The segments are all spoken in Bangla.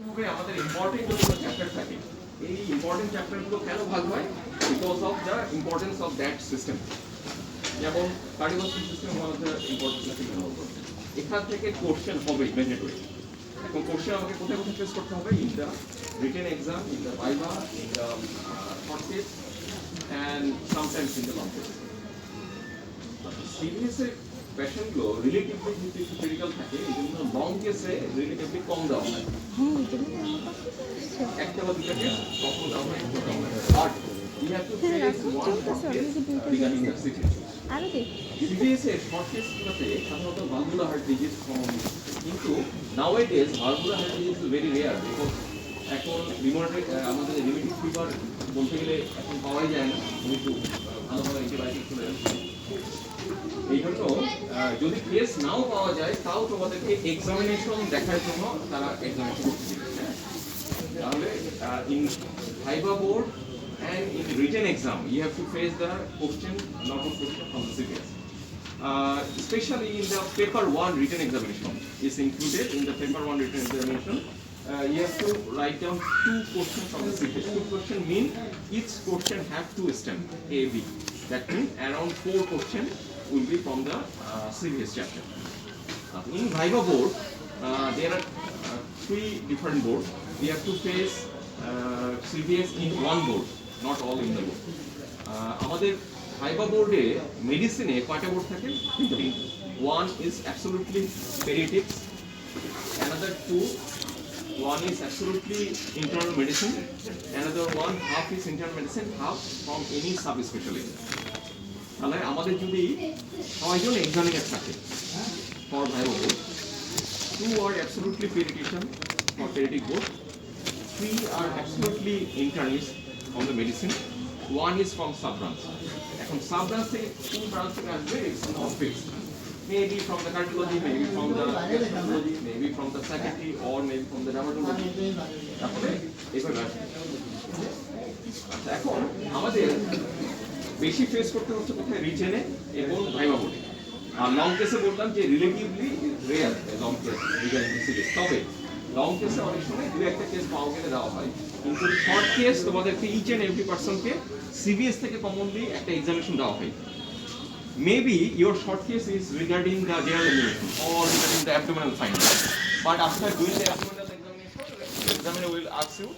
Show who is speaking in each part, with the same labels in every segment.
Speaker 1: তবে আমাদের ইম্পর্টেন্ট যতগুলো চ্যাপ্টার থাকে এই ইম্পর্টেন্ট চ্যাপ্টারগুলো কেন ভাগ হয় because of the importance of that system. যেমন কার্ডিওভাস্কুলার সিস্টেম আমাদের ইম্পর্টেন্স সিস্টেম হলো এখান থেকে কোশ্চেন হবে ম্যান্ডেটরি। এখন কোশ্চেন আমাকে কোথায় কোথায় ফেস করতে হবে in the written exam, in the viva, in the short test and sometimes in the long test. সিরিয়াসের কোয়েশ্চেনগুলো রিলেটিভলি যদি একটু ক্রিটিক্যাল থাকে এই জন্য লং কেসে রিলেটিভলি কম দেওয়া হয়। একটা বা দুটা কেস কখন দেওয়া হয় but we have to face one short case regarding the CVS. CVS এর short case গুলোতে সাধারণত valvular heart disease common, কিন্তু nowadays valvular heart disease is very rare because এখন রিমোটেড আমাদের রিমেটিক ফিভার বলতে গেলে এখন পাওয়াই যায় না, কিন্তু ভালো ভালো অ্যান্টিবায়োটিক চলে আসছে। এই জন্য যদি কেস নাও পাওয়া যায় তাও তোমাদেরকে এক্সামিনেশন দেখার জন্য তারা এক্সামিনেশন করতে দিচ্ছে। তাহলে in viva board and in the written exam you have to face the question, lot of question from the CVS. Especially in the paper 1 written examination is included in the paper 1 written examination. You have to write down 2 questions from the CVS. 2 questions mean each question have 2 stems A, B. That means around 4 questions will be from the CVS chapter. In Viva board, there are 3 different boards. We have to face CVS in one board, not all in the board. আমাদের ভাইভা বোর্ডে মেডিসিনে কয়টা বোর্ড থাকে? 3. One is absolutely pediatrics, another 2, one is absolutely internal medicine, another one half is internal medicine, half from any subspecialty. তাহলে আমাদের যদি 6 জন এক্সামিনার থাকে for viva board, 2 are absolutely pediatrician for pediatric board, 3 are absolutely internists from the medicine, 1 is from sub branch. এখন sub branch থেকে কোন branch থেকে আসবে it's not fixed, maybe from the cardiology, maybe from the gastroenterology, maybe from the psychiatry or maybe from the dermatology. তাহলে এইভাবে আসবে। আচ্ছা, এখন আমাদের বেশি ফেস করতে হচ্ছে কোথায়? রিটেনে এবং ভাইভা বোর্ডে। আর লং কেসে বললাম যে relatively rare long case regarding serious, তবে লং কেসে অনেক সময় দু একটা কেস পাওয়া গেলে দেওয়া হয়, কিন্তু শর্ট কেস তোমাদেরকে ইচ এন্ড এভরি পারসনকে সিবিএস থেকে কমনলি একটা এক্সামিনেশন দেওয়া হয়। Maybe your short case is regarding the general examination or regarding the abdominal finding, but after doing the abdominal examination, examiner will ask you,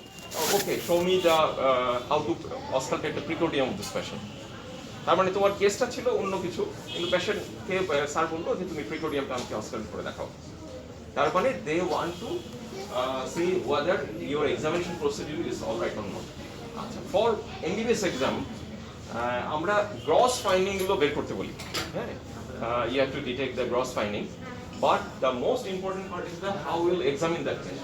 Speaker 1: okay, show me the how to auscultate the precordium of this patient. তার মানে তোমার কেসটা ছিল অন্য কিছু, কিন্তু পেশেন্টকে স্যার বললো যে তুমি প্রিকোডিয়ামটা আমাকে অস্কালেট করে দেখাও। তার মানে they want to see whether your examination procedure is all right or not. আচ্ছা, ফর এমবিবিএস এক্সাম আমরা গ্রস ফাইন্ডিংগুলো বের করতে বলি, হ্যাঁ, you have to detect the gross finding, but the most important part is the how will examine that patient.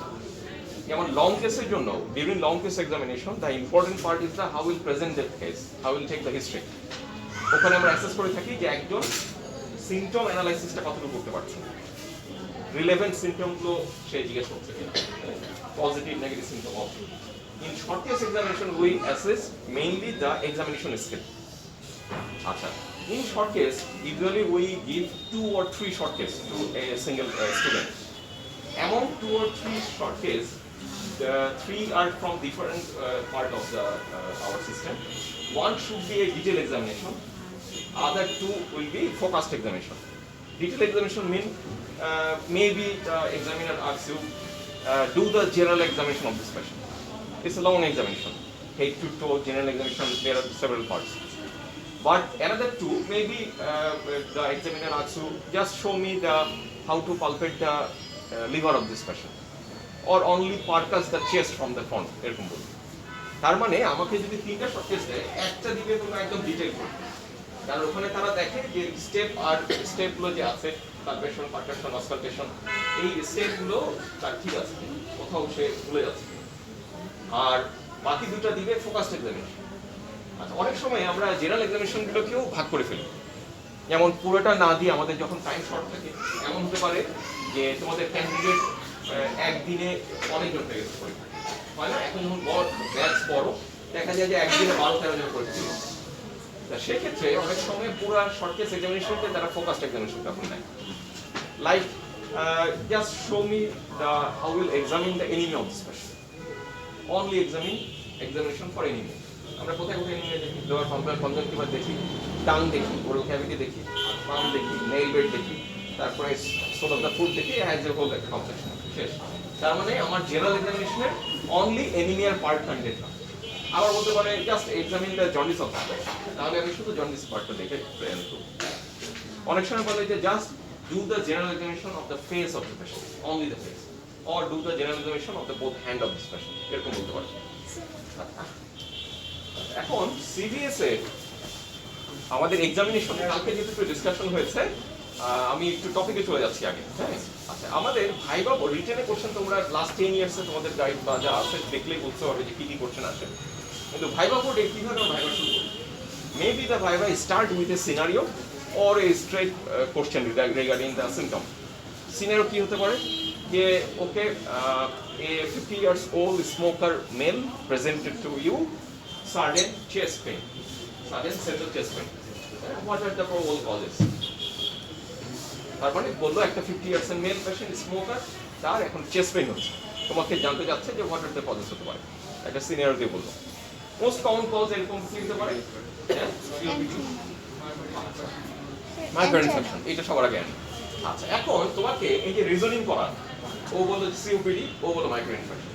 Speaker 1: যেমন লং কেসের জন্য during long case examination the important part is the how will present that case, how will take the history. ওখানে আমরা অ্যাসেস করে থাকি যে একজন সিমটম অ্যানালাইসিসটা কতটুকু করতে পারছে, রিলেভেন্ট সিমটমগুলো সে জিজ্ঞেস করছে কিনা, positive negative symptom of. In short case examination we assess mainly the examination skill. আচ্ছা, in short case usually we give 2 or 3 short case to a single student. Among 2 or 3 short case, the 3 are from different part of the our system. One should be a detailed examination, other 2 will be focused examination. Detailed examination mean maybe the examiner asks you do the general examination of this patient. It's a long examination, head to toe general examination, there are several parts. But another 2 maybe the examiner asks you just show me the how to palpate the liver of this patient or only percuss the chest from the front, এরকম বলি। তার মানে আমাকে যদি 3টা শর্ট কেস দেয়, একটা দিবে তোমরা একদম ডিটেইল করবে, কারণ ওখানে তারা দেখে যে স্টেপ আর স্টেপগুলো যে আছে পালপেশন, পারকাশন, অসকালটেশন, এই স্টেপগুলো তার ঠিক আছে, কোথাও সে ভুলে যাচ্ছে। আর বাকি 2টা দিবে ফোকাসড এক্সামিনেশন। আচ্ছা, অনেক সময় আমরা জেনারেল এক্সামিনেশনগুলোকেও ভাগ করে ফেলি, যেমন পুরোটা না দিয়ে আমাদের যখন টাইম শর্ট থাকে এমন হতে পারে যে তোমাদের ক্যান্ডিডেট একদিনে অনেকজন হয়ে গেছে পরীক্ষা, হয় না? এখন যখন ব্যাচ বড় দেখা যায় যে একদিনে 12-13 জন পরীক্ষা দিচ্ছে। তা সেক্ষেত্রে অনেক সময় পুরো শর্ট কেস এক্সামিনেশনকে তারা ফোকাসড এক্সামিনেশন তখন নেয়। Like Just show me how we'll examine the enemy of this patient. Only examination for enemy. আমরা কোথায় কোথায় এনিমিয়া দেখি, লোয়ার কনজাংটিভা দেখি, টাং দেখি, ওরাল ক্যাভিটি দেখি, পাম দেখি, নেইল বেড দেখি, তারপরে সোল অফ দ্য ফুট দেখি, অ্যাজ এ হোল একটা কমপ্লেক্স শেষ। তার মানে আমার জেনারেল এক্সামিনেশনের অনলি এনিমিয়ার পার্ট কান্টেড না। আবার বলতে পারে just examine the jaundice of the patient, তাহলে আমি শুধু জন্ডিস পার্টটা দেখে প্রেজেন্ট করব। অনেক সময় বলে যে just do the general examination of the face of the patient, only the face, or do the general examination of the both hand of this patient, এরকম বলতে পারে। এখন সিভিএস এ আমাদের এক্সামিনেশনে কালকে যেহেতু একটু ডিসকাশন হয়েছে, আমি একটু টপিকে চলে যাচ্ছি আগে। হ্যাঁ, আচ্ছা, আমাদের ভাইবা রিটেনে কোশ্চেন তোমরা লাস্ট 10 ইয়ার্সে তোমাদের গাইড বা যা আছে দেখলেই বুঝতে পারবে যে কি কি কোশ্চেন আসে। কিন্তু ভাইবা বোর্ডে কিভাবে ভাইবা শুরু করি? Maybe the viva start with a scenario or a straight question regarding the symptom. Scenario কি হতে পারে যে ওকে a 50 years old smoker male presented to you sudden chest pain, sudden central chest pain. What are the probable causes? তার মানে বললো একটা 50 years old male patient smoker, তার এখন চেস্ট পেইন হচ্ছে, তোমাকে জানতে যাচ্ছে যে what are the causes হতে পারে, একটা সিনারিও দিয়ে বললো। মোস্ট কমন কজ এরকম কি হতে পারে? মাইক্রো ইনফেকশন, এটা সবার আগে আনি। আচ্ছা, এখন তোমাকে এই যে রিজনিং করা, ও বললো সিওপিডি, ও বললো মাইক্রো ইনফেকশন,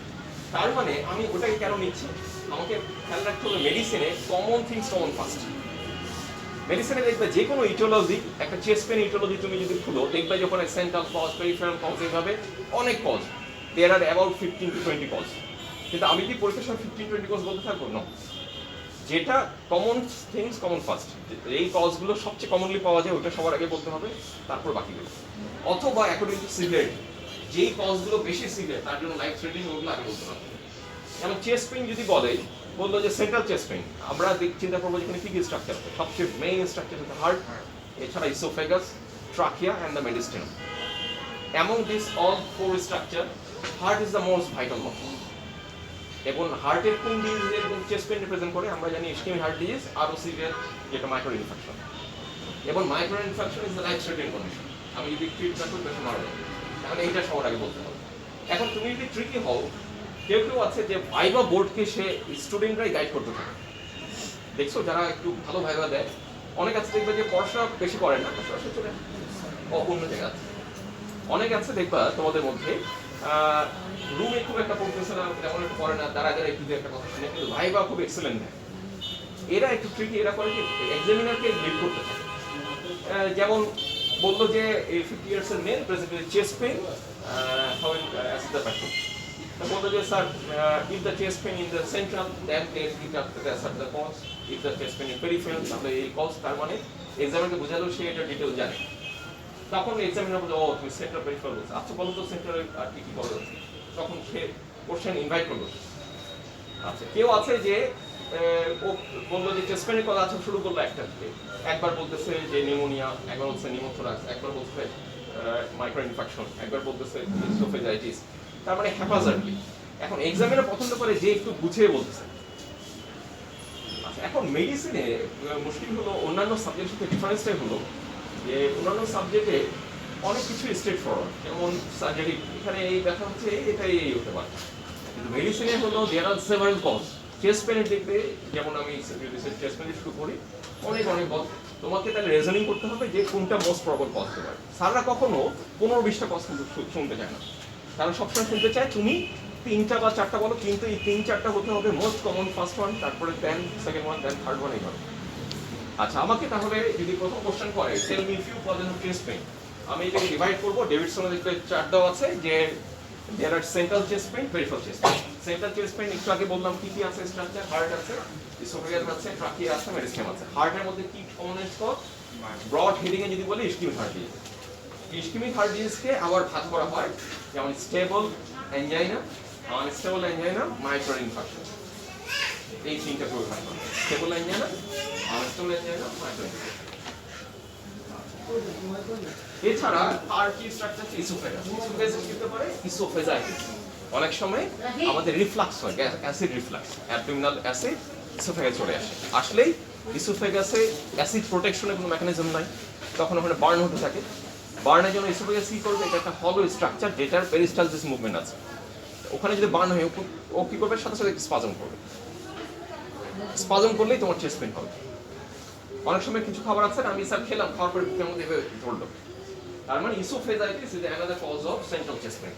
Speaker 1: তার মানে আমি ওটাকে কেন নিচ্ছি? আমাকে খেয়াল রাখতে হবে মেডিসিনে কমন থিংস কমন ফার্স্ট। মেডিসিনে দেখবে যে কোনো ইটিওলজি, একটা চেস্ট পেন ইটিওলজি তুমি যদি খুলো, দেখবে যখন সেন্ট্রাল কজ, পেরিফেরাল কজ, এইভাবে অনেক cause, there are about 15 to 20 cause. কিন্তু আমি কি পরীক্ষার সময় 15-20 কজ বলতে থাকবো? না, যেটা কমন থিংস কমন ফার্স্ট, এই কজগুলো সবচেয়ে কমনলি পাওয়া যায় ওটা সবার আগে বলতে হবে, তারপর বাকিগুলো। অথবা অ্যাকর্ডিং টু সিভিয়ারিটি, যেই কজগুলো বেশি সিভিয়ার তার জন্য লাইফ থ্রেটেনিং, ওগুলো আগে বলতে হবে। যেমন চেস্ট পেইন যদি বললো যে সেন্ট্রাল চেস্ট পেইন, আমরা চিন্তা করবো যেখানে কি কি স্ট্রাকচার আছে। সবচেয়ে মেইন স্ট্রাকচার হচ্ছে হার্ট, এছাড়া oesophagus, trachea and the mediastinum. Among this all four structure, heart is the most vital muscle. এবং হার্টের কোন ডিজিজ এবং চেস্ট পেইন রিপ্রেজেন্ট করে আমরা জানি ইসকেমিক হার্ট ডিজিজ, আরও সিভিয়ার যেটা মাইক্রো ইনফেকশন। এবং micro infection is the life threatening condition, আমি যদি ট্রিট না করি পেশেন্ট মারা যাবে, তাহলে এইটা সবার আগে বলতে হবে। এখন তুমি যদি ট্রিকি হও, কেউ কেউ আছে যে ভাইবা বোর্ডকে সে স্টুডেন্টরাই গাইড করতে থাকে। দেখছো যারা একটু ভালো ভাইবা দেয়, অনেক আছে দেখবে যে পড়াশোনা বেশি করে না, সরাসরি চলে অন্য জায়গা আছে। অনেক আছে দেখবা তোমাদের মধ্যে রুমে খুব একটা পড়তেছে না, তেমন একটু পড়ে না, তারা যারা একটু একটা কথা শুনে, কিন্তু ভাইবা খুব এক্সেলেন্ট দেয়। এরা একটু ট্রিকি, এরা করে কি এক্সামিনারকে লিড করতে থাকে। যেমন বললো যে এই 50 years old male presented with chest pain, how as the patient. বললো যে sir, if the chest pain in the central, then it assert the cause. If the chest pain in peripheral, তাহলে এই কজ। তার মানে এক্সামিনারকে বোঝালো সে এটা ডিটেইল জানে। তখন এক্সামিনার বললো, ও তুমি সেন্ট্রাল পেরিফেরাল বলছো, আচ্ছা বলো তো সেন্ট্রাল আর কি কি বলো। তখন সে কোশ্চেন ইনভাইট করলো। আচ্ছা, কেউ আছে যে ও বললো যে চেস্ট পেনের কথা, আচ্ছা শুরু করলো একটা থেকে, একবার বলতেছে যে নিউমোনিয়া, একবার বলছে নিউমোথোরাক্স, একবার বলছে মাইক্রো ইনফেকশন, একবার বলতেছে ইসোফেজাইটিস, তার মানে হ্যাপাজার্ডলি। এখন এক্সামিনার পছন্দ করে যে একটু গুছিয়ে বলতেছে। আচ্ছা, এখন মেডিসিনে মুশকিল হলো অন্যান্য সাবজেক্টের সাথে ডিফারেন্সটাই হলো যে অন্যান্য সাবজেক্টে অনেক কিছু স্ট্রেট ফরওয়ার্ড, যেমন সার্জারি, এখানে এই ব্যথা হচ্ছে, এটাই এই হতে পারে। কিন্তু মেডিসিনে হলো দেয়ার আর সেভারাল কজ। চেস্ট পেনের দেখবে, যেমন আমি চেস্ট পেন শুরু করি, অনেক কজ। তোমাকে তাহলে রিজনিং করতে হবে যে কোনটা মোস্ট প্রবল কজ হতে পারে। স্যাররা কখনো 15-20টা কজ শুনতে চায় না, তারা সবসময় শুনতে চায় তুমি 3টা বা 4টা বলো, কিন্তু এই 3-4টা হতে হবে মোস্ট কমন ফার্স্ট ওয়ান, তারপরে then second one, then third one, এইভাবে। আচ্ছা, আমাকে তাহলে যদি প্রথম কোশ্চেন করে tell me few causes of chest pain, আমি এটাকে ডিভাইড করব। ডেভিডসনে দেখবে চার্ট দেওয়া আছে যে there are central chest pain, peripheral chest pain. Central chest pain একটু আগে বললাম কি কি আছে স্ট্রাকচার, হার্ট আছে, ইসোফেগাস আছে, ট্রাকিয়া আছে, মেডিস্টেম আছে। হার্টের মধ্যে কি কমনেস্ট কজ? ব্রড হেডিং এ যদি বলি ischaemic heart disease. Ischaemic heart ডিজিজকে আবার ভাগ করা হয় যেমন stable angina, unstable angina, micro infection. এই তিনটা করে ভাগ করা হয়, stable angina, unstable angina, micro infection. এছাড়া আর কি স্ট্রাকচার? ইসোফেগাস। ইসোফেগাস কি হতে পারে? ইসোফেজাইটিস। অনেক সময় আমাদের রিফ্লাক্স হয়, acid reflux, abdominal acid oesophagus চলে আসে। আসলেই ইসোফেগাসে অ্যাসিড প্রোটেকশনের কোনো মেকানিজম নাই, তখন ওখানে বার্ন হতে থাকে। বার্নের জন্য ইসোফেগাস কি করবে, এটা একটা হলো স্ট্রাকচার যেটার পেরিস্টালসিস মুভমেন্ট আছে, ওখানে যদি বার্ন হয় ও কি করবে, সাথে সাথে স্পাজম করবে, স্পাজম করলেই তোমার চেস্ট পেইন হবে। অনেক সময় কিছু খাবার আছে আমি স্যার খেলাম, খাওয়ার পরে বুকের মধ্যে ধরলো, তার মানে oesophagitis is another cause of central chest pain.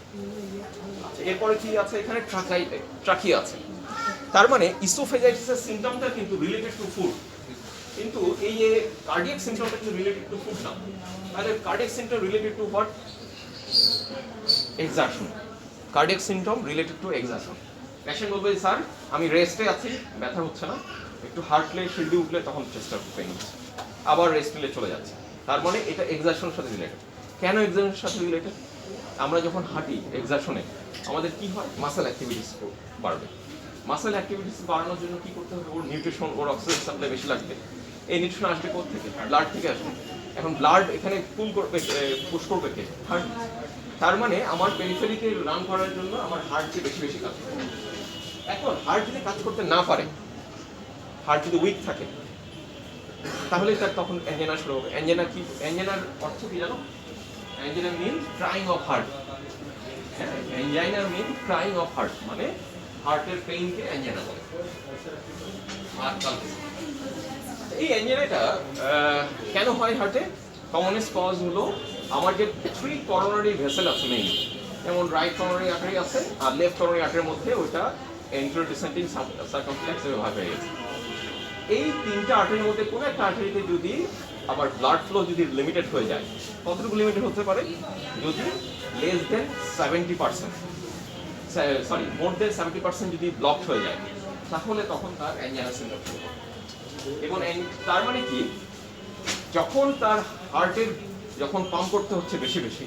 Speaker 1: আচ্ছা, এরপরে কি আছে এখানে, ট্রাকিয়া আছে। তার মানে ইসোফেজাইটিসের সিম্পটমটা কিন্তু রিলেটেড টু ফুড, কিন্তু এই যে কার্ডিয়াক সিম্পটমটা কিন্তু রিলেটেড টু ফুড না। তাহলে cardiac symptom related to what, exertion. Cardiac symptom related to exertion. Patient বলবে স্যার আমি রেস্টে আছি, ব্যথা হচ্ছে না, একটু হাঁটলে শিল্ডি উঠলে তখন চেস্টটা পেইন হচ্ছে, আবার রেস্ট নিলে চলে যাচ্ছে। তার মানে এটা এক্সারশনের সাথে রিলেটেড। কেন এক্সারশনের সাথে রিলেটেড? আমরা যখন হাঁটি এক্সারশনে আমাদের কি হয়, মাসেল অ্যাক্টিভিটিস বাড়বে। মাসেল অ্যাক্টিভিটিস বাড়ানোর জন্য কি করতে হবে, ওর নিউট্রিশন, ওর অক্সিজেন সাপ্লাই বেশি লাগবে। এই নিউট্রিশন আসবে কোথা থেকে, ব্লাড থেকে আসবে। এখন ব্লাড এখানে পুল করবে, পুশ করবে কে, হার্ট। তার মানে আমার পেরিফেরিকে রান করার জন্য আমার হার্টকে বেশি বেশি কাজ করতে হবে। এখন হার্ট যদি কাজ করতে না পারে, হার্ট যদি উইক থাকে, তাহলে তার তখন অ্যাঞ্জিনা শুরু হবে। অ্যাঞ্জিনা কি, অ্যাঞ্জিনার অর্থ কি জানো? Angina mean crying of heart. হ্যাঁ, angina mean crying of heart, মানে হার্টের পেইনকে অ্যাঞ্জিনা বলে। এই অ্যাঞ্জিনাটা কেন হয় হার্টে? কমনেস্ট কজ হলো আমার যে 3 করোনারি ভেসেল আছে মেইন, যেমন রাইট করোনারি আর্টারি আছে আর লেফট করোনারি আর্টারির মধ্যে ওইটা এন্টেরোডিসেন্ডিং সার্কামফ্লেক্স ভাগ হয়ে গেছে। এই 3টা আর্টারির মধ্যে কোনো একটা আর্টারিতে যদি আবার ব্লাড ফ্লো যদি লিমিটেড হয়ে যায়, কতটুকু লিমিটেড হতে পারে? যদি লেস দেন 70%, সরি মোর দেন 70% যদি ব্লকড হয়ে যায়, তাহলে তখন তার অ্যাঞ্জিনা সিনড্রোম শুরু হবে। এবং তার মানে কি, যখন তার হার্টের যখন পাম্প করতে হচ্ছে বেশি বেশি,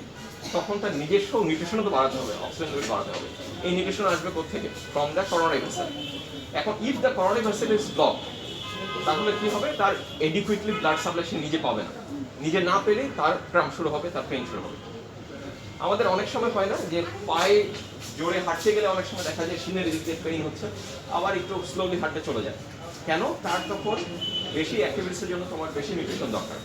Speaker 1: তখন তার নিজস্ব নিউট্রিশনও তো বাড়াতে হবে, অক্সিজেন লেভেল বাড়াতে হবে। এই নিউট্রিশন আসবে কোথা থেকে? From the coronary vessel. এখন if the coronary vessel is block, তাহলে কি হবে, তার এডিকুয়েটলি ব্লাড সাপ্লাই সে নিজে পাবে না, নিজে না পেলে তার ক্রাম্প শুরু হবে, তার পেইন শুরু হবে। আমাদের অনেক সময় হয় না যে পায়ে জোরে হাঁটতে গেলে অনেক সময় দেখা যায় শিনের এদিক দিয়ে পেইন হচ্ছে, আবার একটু স্লোলি হাঁটতে চলে যায়। কেন? তার তখন বেশি অ্যাক্টিভিটিসের জন্য তোমার বেশি নিউট্রিশন দরকার।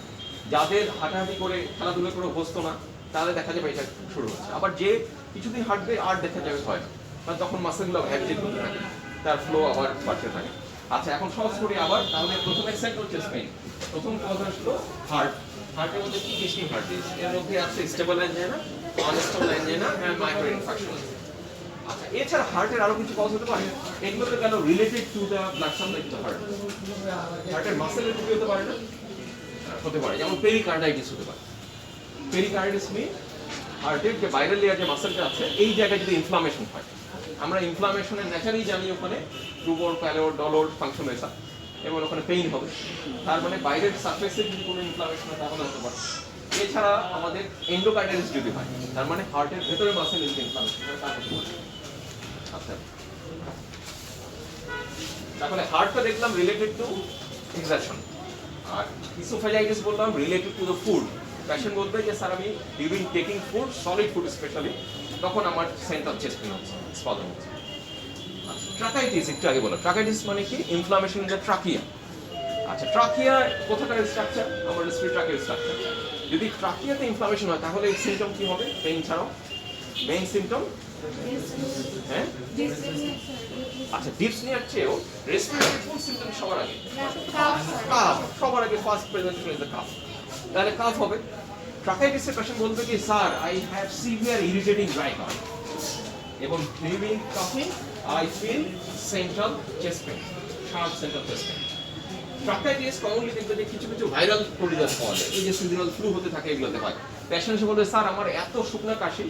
Speaker 1: যাদের হাঁটাহাঁটি করে খেলাধুলো করে অভ্যস্ত না, তাদের দেখা যাবে এটা শুরু হচ্ছে। আবার যে কিছুদিন হাঁটবে আর দেখা যাবে হয় না, কারণ তখন মাসেলগুলো হ্যাবিচুয়েট হতে থাকে, তার ফ্লো আবার বাড়তে থাকে। আচ্ছা, এখন সহজ করি আবার। তাহলে প্রথমে সেন্ট্রাল চেস্ট পেইন, প্রথম কজ আসলো হার্ট। হার্টের মধ্যে কি কি হার্ট ডিজিজ? এর মধ্যে আছে stable angina, unstable angina and micro infarction. আচ্ছা, এছাড়া হার্টের আরো কিছু কজ হতে পারে। এগুলো তো গেল related to the blood supply to the heart. হার্টের মাসেলের ক্ষতি হতে পারে না? হতে পারে, যেমন পেরিকার্ডাইটিস হতে পারে। পেরিকার্ডাইটিস মিন হার্টের যে ভাইরাল লেয়ার যে মাসেলটা আছে, এই জায়গায় যদি ইনফ্লামেশন হয়, আমরা ইনফ্লামেশনের ন্যাচারালি জানি ওখানে রুবোর, প্যালোর, ডলোর ফাংশন হয়েছে এবং ওখানে পেইন হবে। তার মানে বাইরের সারফেসে যদি কোনো ইনফ্লামেশন হয় তাহলে হতে পারে। এছাড়া আমাদের এন্ডোকার্ডাইটিস যদি হয়, তার মানে হার্টের ভেতরে মাসেল ইনফ্লামেশন হয়, তা হতে পারে। আচ্ছা, তাহলে হার্টটা দেখলাম রিলেটেড টু এক্সারশন, আর ইসোফেজাইটিস বললাম related to the food. Patient বলবে যে স্যার আমি during taking food, solid food specially, তখন আমার সেন্ট্রাল চেস্ট পেইন হচ্ছে, স্পাজম হচ্ছে। ট্রাকাইটিস একটু আগে বলো, ট্রাকাইটিস মানে কি? Inflammation in the trachea. আচ্ছা, ট্রাকিয়া কোথাকার স্ট্রাকচার? আমার রেসপিরেটরি ট্রাকের স্ট্রাকচার। যদি ট্রাকিয়াতে ইনফ্লামেশন হয় তাহলে এই সিম্পটম কি হবে? পেইন ছাড়াও মেইন সিম্পটম, হ্যাঁ, আচ্ছা, ডিপসনিয়ার চেয়েও রেসপিরেটরি কোন সিম্পটম সবার আগে? কাফ। সবার আগে first presentation is the calf. তাহলে কাফ হবে। ট্রাকাইটিসের পেশেন্ট বলবে কি sir I have severe irritating dry calf, এবং during কাফিং I feel central chest pain, sharp central chest pain. ট্রাকাইটিস commonly দেখবে যে কিছু কিছু ভাইরাল প্রোডিউস পাওয়া যায়, এই যে সিজনাল ফ্লু হতে থাকে, এগুলোতে হয়। পেশেন্ট এসে বলবে স্যার আমার এত শুকনা কাশি,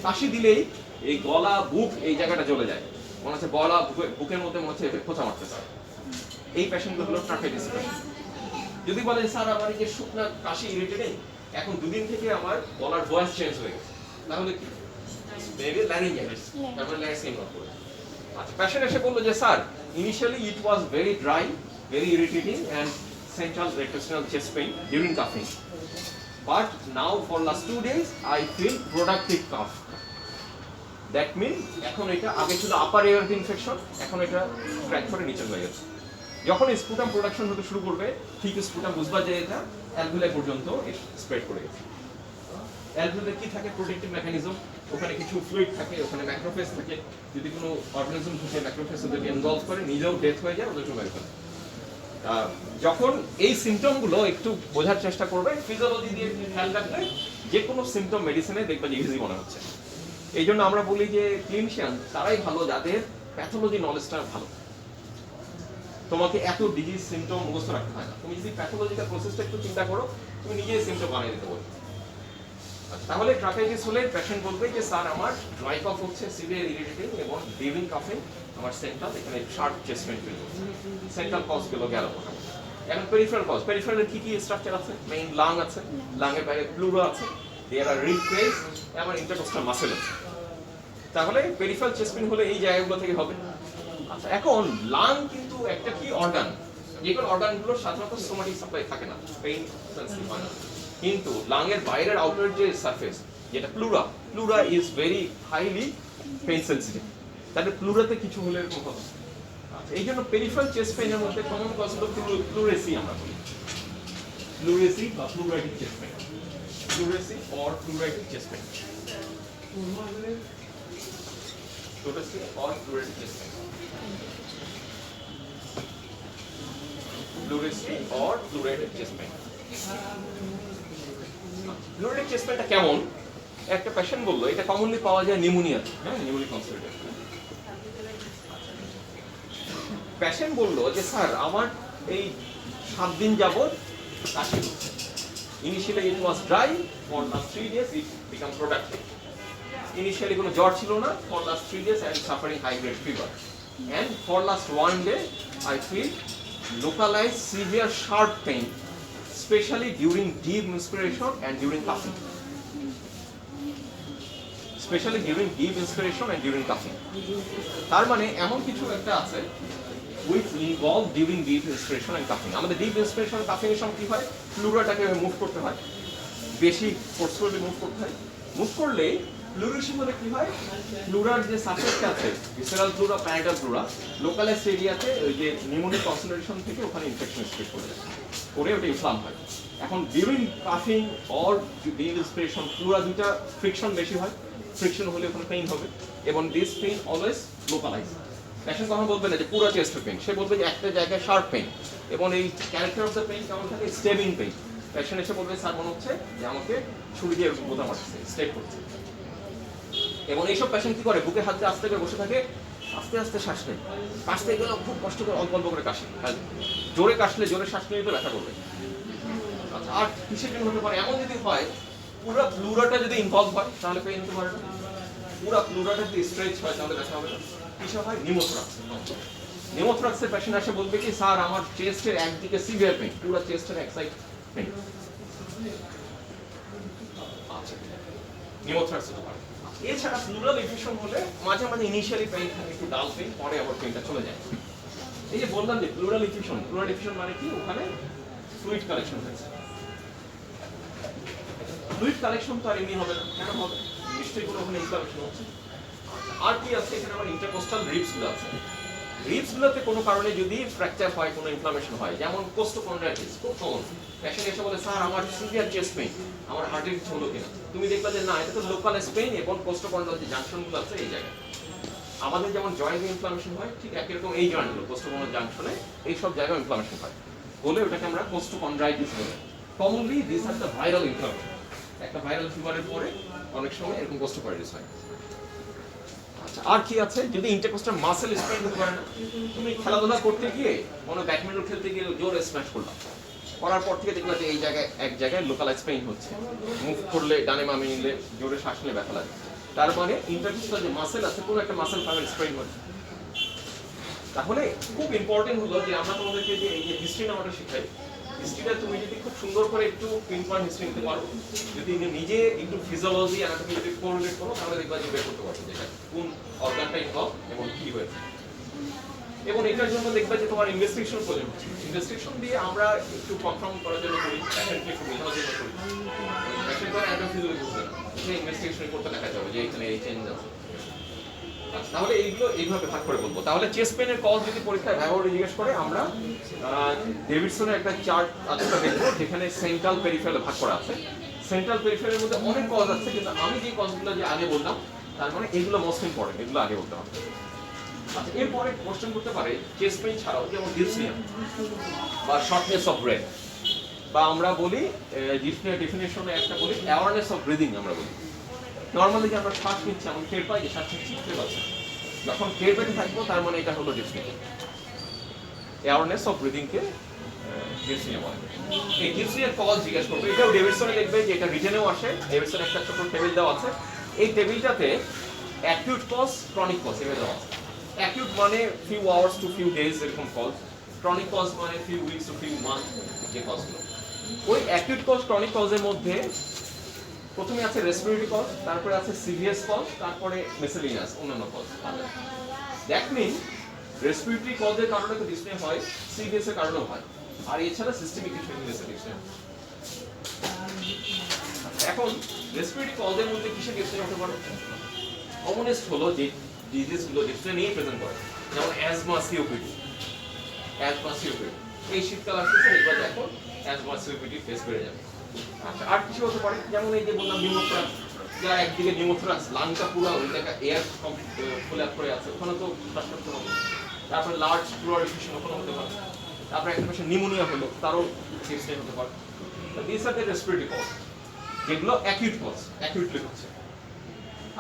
Speaker 1: কাশি দিলেই এই গলা, বুক, এই জায়গাটা জ্বলে যায়, মনে হচ্ছে গলা, বুকের মধ্যে মনে হচ্ছে খোঁচা মারতেছে। এই পেশেন্টগুলো হলো ট্রাকাইটিস পেশেন্ট। যদি বলে স্যার আমার এই যে শুকনা কাশি ইরিটেটিং, এখন দুদিন থেকে আমার গলার ভয়েস চেঞ্জ হয়ে গেছে, তাহলে কি? মেবি ল্যারিঞ্জাইটিস, তারপরে ল্যারিঙ্গিং হবে। আচ্ছা, পেশেন্ট এসে বললো যে sir initially it was very dry, very irritating and central rectal chest pain during coughing, but now for last 2 days I feel productive cough. That means এখন এটা আগে ছিল আপার এয়ার ইনফেকশন, এখন এটা ক্র্যাক করে নিচে হয়ে গেছে। যখন স্পুটাম প্রোডাকশন হতে শুরু করবে, ঠিক স্পুটাম বুঝবা যে এটা অ্যালভিলাই পর্যন্ত স্প্রেড করে গেছে। অ্যালভিওলে কি থাকে? প্রোটেক্টিভ মেকানিজম, ওখানে কিছু ফ্লুইড থাকে, ওখানে ম্যাক্রোফেজ থাকে, যদি কোনো অর্গানিজম ঢুকে ম্যাক্রোফেজ ওদেরকে ইনভলভ করে, নিজেও ডেথ হয়ে যায়, ওদেরকে মেরে ফেলে। যখন এই সিমটমগুলো একটু বোঝার চেষ্টা করবে, ফিজিওলজি দিয়ে খেয়াল রাখলে যে কোনো সিমটম মেডিসিনে দেখবে যে ইজি মনে হচ্ছে। এই জন্য আমরা বলি যে ক্লিনিশিয়ান তারাই ভালো যাদের প্যাথোলজি নলেজটা ভালো। তোমাকে এত ডিজিজ সিমটম মুখস্থ রাখতে হয় না, তুমি যদি প্যাথোলজিক্যাল প্রসেসটা একটু চিন্তা করো, তুমি নিজেই সিমটম বানিয়ে দিতে পারো। তাহলে ট্রাকাইটিস হলে পেশেন্ট বলবে যে স্যার আমার ড্রাই কফ হচ্ছে, সিভিয়ার ইরিটেটিং এবং ব্রিদিং কাফিং, আমার সেন্ট্রাল এখানে শার্প চেস্ট পেইন ফিল হচ্ছে। সেন্ট্রাল কজ গুলো গেল। এখন পেরিফেরাল কজ, পেরিফেরালের কি কি স্ট্রাকচার আছে? মেইন লাং আছে, লাংয়ের বাইরে প্লুরা আছে, দেয়ার আর রিব ক্রেজ এবং ইন্টারকোস্টাল মাসেল আছে। তাহলে পেরিফেরাল চেস্ট পেইন হলে এই জায়গাগুলো থেকে হবে। আচ্ছা, এখন লাং কিন্তু একটা কি অর্গান, যেগুলো অর্গানগুলো সাধারণত সোমাটিক সাপ্লাই থাকে না, পেইন সেন্সিটিভ হয় না, কিন্তু লাংয়ের বাইরের আউটার যে সারফেস যেটা pleura, pleura is very highly pain sensitive. তাহলে প্লুরাতে কিছু হলে এরকম হবে। আচ্ছা, এই জন্য পেরিফেরাল চেস্ট পেইনের মধ্যে কমন কজ হলো প্লুরেসি, আমরা বলি প্লুরেসি বা pleuritic chest pain, pleurisy or pleuritic chest pain, pleurisy or pleuritic chest pain, pleurisy or pleuritic chest pain. Pleuritic chest পেইনটা কেমন? একটা পেশেন্ট বললো এটা কমনলি পাওয়া যায় নিউমোনিয়া, হ্যাঁ, নিউমোনিক কনসিডার। পেশেন্ট বললো যে স্যার আমার এই 7 দিন যাবত কাশি হচ্ছে। Initially it was dry, for last 3 days it became productive. Initially কোনো জ্বর ছিল না, for last 3 days I am suffering high grade fever, and for last 1 day I feel localized severe sharp pain, especially during deep inspiration and during coughing. Especially during deep inspiration and during coughing. তার মানে এমন কিছু একটা আছে which involve during deep inspiration and coughing. আমাদের deep inspiration and coughing এর সময় কি হয়? প্লুরাটাকে মুভ করতে হয়, বেশি ফোর্সফুলি মুভ করতে হয়। মুভ করলে প্লুরেশন হলে কি হয়? প্লুরার যে সারফেসটা আছে, visceral pleura, parietal pleura, localised এরিয়াতে ওই যে নিউমোনিক কনসেন্ট্রেশন থেকে ওখানে ইনফেকশন স্প্রেড করে যায়, করে ওটা ইনফ্লাম হয়। এখন ডিউরিং কাফিং অর ডিপ ইন্সপিরেশন প্লুরা দুইটা ফ্রিকশন বেশি হয়, ফ্রিকশন হলে ওখানে পেইন হবে, এবং this pain always localise. Patient কখন বলবে না যে পুরো চেস্টের পেইন, সে বলবে যে একটা জায়গায় শার্প পেইন, এবং এই ক্যারেক্টার অফ দ্য পেইন কেমন থাকে? স্টেবিং পেইন। পেশেন্ট এসে বলবে স্যার মনে হচ্ছে যে আমাকে ছুরি দিয়ে বোঝা মারছে, স্টেপ করছে। এবং এইসব পেশেন্ট কি করে? বুকে হাত দিয়ে আস্তে করে বসে থাকে, আস্তে আস্তে শ্বাস নেয়, কাশতে গেলে খুব কষ্ট করে অল্প অল্প করে কাশে, জোরে কাশলে জোরে শ্বাস নিয়ে তো ব্যথা করবে। আচ্ছা, আর কিসের জন্য হতে পারে? এমন যদি হয় পুরো প্লুরাটা যদি ইনভলভ হয় তাহলে পেইন হতে পারে না, পুরো প্লুরাটা যদি স্ট্রেচ হয় তাহলে ব্যথা হবে না। কিসে হয়? নিউমোথ্রাক্স। নিউমোথ্রাক্সের পেশেন্ট আসে বলবে কি স্যার আমার চেস্টের একদিকে সিভিয়ার পেইন, পুরো চেস্টের এক সাইড পেইন। আচ্ছা, নিউমোথ্রাক্স হতে পারে। এছাড়া প্লুরাল ইনফেকশন হলে মাঝে মাঝে ইনিশিয়ালি পেইন থাকে, একটু ডাল পেইন, পরে আবার পেইনটা চলে যায়। এই যে বললাম যে প্লুরাল ইনফেকশন, প্লুরাল ইনফেকশন মানে কি? ওখানে ফ্লুইড কালেকশন হয়েছে। ফ্লুইড কালেকশন তো আর এমনি হবে না, কেন হবে? নিশ্চয়ই কোনো ওখানে ইনফ্লামেশন হচ্ছে। আর কি আছে এখানে? আমার ইন্টারকোস্টাল রিবস গুলো আছে। রিবস গুলোতে কোনো কারণে যদি ফ্র্যাকচার হয়, কোনো ইনফ্লামেশন হয়, যেমন কোস্টোকন্ড্রাইটিস, খুব কমন। পেশেন্ট এসে বলে স্যার আমার সিভিয়ার চেস্ট পেইন, আমার হার্টের কিছু হলো কিনা? তুমি দেখবা যে না, এটা তো লোকাল পেইন এবং কোস্টোকন্ড্রাল যে জাংশন গুলো আছে এই জায়গায়। আমাদের যেমন জয়েন্টে ইনফ্লামেশন হয়, ঠিক একই রকম এই জয়েন্টগুলো কোস্টোকন্ড্রাল জাংশনে এই সব জায়গায় ইনফ্লামেশন হয়, বলে ওটাকে আমরা কোস্টোকন্ড্রাইটিস বলি। Commonly this are the viral inflammation. একটা ভাইরাল ফিভারের পরে অনেক সময় এরকম কোস্টোকন্ড্রাইটিস হয়। আচ্ছা, আর কি আছে? যদি ইন্টারকোস্টাল মাসেল স্প্রেন হতে পারে না, তুমি খেলাধুলা করতে গিয়ে কোনো ব্যাডমিন্টন খেলতে গিয়ে জোরে স্ম্যাশ করলাম, করার পর থেকে দেখলা যে এই জায়গায় এক জায়গায় লোকালাইজ পেইন হচ্ছে, মুভ করলে ডানে বামে নিলে জোরে শ্বাস নিলে ব্যথা লাগে, তার মানে ইন্টারকোস্টাল যে মাসেল আছে কোনো একটা মাসেল ফাইবার স্প্রেন হচ্ছে। তাহলে খুব ইম্পর্টেন্ট হলো যে আমরা তোমাদেরকে যে এই যে হিস্ট্রি নামটা শেখাই, হিস্ট্রিটা তুমি যদি খুব সুন্দর করে একটু পিনপয়েন্ট হিস্ট্রি নিতে পারো, যদি নিজে একটু ফিজিওলজি অ্যানাটমি যদি কোরিলেট করো, তাহলে দেখবা যে বের করতে পারছো যেটা কোন অর্গানটা ইনভলভ এবং কি হয়েছে। এবং এটার জন্য দেখবা যে তোমার ইনভেস্টিগেশন প্রয়োজন হচ্ছে। ইনভেস্টিগেশন দিয়ে আমরা একটু কনফার্ম করার জন্য করি, পেশেন্টকে একটু বোঝানোর জন্য করি। পেশেন্ট তো অ্যানাটমি ফিজিওলজি বুঝবে না, সেই ইনভেস্টিগেশন করতে দেখা যাবে যে এখানে এই চেঞ্জ আছে। তাহলে এইগুলো এইভাবে ভাগ করে বলবো। তাহলে চেস্ট পেনের কজ যদি পরীক্ষায় ব্যবহারে জিজ্ঞেস করে, আমরা ডেভিডসনের একটা চার্ট আজকে দেখবো যেখানে সেন্ট্রাল পেরিফেরাল ভাগ করা আছে। সেন্ট্রাল পেরিফেরালের মধ্যে অনেক কজ আছে, কিন্তু আমি যে কজগুলো যে আগে বললাম তার মানে এগুলো মোস্ট ইম্পর্টেন্ট, এগুলো আগে বলতে হবে। আচ্ছা, এরপরে কোশ্চেন করতে পারে চেস্ট পেইন ছাড়াও যেমন ডিসনিয়া বা শর্টনেস অফ ব্রেথ, বা আমরা বলি ডিসনিয়া ডেফিনেশনে একটা বলি অ্যাওয়ারনেস অফ ব্রিদিং। আমরা বলি নর্মালি যে আমরা শ্বাস নিচ্ছি আমরা টের পাই যে শ্বাস নিচ্ছি, টের পাচ্ছি, যখন টের পেতে থাকবো তার মানে এটা হলো dyspnoea. Awareness of breathing K dyspnoea বলে। এই ডিসনিয়ার কজ জিজ্ঞেস করবে, এটাও ডেভিডসনে দেখবে যে এটা রিটেনেও আসে, ডেভিডসনে একটা ছোট টেবিল দেওয়া আছে, এই টেবিলটাতে অ্যাকিউট কজ, ক্রনিক কজ এভাবে দেওয়া আছে। অ্যাকিউট মানে few hours to few days এরকম কজ, ক্রনিক কজ মানে few weeks to few month যে কজগুলো। ওই অ্যাকিউট কজ ক্রনিক কজের মধ্যে প্রথমে আছে রেসপিরেটরি কজ, তারপরে আছে সিভিয়াস কজ, তারপরে মিসেলিনিয়াস অন্যান্য কজ। দ্যাট মিন রেসপিরেটরি কজের কারণে তো ডিসনিয়া হয়, সিভিয়াস এর কারণেও হয়, আর এছাড়া সিস্টেমিক কিছু ইলনেসের ডিসনিয়া। এখন রেসপিরেটরি কজের মধ্যে কিসের ডিসনিয়া হতে পারে? কমনেস্ট হলো যে ডিজিজগুলো ডিসনিয়া নিয়ে প্রেজেন্ট করে, যেমন অ্যাজমা, সিওপিডি। অ্যাজমা, সিওপিডি এই শীতকাল আসছে, এবার দেখো অ্যাজমা, সিওপিডি ফেস বেড়ে যাবে। আচ্ছা, আর কিছু হতে পারে যেমন এই যে বললাম নিউমোথ্রাক্স, যারা একদিকে নিউমোথ্রাক্স লাংটা পুরো ওই জায়গা এয়ার ফুল আপ করে আছে, ওখানে তো শ্বাসকষ্ট হবে। তারপরে লার্জ প্লুরাল ডিফিউশন ওখানে হতে পারে। তারপরে একটা পেশেন্ট নিউমোনিয়া হলো, তারও ডিসনিয়া হতে পারে। তো this are the respiratory cause, যেগুলো অ্যাকিউট কজ, অ্যাকিউটলি হচ্ছে।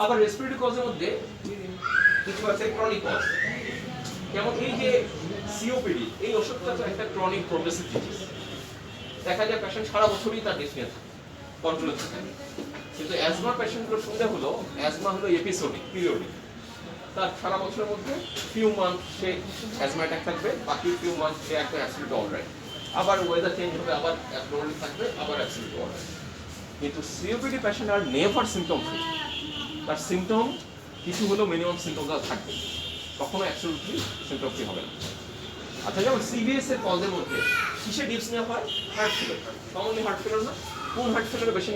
Speaker 1: আবার রেসপিরেটরি কজের মধ্যে কিছু আছে ক্রনিক কজ, যেমন এই যে সিওপিডি, এই ওষুধটা তো একটা ক্রনিক প্রোগ্রেসিভ ডিজিজ। দেখা যায় পেশেন্ট সারা বছরই তার ডিসনিয়া কন্ট্রোলে থাকে, কিন্তু অ্যাজমা পেশেন্টগুলোর সুবিধা হলো অ্যাজমা হলো এপিসোডিক, পিরিয়ডিক। তার সারা বছরের মধ্যে ফিউ মান্থ সে অ্যাজমা অ্যাটাক থাকবে, বাকি ফিউ মান্থ সে একটা অ্যাবসলিউট অলরাইট, আবার ওয়েদার চেঞ্জ হবে, আবার অ্যাবনর্মাল থাকবে, আবার অ্যাবসলিউট অলরাইট। কিন্তু সিওপিডি পেশেন্ট আর নেভার সিম্পটম ফ্রি, তার সিম্পটম কিছু হলেও মিনিমাম সিম্পটমটা থাকবে, কখনো অ্যাবসলিউটলি সিম্পটম ফ্রি হবে না। আচ্ছা, যেমন সিভিএস এর কজের মধ্যে কিসে ডিসনিয়া হয়? Heart failure, commonly heart failure না? কোন হার্ট ফেলিয়ারে বেশি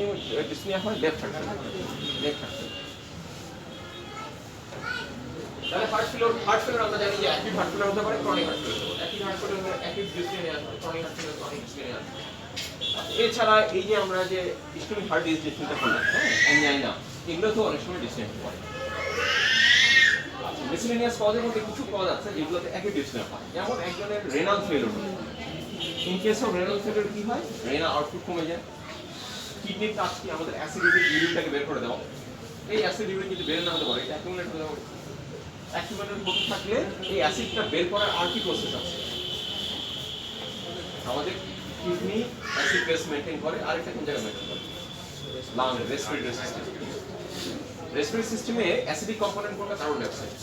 Speaker 1: ডিসনিয়া হয়? Left heart failure, left heart failure. তাহলে হার্ট ফেলিয়ার আমরা জানি যে অ্যাকিউট হার্ট ফেলিয়ার হতে পারে, ক্রনিক হার্ট ফেলিয়ার হতে পারে। অ্যাকিউট হার্ট ফেলিয়ার হলে অ্যাকিউট ডিসনিয়া আসবে, chronic heart failure chronic dyspnoea আসবে। এছাড়া এই যে আমরা যে ইসকেমিক হার্ট ডিজিজ চিন্তা করলাম, হ্যাঁ, অ্যাঞ্জাইনা, এগুলো তো অনেক সময় ডিসনিয়া হতে পারে। মিসেলেনিয়াস কজের মধ্যে কিছু কজ আছে যেগুলোতে অ্যাকিউট ডিসনিয়া হয়, যেমন একজনের রেনাল ফেলিয়ার হলো। In case of renal failure কি হয়? রেনাল আউটপুট কমে যায়, কিডনির কাজ কি? আমাদের অ্যাসিডিটি ইউরিনটাকে বের করে দেওয়া। এই অ্যাসিড ইউরিন যদি বের না হতে পারে, এটা অ্যাকুমুলেট হয়ে যাবে। অ্যাকুমুলেট হতে থাকলে এই অ্যাসিডটা বের করার আর কি প্রসেস আছে? আমাদের কিডনি অ্যাসিড বেস মেইনটেইন করে, আর এটা কোন জায়গায় মেইনটেইন করে? Lung, respiratory system. রেসপিরেটরি সিস্টেমে অ্যাসিডিক কম্পোনেন্ট কোনটা? Carbon die oxide.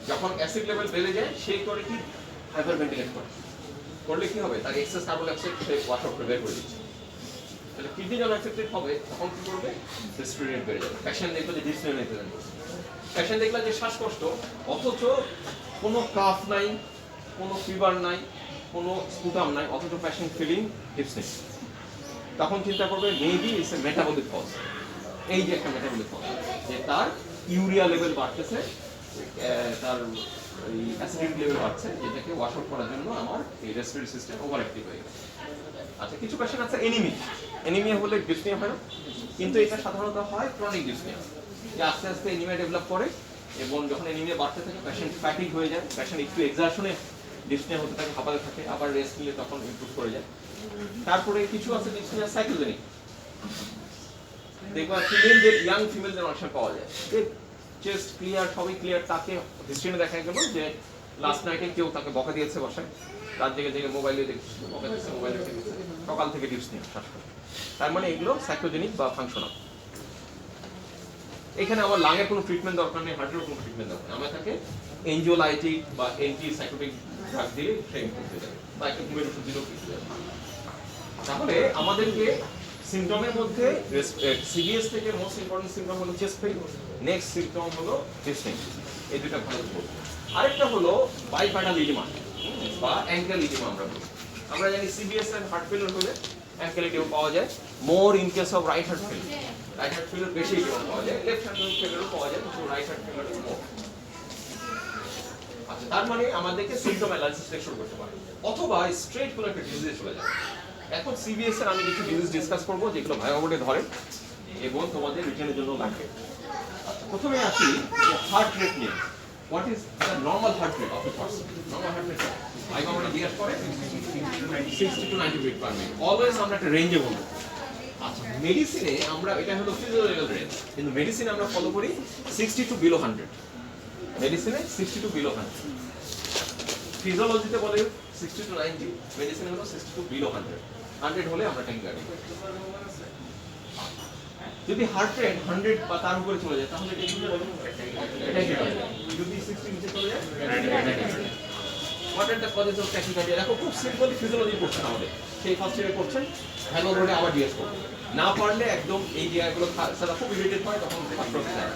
Speaker 1: যখন অ্যাসিড লেভেল বেড়ে যায়, সেই করে কি হাইপার ভেন্টিলেট করে, করলে কি হবে? তার এক্সেস কার্বন ডাই অক্সাইড সে ওয়াশ আউট করে বের করে দিচ্ছে। তাহলে কিডনি যখন অ্যাফেক্টেড হবে তখন কি করবে? রেসপিরেটরি রেট বেড়ে যাবে। পেশেন্ট দেখবে যে ডিসনিয়া প্রেজেন্ট করছে, পেশেন্ট দেখলে যে শ্বাসকষ্ট, অথচ কোনো কাফ নাই, কোনো ফিভার নাই, কোনো স্পুটাম নাই, অথচ পেশেন্ট ফিলিং ডিসনিয়া। তখন চিন্তা করবে maybe it's a metabolic cause. এই যে একটা মেটাবলিক কজ, যে তার ইউরিয়া লেভেল বাড়তেছে, তার অ্যাসিডিটি লেভেল বাড়ছে, যেটাকে ওয়াশ আউট করার জন্য আমার এই রেসপিরেটরি সিস্টেম ওভার অ্যাক্টিভ হয়ে গেছে। আচ্ছা, কিছু পেশেন্ট আছে এনিমিক, এনিমিয়া হলে ডিসনিয়া হয় না, কিন্তু এটা সাধারণত হয় ক্রনিক ডিসনিয়া, যে আস্তে আস্তে এনিমিয়া ডেভেলপ করে, এবং যখন এনিমিয়া বাড়তে থাকে পেশেন্ট ফ্যাটিক হয়ে যায়, পেশেন্ট একটু এক্সারশনে ডিসনিয়া হতে থাকে, হাঁপাতে থাকে, আবার রেস্ট নিলে তখন ইমপ্রুভ করে যায়। তারপরে কিছু আছে ডিসনিয়া সাইক্লোজেনিক, দেখবা ফিমেলদের, ইয়াং ফিমেলদের অনেক সময় পাওয়া যায়, চেস্ট ক্লিয়ার, সবই ক্লিয়ার, তাকে হিস্ট্রিনে দেখা গেল যে লাস্ট নাইটে কেউ তাকে বকা দিয়েছে বসায়, রাত জেগে জেগে মোবাইলে দেখছে, বকা দিচ্ছে, মোবাইলে দেখছে, সকাল থেকে ডিসনিয়া, শ্বাসকষ্ট। তার মানে এগুলো সাইক্লোজেনিক বা ফাংশনাল। এখানে আমার লাঙের কোনো ট্রিটমেন্ট দরকার নেই, হার্টের কোনো ট্রিটমেন্ট দরকার নেই, আমরা তাকে এনজিওলাইটিক বা অ্যান্টি সাইকোটিক ড্রাগ দিয়ে ট্রেন করতে যাবে, বা একটা ঘুমের ওষুধ দিলেও ঠিক হয়ে যাবে। তাহলে আমাদেরকে সিমটমের মধ্যে সিভিএস থেকে মোস্ট ইম্পর্টেন্ট সিমটম হলো চেস্ট পেইন, নেক্সট সিমটম হলো ডিসনিয়া, এই দুটো ভালো বলবো। আরেকটা হলো বাইপ্যাডাল ইডিমা বা অ্যাঙ্কেল ইডিমা আমরা বলি। আমরা জানি সিভিএস এর হার্ট ফেলিয়ার হলে অ্যাঙ্কেল ইডিমা পাওয়া যায়, more in case of right heart failure. Right heart failure বেশি ইডিমা পাওয়া যায়, লেফট হার্ট ফেলিয়ারও পাওয়া যায়, কিন্তু রাইট হার্ট ফেলিয়ার মোর। আচ্ছা, তার মানে আমাদেরকে সিমটম অ্যানালাইসিস থেকে শুরু করতে পারে, অথবা স্ট্রেট কোনো একটা ডিজিজে চলে যায়। এখন সিবিএস এর আমি কিছু জিনিস ডিসকাস করব যেগুলো ভাইবা বোর্ডে ধরে এবং তোমাদের রিটেনের জন্য লাগবে। আচ্ছা, প্রথমে আসি হার্ট রেট নিয়ে। What is the normal heart rate of a person? Normal heart rate viva বোর্ডে জিজ্ঞেস করে 60 to 90 beat per minute. Always আমরা একটা রেঞ্জে বলবো। আচ্ছা, মেডিসিনে আমরা এটা হলো ফিজিওলজিক্যাল রেঞ্জ, কিন্তু মেডিসিনে আমরা ফলো করি 60 টু বিলো 100। মেডিসিনে 60 টু বিলো 100, ফিজিওলজিতে বলে 60 টু 90, মেডিসিনে হলো 60 টু বিলো 100। 100 হলে আমরা ট্যাকিকার্ডি। যদি হার্ট রেট 100 বা তার উপরে চলে যায় তাহলে ট্যাকিকার্ডি। যদি 60 নিচে চলে যায় tachycardia. What are the causes of tachycardia? দেখো খুব সিম্পল, ফিজিওলজি পড়ছেন আমাদের, সেই ফার্স্ট ইয়ারে পড়ছেন, হ্যালো রোডে আবার জিজ্ঞেস করবেন। না পারলে একদম এই জায়গাগুলো সারা খুব ইরিটেট হয়, তখন ফার্স্ট যায়।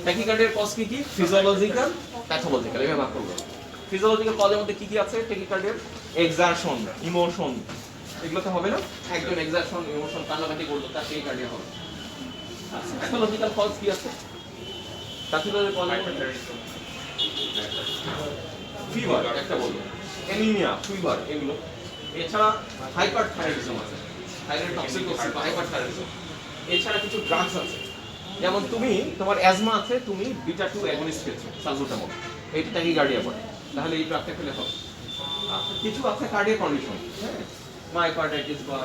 Speaker 1: ট্যাকিকার্ডির কজ কি কি? ফিজিওলজিক্যাল, প্যাথোলজিক্যাল, এভাবে ভাগ করব। ফিজিওলজিক্যাল কজের মধ্যে কি কি আছে ট্যাকিকার্ডির? এক্সারশন, ইমোশন, এগুলোতে হবে না? একজন এক্সারশন, ইমোশন, কান্নাকাটি করলো, তার ট্যাকিকার্ডিয়া হবে। আচ্ছা, প্যাথোলজিক্যাল কজ কি আছে? প্যাথোলজিক্যাল কজ ফিভার একটা বলবো, অ্যানিমিয়া, ফিভার, এগুলো। এছাড়া হাইপারথাইরয়েডিজম আছে, থাইরয়েড টক্সিকোসিস বা হাইপারথাইরয়েডিজম। এছাড়া কিছু ড্রাগস আছে, যেমন তোমার অ্যাজমা আছে, তুমি বিটা 2 অ্যাগনিস্ট খেয়েছো, সালবুটামল, এটা ট্যাকিকার্ডিয়া বলে, তাহলে এই ড্রাগটা খেলে হবে। কিছু আছে কার্ডিয়াক কন্ডিশন, হ্যাঁ, মায়োকার্ডাইটিস বা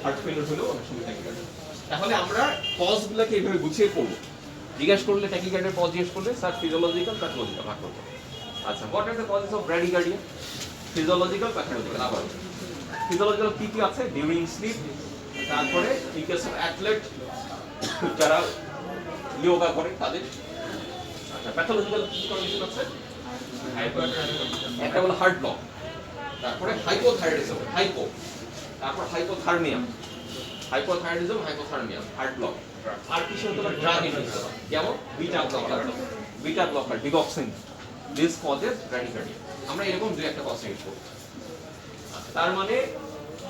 Speaker 1: হার্ট ফেলিওর হলেও অনেক সময় ট্যাকিকার্ডিয়া। তাহলে আমরা কজগুলোকে এইভাবে গুছিয়ে পড়বো। জিজ্ঞেস করলে ট্যাকিকার্ডিয়ার কজ জিজ্ঞেস করলে স্যার ফিজিওলজিক্যাল, প্যাথোলজিক্যাল ভাগ করতে হবে। আচ্ছা, what are the causes of bradycardia? Physiological, pathological. আবার ফিজিওলজিক্যাল কি কি আছে? ডিউরিং স্লিপ, তারপরে ইন কেস অফ অ্যাথলেট যারা যোগা করে তাদের। আচ্ছা, প্যাথোলজিক্যাল কি কন্ডিশন আছে? একটা হলো হার্ট ব্লক, তারপরে হাইপোথাইরয়েডিজম, তারপর হাইপোথার্মিয়া, হার্ট ব্লক। আর কিছু হতে পারে ড্রাগ ইনফেকশন, যেমন beta blocker, digoxin. This causes bradycardia. আমরা এরকম দুই একটা কজ জিজ্ঞেস করব। তার মানে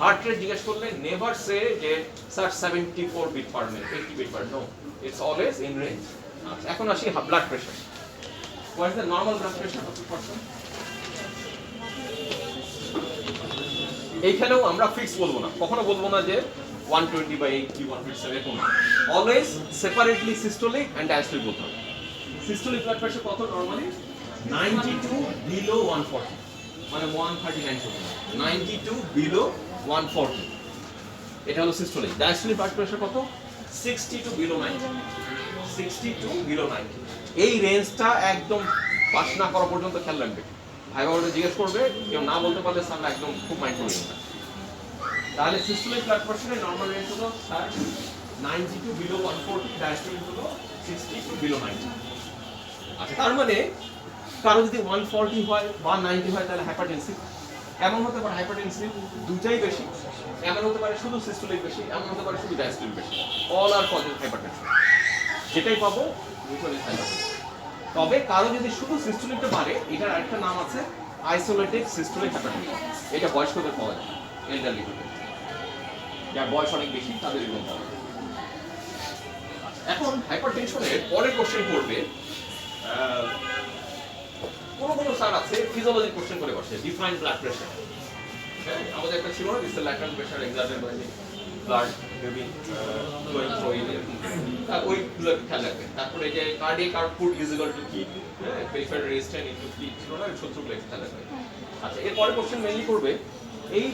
Speaker 1: হার্ট রেট জিজ্ঞেস করলে নেভার সে যে sir 74 beat per minute, 80 beat per, no, it's always in range. আচ্ছা, এখন আসি blood pressure. What is the normal blood pressure of a person? এইখানেও আমরা ফিক্স বলবো না, কখনো বলবো না যে 120/80, 157, এরকম না। Always separately systolic and diastolic বলতে হবে। সিস্টোলিক ব্লাড প্রেশার কত নরমালি? 92 বিলো 140, মানে 139 চলবে, 92 বিলো 140, এটা হলো সিস্টোলিক। ডায়াস্টোলিক ব্লাড প্রেশার কত? 62 বিলো 90, 62 বিলো 90। এই রেঞ্জটা একদম পাস না করা পর্যন্ত খেয়াল রাখবে। ভাইবা বোর্ডে জিজ্ঞেস করবে, কেউ না বলতে পারলে সামনে একদম খুব মাইন্ড করে নেবে। তাহলে সিস্টোলিক ব্লাড প্রেশারের নরমাল রেঞ্জ হলো স্যার 92 বিলো 140, ডায়াস্টোলিক হলো 62 বিলো 90। আচ্ছা, তার মানে কারো যদি 140 হয় বা 90 হয় তাহলে হাইপারটেনসিভ। এমন হতে পারে হাইপারটেনসিভ দুটাই বেশি, এমন হতে পারে শুধু সিস্টোলিক বেশি, এমন হতে পারে শুধু ডায়াস্টোলিক বেশি। অল আর কজেস হাইপারটেনশন, যেটাই পাবো মিউচুয়ালি হাইপারটেনশন। তবে কারো যদি শুধু সিস্টোলিকটা বাড়ে, এটার আরেকটা নাম আছে আইসোলেটেড সিস্টোলিক হাইপারটেনশন। এটা বয়স্কদের পাওয়া যায়, এলডারলি গ্রুপে, যার বয়স অনেক বেশি তাদের এরকম পাওয়া যায়। এখন হাইপারটেনশনের পরের কোশ্চেন করবে, কোনো স্যার আছে ফিজিওলজি কোশ্চেন করে বসে, ডিফাইন ব্লাড প্রেশার। আমাদের একটা ছিল না, this lateral pressure exerted by the blood maybe flowing through it, ওইগুলো খেয়াল রাখবে। তারপরে যে cardiac output is equal to কি, পেরিফেরাল রেজিস্ট্যান্স ইনটু কি ছিল না, সূত্রগুলো খেয়াল রাখবে। আচ্ছা, এরপরে কোশ্চেন মেইনলি করবে এই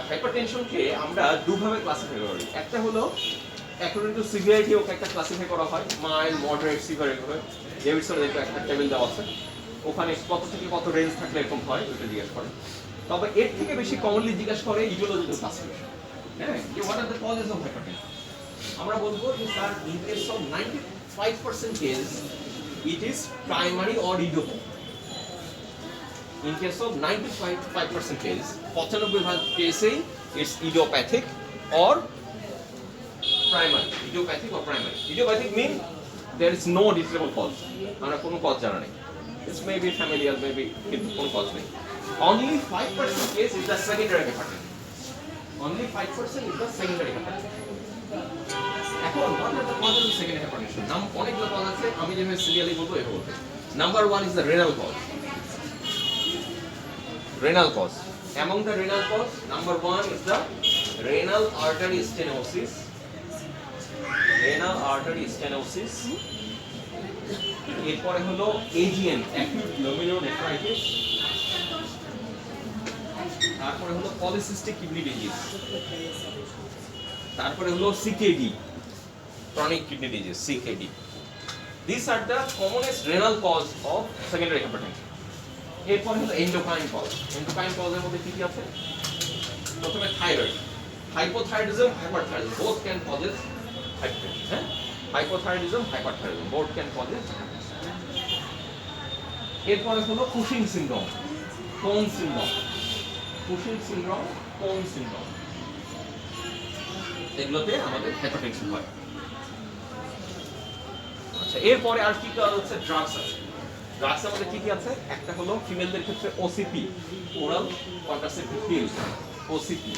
Speaker 1: হাইপারটেনশনকে আমরা দুভাবে ক্লাসিফাই করি। একটা হলো অ্যাকর্ডিং টু সিভিয়ারিটি, ওকে একটা ক্লাসিফাই করা হয়, মাইল্ড, মডারেট, সিভিয়ার, এভাবে ডেভিডসনের একটা টেবিল দেওয়া আছে, ওখানে কত থেকে কত রেঞ্জ থাকলে এরকম হয় ওটা জিজ্ঞেস করে। তবে এর থেকে বেশি কমনলি জিজ্ঞেস করে ইডিওলজিক্যাল ক্লাসিফিকেশন। হ্যাঁ, যে what are the causes of hypertension. আমরা বলবো যে sir in case of 95% case it is primary or idiopathic. In case of 95% case, 95% কেসেই it's idiopathic or primary. Idiopathic or primary. Idiopathic mean there is no detectable cause. আমরা কোনো কজ জানা নেই। This may be familial, maybe কিন্তু কোনো কজ নেই। Only 5% case is the secondary hypertension. Only 5% is the secondary hypertension. এখন what are the causes of secondary hypertension? অনেকগুলো কজ আছে, আমি যেভাবে সিরিয়ালি বলবো এভাবে বলতে। Number 1 is the renal cause. Renal cause. Among the renal cause, number 1 is the renal artery stenosis, renal artery stenosis, এরপরে হলো AGN, acute glomerulonephritis, তারপরে হলো polycystic kidney disease, তারপরে হলো CKD, chronic kidney disease, CKD. These are the commonest renal cause of secondary hypertension. এরপর হলো endocrine cause. Endocrine cause এর মধ্যে কি কি আছে? প্রথমে thyroid, hypothyroidism, hyperthyroidism, both can cause hypertension. হ্যাঁ? Hypothyroidism, hyperthyroidism, both can cause it. এরপরে হলো Cushing syndrome, Cone syndrome, Cushing syndrome, Cone syndrome. এগুলোতে আমাদের hypertension হয়। আচ্ছা, এরপরে আর কি কাজ আছে? ড্রাগস আছে। ড্রাগস এর মধ্যে কি কি আছে? একটা হলো ফিমেলদের ক্ষেত্রে OCP, oral contraceptive pill, OCP.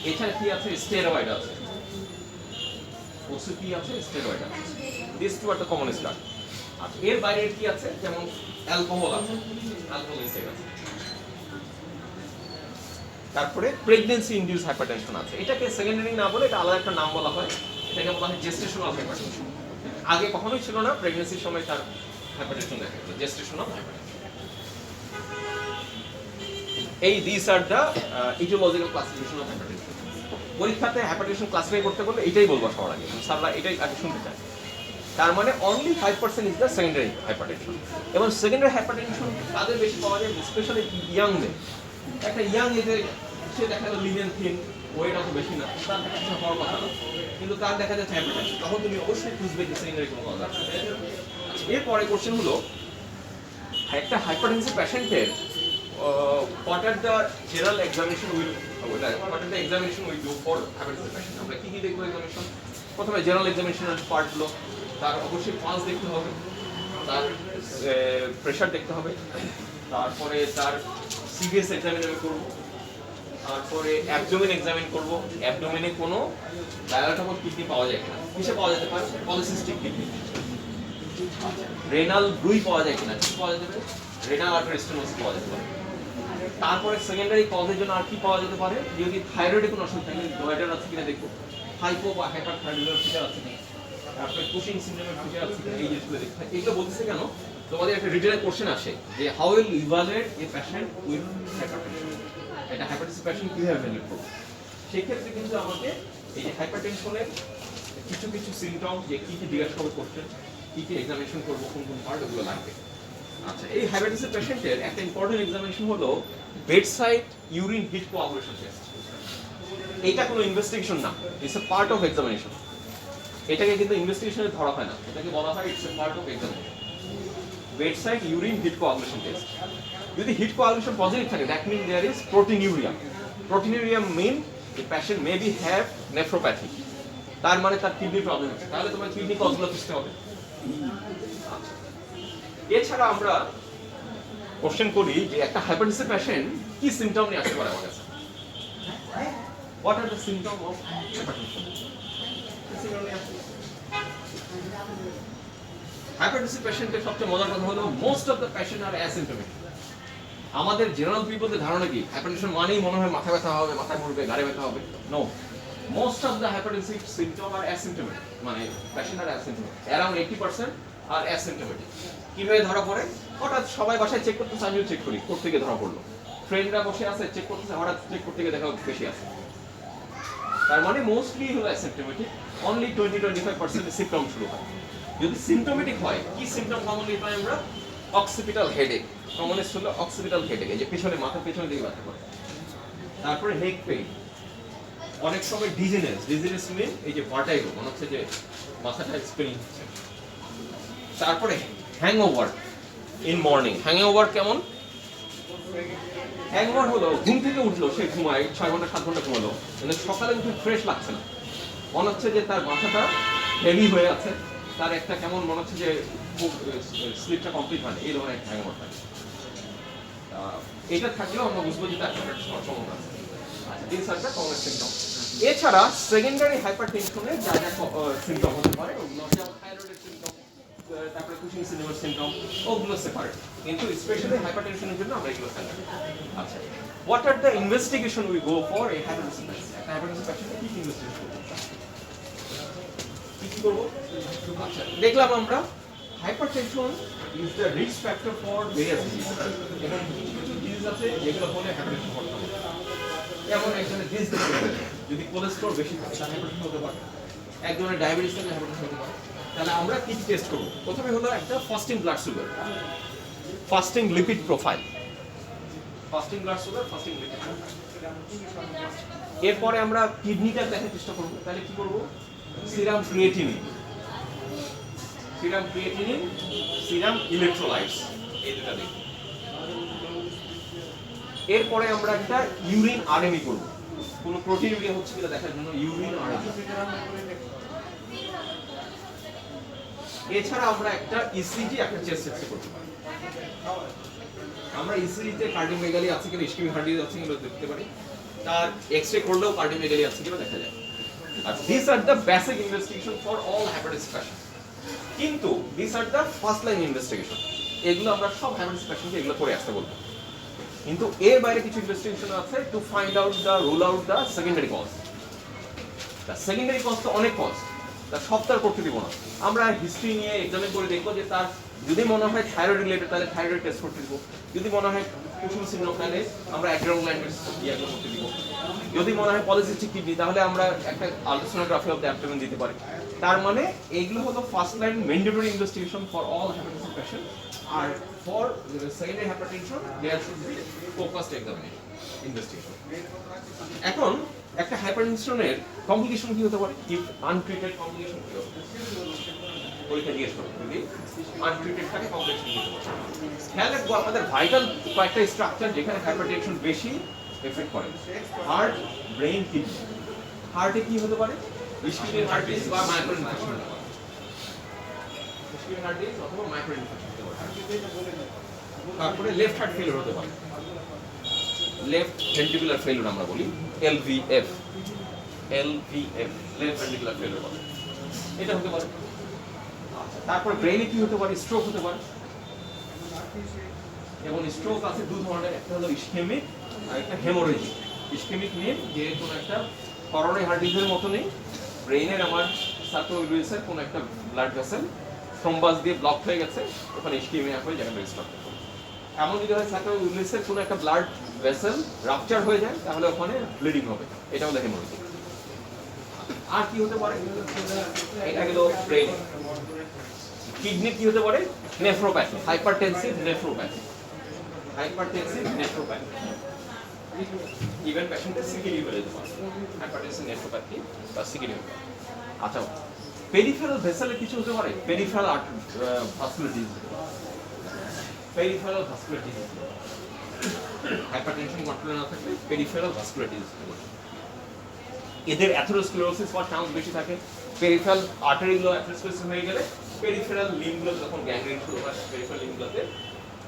Speaker 1: এছাড়া কি আছে? স্টেরয়েড আছে, ওসিপি আছে, স্টেরয়েড আছে। This two are the commonest drug. আচ্ছা, এর বাইরে কি আছে? যেমন অ্যালকোহল আছে, অ্যালকোহল ইনটেক আছে। তারপরে প্রেগন্যান্সি ইনডিউস হাইপারটেনশন আছে। এটাকে সেকেন্ডারি না বলে এটা আলাদা একটা নাম বলা হয়, এটাকে বলা হয় জেস্টেশনাল হাইপারটেনশন। আগে কখনোই ছিল না, প্রেগন্যান্সির সময় তার হাইপারটেনশন দেখা গেল, জেস্টেশনাল হাইপারটেনশন। এই this are the etiological classification of hypertension. পরীক্ষাতে হাইপারটেনশন ক্লাসিফাই করতে বললে এটাই বলবো সবার আগে, স্যাররা এটাই আগে শুনতে চায়। তার মানে only 5% is the secondary hypertension. এবং সেকেন্ডারি হাইপারটেনশন তাদের বেশি পাওয়া যায়, স্পেশালি ইয়াং মে। একটা ইয়াং এজে সে দেখা গেল লিনিয়ান থিন, ওয়েট অত বেশি না, তার দেখা কিছু হওয়ার কথা না, কিন্তু তার দেখা যাচ্ছে হাইপারটেনশন, তখন তুমি অবশ্যই খুঁজবে যে সেকেন্ডারি কোনো কজ আছে। এরপরে কোশ্চেন হলো, একটা হাইপারটেনসিভ পেশেন্টের what are the general examination what are the examination we do for hypertensive patient? আমরা কি কি দেখব এক্সামিনেশন? প্রথমে জেনারেল এক্সামিনেশনের পার্ট হলো, তার অবশ্যই পালস দেখতে হবে, তার প্রেসার দেখতে হবে, তারপরে তার সিভিএস এক্সামিন আমি করব, তারপরে অ্যাবডোমেন এক্সামিন করব, অ্যাবডোমেনে কোনো ডায়ালাটাবল কিডনি পাওয়া যায় কিনা, কিসে পাওয়া যেতে পারে? Polycystic kidney. রেনাল ব্লুই পাওয়া যায় কিনা, কি পাওয়া যেতে পারে? রেনাল আর্টারি স্টেনোসিস পাওয়া যেতে পারে। তারপরে সেকেন্ডারি কজের জন্য আর কি পাওয়া যেতে পারে? যদি থাইরয়েডে কোনো অসুবিধা থাকে, গয়টার আছে কিনা দেখবো, হাইপো বা হাইপারথাইরয়েডিজমের ফিচার আছে কিনা, তারপরে কুশিং সিনড্রোমের ফিচার আছে কিনা, এই জিনিসগুলো দেখতে হয়। এগুলো বলতেছে কেন? তোমাদের একটা রিটেনের কোশ্চেন আসে যে how will evaluate a patient with hypertension, এটা হাইপারটেনসিভ পেশেন্ট কিভাবে ভ্যালুয়েট করব? সেই ক্ষেত্রে কিন্তু আমাদের এই যে হাইপারটেনশনের কিছু কিছু সিমটম, যে কি কি জিজ্ঞাসা করবে কোশ্চেন, কি কি এক্সামিনেশন করবো, কোন কোন পার্ট, ওগুলো লাগবে। আচ্ছা, এই হাইপারটেনসিভ পেশেন্টের একটা ইম্পর্টেন্ট এক্সামিনেশন হলো bedside urine heat coagulation test. এটা কোনো ইনভেস্টিগেশন না, it's a part of examination. এটাকে কিন্তু ইনভেস্টিগেশনে ধরা হয় না, এটাকে বলা হয় it's a part of examination. Bedside urine heat coagulation test. যদি হিট কোয়াগুলেশন পজিটিভ থাকে, that mean there is proteinuria. Proteinuria mean the patient may be have nephropathy, তার মানে তার কিডনি প্রবলেম আছে, তাহলে তোমার কিডনি কজগুলো খুঁজতে হবে। এছাড়া আমরা কোশ্চেন করি যে একটা হাইপারটেনসিভ পেশেন্ট কি সিমটম নিয়ে আসতে পারে আমার কাছে, what are the symptom of hypertension. Hypertensive পেশেন্টের সবচেয়ে মজার কথা হলো most of the patient are asymptomatic. আমাদের জেনারেল পিপলদের ধারণা কি হাইপারটেনশন মানেই মনে হয় মাথা ব্যথা হবে, মাথা ঘুরবে, ঘাড়ে ব্যথা হবে। No, most of the hypertensive symptom are asymptomatic, মানে patient are asymptomatic, around 80% are asymptomatic. কিভাবে ধরা পড়ে? হঠাৎ সবাই বাসায় চেক করতেছে, আমিও চেক করি, কোথা থেকে ধরা পড়লো, ফ্রেন্ডরা বসে আছে চেক করতেছে, হঠাৎ চেক করতে গিয়ে দেখা বেশি আছে। তার মানে মোস্টলি হলো অ্যাসিম্পটোমেটিক, অনলি 20-25% সিমটম শুরু হয়। যদি সিমটোমেটিক হয়, কি সিমটম কমনলি পাই আমরা? অক্সিপিটাল হেডেক, কমনেস্ট হলো অক্সিপিটাল হেডেক, এই যে পিছনে, মাথার পিছনে দিকে ব্যথা করে। তারপরে নেক পেইন, অনেক সময় ডিজিনেস, ডিজিনেস মিন এই যে ভার্টাইগো, মনে হচ্ছে যে মাথাটা স্পিনিং হচ্ছে। তারপরে হ্যাংওভার ইন মর্নিং। হ্যাংওভার কেমন? হ্যাংওভার হলো ঘুম থেকে উঠলো, সে ঘুমায় 6 ঘন্টা 7 ঘন্টা ঘুমালো, কিন্তু সকালে উঠে ফ্রেশ লাগছে না, মনে হচ্ছে যে তার মাথাটা হেভি হয়ে আছে, তার একটা কেমন মনে হচ্ছে যে স্লিপটা কমপ্লিট হয় না, এই ধরনের একটা হ্যাংওভার থাকে। এটা থাকলেও আমরা বুঝবো যে তার সম্ভাবনা আছে। আচ্ছা, this are the common symptom. এছাড়া সেকেন্ডারি হাইপারটেনশনের যা যা সিমটম হতে পারে, ওগুলো হচ্ছে থাইরয়েডের সিমটম, তারপরে কুশিং সিনেমার সিনড্রোম, ওগুলো সেপারেট, কিন্তু স্পেশালি হাইপারটেনশনের জন্য আমরা এগুলো স্ট্যান্ডার্ড। আচ্ছা, what are the investigation we go for a hypertension patient? একটা হাইপারটেনশন পেশেন্টে কি ইনভেস্টিগেশন করব? কি করব? আচ্ছা, দেখলাম আমরা hypertension is the risk factor for various disease. এবং কিছু ডিজিজ আছে যেগুলো হলে হাইপারটেনশন হতে পারে। যেমন একজনের ডিজিজ যদি কোলেস্টেরল বেশি থাকে তাহলে হাইপারটেনশন হতে পারে, একজনের ডায়াবেটিস থাকলে হাইপারটেনশন হতে পারে। তাহলে আমরা কি টেস্ট করব? প্রথমে হলো একটা fasting blood sugar, fasting lipid profile, fasting blood sugar, fasting lipid profile. এরপরে আমরা কিডনিটা দেখার চেষ্টা করব। তাহলে কি করব? Serum creatinine, serum creatinine, serum electrolytes, এই দুটো দেখব। এরপরে আমরা একটা ইউরিন আরএমই করব, কোনো প্রোটিউরিয়া হচ্ছে কিনা দেখার জন্য ইউরিন আরএমই। এছাড়া আমরা একটা ইসিজি, একটা চেস্ট এক্সরে করতে পারি। আমরা ইসিজিতে কার্ডিওমেগালি আছে কিনা, ইসকেমিক হার্ট ডিজিজ আছে কিনা দেখতে পারি, তার এক্সরে করলেও কার্ডিওমেগালি আছে কিনা দেখা যায়। আর this are the basic investigation for all hypertensive patient. কিন্তু this are the first line investigation, এগুলো আমরা সব হাইপারটেনসিভ পেশেন্টকে এগুলো করে আসতে বলবো। কিন্তু এর বাইরে কিছু ইনভেস্টিগেশন আছে to find out the rule out the secondary cause. The secondary cause তো অনেক কজ, তার সব তার করতে দিব না। আমরা হিস্ট্রি নিয়ে এক্সামিন করে দেখবো যে তার যদি মনে হয় থাইরয়েড রিলেটেড তাহলে থাইরয়েড টেস্ট করতে দিব, যদি মনে হয় কুশিং সিনড্রোম তাহলে আমরা অ্যাড্রেনালাইন টেস্ট করতে দিব, যদি মনে হয় পলিসিস্টিক কিডনি তাহলে আমরা একটা আলট্রাসোনোগ্রাফি অফ দ্য অ্যাবডোমেন দিতে পারি। তার মানে এইগুলো হলো first line mandatory investigation for all hypertensive patient. আর for secondary hypertension there should be focused examination investigation. এখন একটা হাইপারটেনশনের কমপ্লিকেশন কি হতে পারে? ইফ আনট্রিটেড কমপ্লিকেশন কি হতে পারে? পরীক্ষা জিজ্ঞেস করো, যদি আনট্রিটেড থাকে কমপ্লিকেশন কি হতে পারে? খেয়াল রাখবো আমাদের ভাইটাল কয়েকটা স্ট্রাকচার যেখানে হাইপারটেনশন বেশি এফেক্ট করে, হার্ট, ব্রেন, কিডনি। হার্টে কি হতে পারে? ইসকেমিক হার্ট ডিজিজ বা মাইক্রো ইনফেকশন হতে পারে, ইসকেমিক হার্ট ডিজিজ অথবা মাইক্রো ইনফেকশন হতে পারে। তারপরে লেফট হার্ট ফেলিওর হতে পারে, লেফট ভেন্ট্রিকুলার ফেলিওর আমরা বলি, LVF, LVF, left ventricular failure বলে, এটা হতে পারে। তারপর ব্রেইনে কি হতে পারে? স্ট্রোক হতে পারে। এবং স্ট্রোক আছে দুই ধরনের, একটা হলো ইসকেমিক আর একটা হেমোরেজিক। ইসকেমিক মিন যে কোনো একটা করোনারি হার্ট ডিজিজের মতো নেই, ব্রেইনের আমার সার্কুলার কোন একটা ব্লাড ভেসেল থ্রম্বাস দিয়ে ব্লক হয়ে গেছে, ওখানে ইসকেমিয়া হয়ে জায়গা রেজিস্টার। এমন যদি হয় সার্কুলার কোনো একটা ব্লাড ভেসেল রাপচার হয়ে যায় তাহলে ওখানে ব্লিডিং হবে, এটা হলো হেমোরেজিক। আর কি হতে পারে? এটা গেল ব্রেন। কিডনি কি হতে পারে? Nephropathy, hypertensive nephropathy, hypertensive nephropathy. Even পেশেন্টের সিকিডি হয়ে যেতে পারে হাইপারটেনসিভ নেফ্রোপ্যাথি বা সিকিডি। আচ্ছা, পেরিফেরাল ভেসেলে কিছু হতে পারে? Peripheral vascular disease, peripheral vascular disease. Hypertension কন্ট্রোলে না থাকলে পেরিফেরাল ভাস্কুলার ডিজিজ। এদের অ্যাথেরোস্ক্লেরোসিস হওয়ার চান্স বেশি থাকে। পেরিফেরাল আর্টারিগুলো অ্যাথেরোস্ক্লেরোসিস হয়ে গেলে পেরিফেরাল লিম্বগুলো যখন গ্যাংগ্রিন শুরু হয়, পেরিফেরাল লিম্বগুলোতে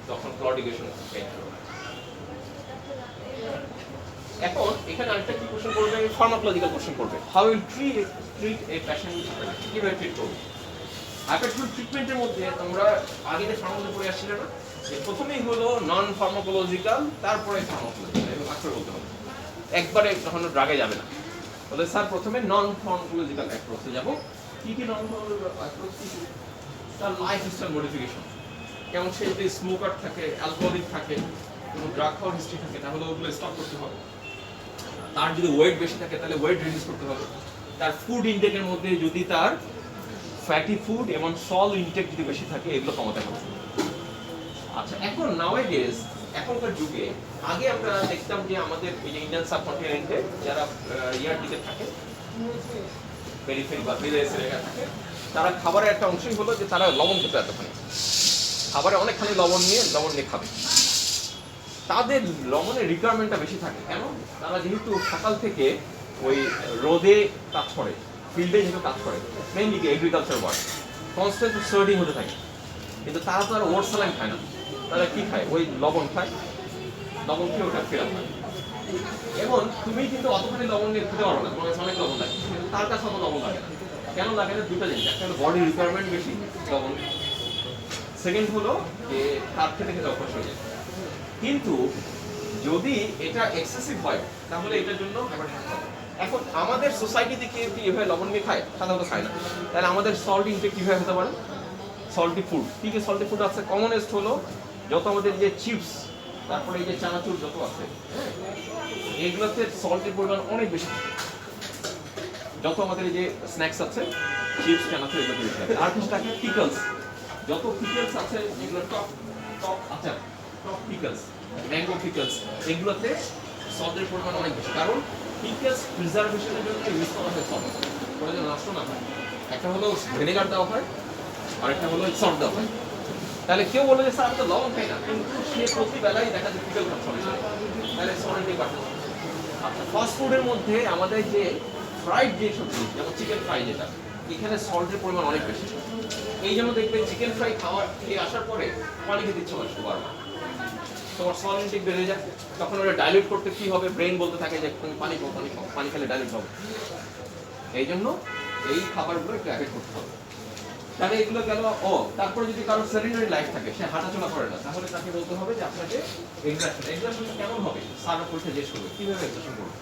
Speaker 1: তখন ক্লডিগেশন শুরু হয়। এখন এখানে আরেকটা কি কোশ্চেন করবে? ফার্মাকোলজিক্যাল কোশ্চেন করবে। How will treat a patient, কিভাবে ট্রিট করবে? হাইপারটেনশন ট্রিটমেন্টের মধ্যে আমরা আগে যে ফার্মাকোলজি পড়ে আসছিল না, প্রথমেই হলো নন ফার্মাকোলজিক্যাল, তারপরে ফার্মাকোলজিক্যাল, এবং ভাগ করে বলতে হবে। একবারে কখনো ড্রাগে যাবে না। বলে স্যার প্রথমে নন ফার্মাকোলজিক্যাল অ্যাপ্রোচে যাব। কি কি নন ফার্মাকোলজিক্যাল অ্যাপ্রোচ? তার লাইফস্টাইল মডিফিকেশন, যেমন সে যদি স্মোকার থাকে, অ্যালকোহলিক থাকে, কোনো ড্রাগ খাওয়ার হিস্ট্রি থাকে তাহলে ওগুলো স্টপ করতে হবে। তার যদি ওয়েট বেশি থাকে তাহলে ওয়েট রিডিউস করতে হবে। তার ফুড ইনটেকের মধ্যে যদি তার ফ্যাটি ফুড এবং সল ইনটেক যদি বেশি থাকে এগুলো কমাতে হবে। আচ্ছা, এখন নাওয়াডেজ এখনকার যুগে, আগে আমরা দেখতাম যে আমাদের এই যে ইন্ডিয়ান সাবকন্টিনেন্টে যারা ইয়ার দিকে থাকে, পেরিফেরি বা ভিলেজ এলাকা থাকে, তারা খাবারের একটা অংশই হলো যে তারা লবণ খেতে এতখানি, খাবারে অনেকখানি লবণ নিয়ে খাবে। তাদের লবণের রিকোয়ারমেন্টটা বেশি থাকে। কেন? তারা যেহেতু সকাল থেকে ওই রোদে কাজ করে, ফিল্ডে যেহেতু কাজ করে, mainly agriculture work, constant sweating হতে থাকে। কিন্তু তারা তো আর ওট স্যালাইন খায় না, তারা কি খায়? ওই লবণ খায়, লবণ খেয়ে ওটা ফেরাম হয়। এবং তুমি কিন্তু অতখানি লবণ নিয়ে খেতে পারো না, তোমার কাছে অনেক লবণ লাগে, কিন্তু তার কাছে অত লবণ লাগে না। কেন লাগে না? দুটো জিনিস, একটা হলো বডি রিকোয়ারমেন্ট বেশি লবণ, সেকেন্ড হলো যে কাপ খেতে খেতে অভ্যাস হয়ে যায়। কিন্তু যদি এটা এক্সেসিভ হয় তাহলে এটার জন্য এখন আমাদের সোসাইটিতে কেউ কি এভাবে লবণ দিয়ে খায়? সাধারণত খায় না। তাহলে আমাদের সল্ট ইনটেক কিভাবে হতে পারে? সল্টি ফুড, কি কি সল্টি ফুড আছে? কমনেস্ট হলো যত আমাদের যে চিপস, তারপরে এই যে চানাচুর যত আছে, হ্যাঁ, এগুলোতে সল্টের পরিমাণ অনেক বেশি থাকে। যত আমাদের এই যে স্ন্যাক্স আছে, চিপস, চানাচুর, এগুলো বেশি থাকে। আর কিছু থাকে পিকলস, যত পিকলস আছে এগুলো টক টক আচার, টক পিকলস, ম্যাঙ্গো পিকলস, এগুলোতে সল্টের পরিমাণ অনেক বেশি। কারণ পিকলস প্রিজার্ভেশনের জন্য ইউজ করা হয় সল্ট, ওটা যেন নষ্ট না হয়। একটা হলো ভিনেগার দেওয়া হয়, আরেকটা হলো সল্ট দেওয়া হয়। তাহলে কেউ বলে যে স্যার আমি তো লবণ খাই না, কিন্তু সে প্রতিবেলায় দেখা যায় পিকল খাচ্ছে, তাহলে সল্টের বাড়তে। আচ্ছা, ফাস্ট ফুডের মধ্যে আমাদের যে ফ্রাইড যে সবজি, যেমন চিকেন ফ্রাই, যেটা এখানে সল্টের পরিমাণ অনেক বেশি। এই জন্য দেখবেন চিকেন ফ্রাই খাওয়ার খেয়ে আসার পরে পানি খেতে ইচ্ছে করে বারবার, তোমার সল্ট ইনটেক বেড়ে যায়। তখন ওটা ডাইলিউট করতে কি হবে? ব্রেন বলতে থাকে যে তুমি পানি খাও, পানি খাও, পানি খেলে ডাইলিউট হবে। এই জন্য এই খাবারগুলো একটু অ্যাভয়েড করতে হবে। তাহলে এগুলো গেল। তারপরে যদি কারো সেডেন্টারি লাইফ থাকে, সে হাঁটাচলা করে না, তাহলে তাকে বলতে হবে যে আপনাকে এক্সারসাইজ কেমন হবে? স্যার পরীক্ষা জিজ্ঞেস করবে কিভাবে এক্সারসাইজ করবে।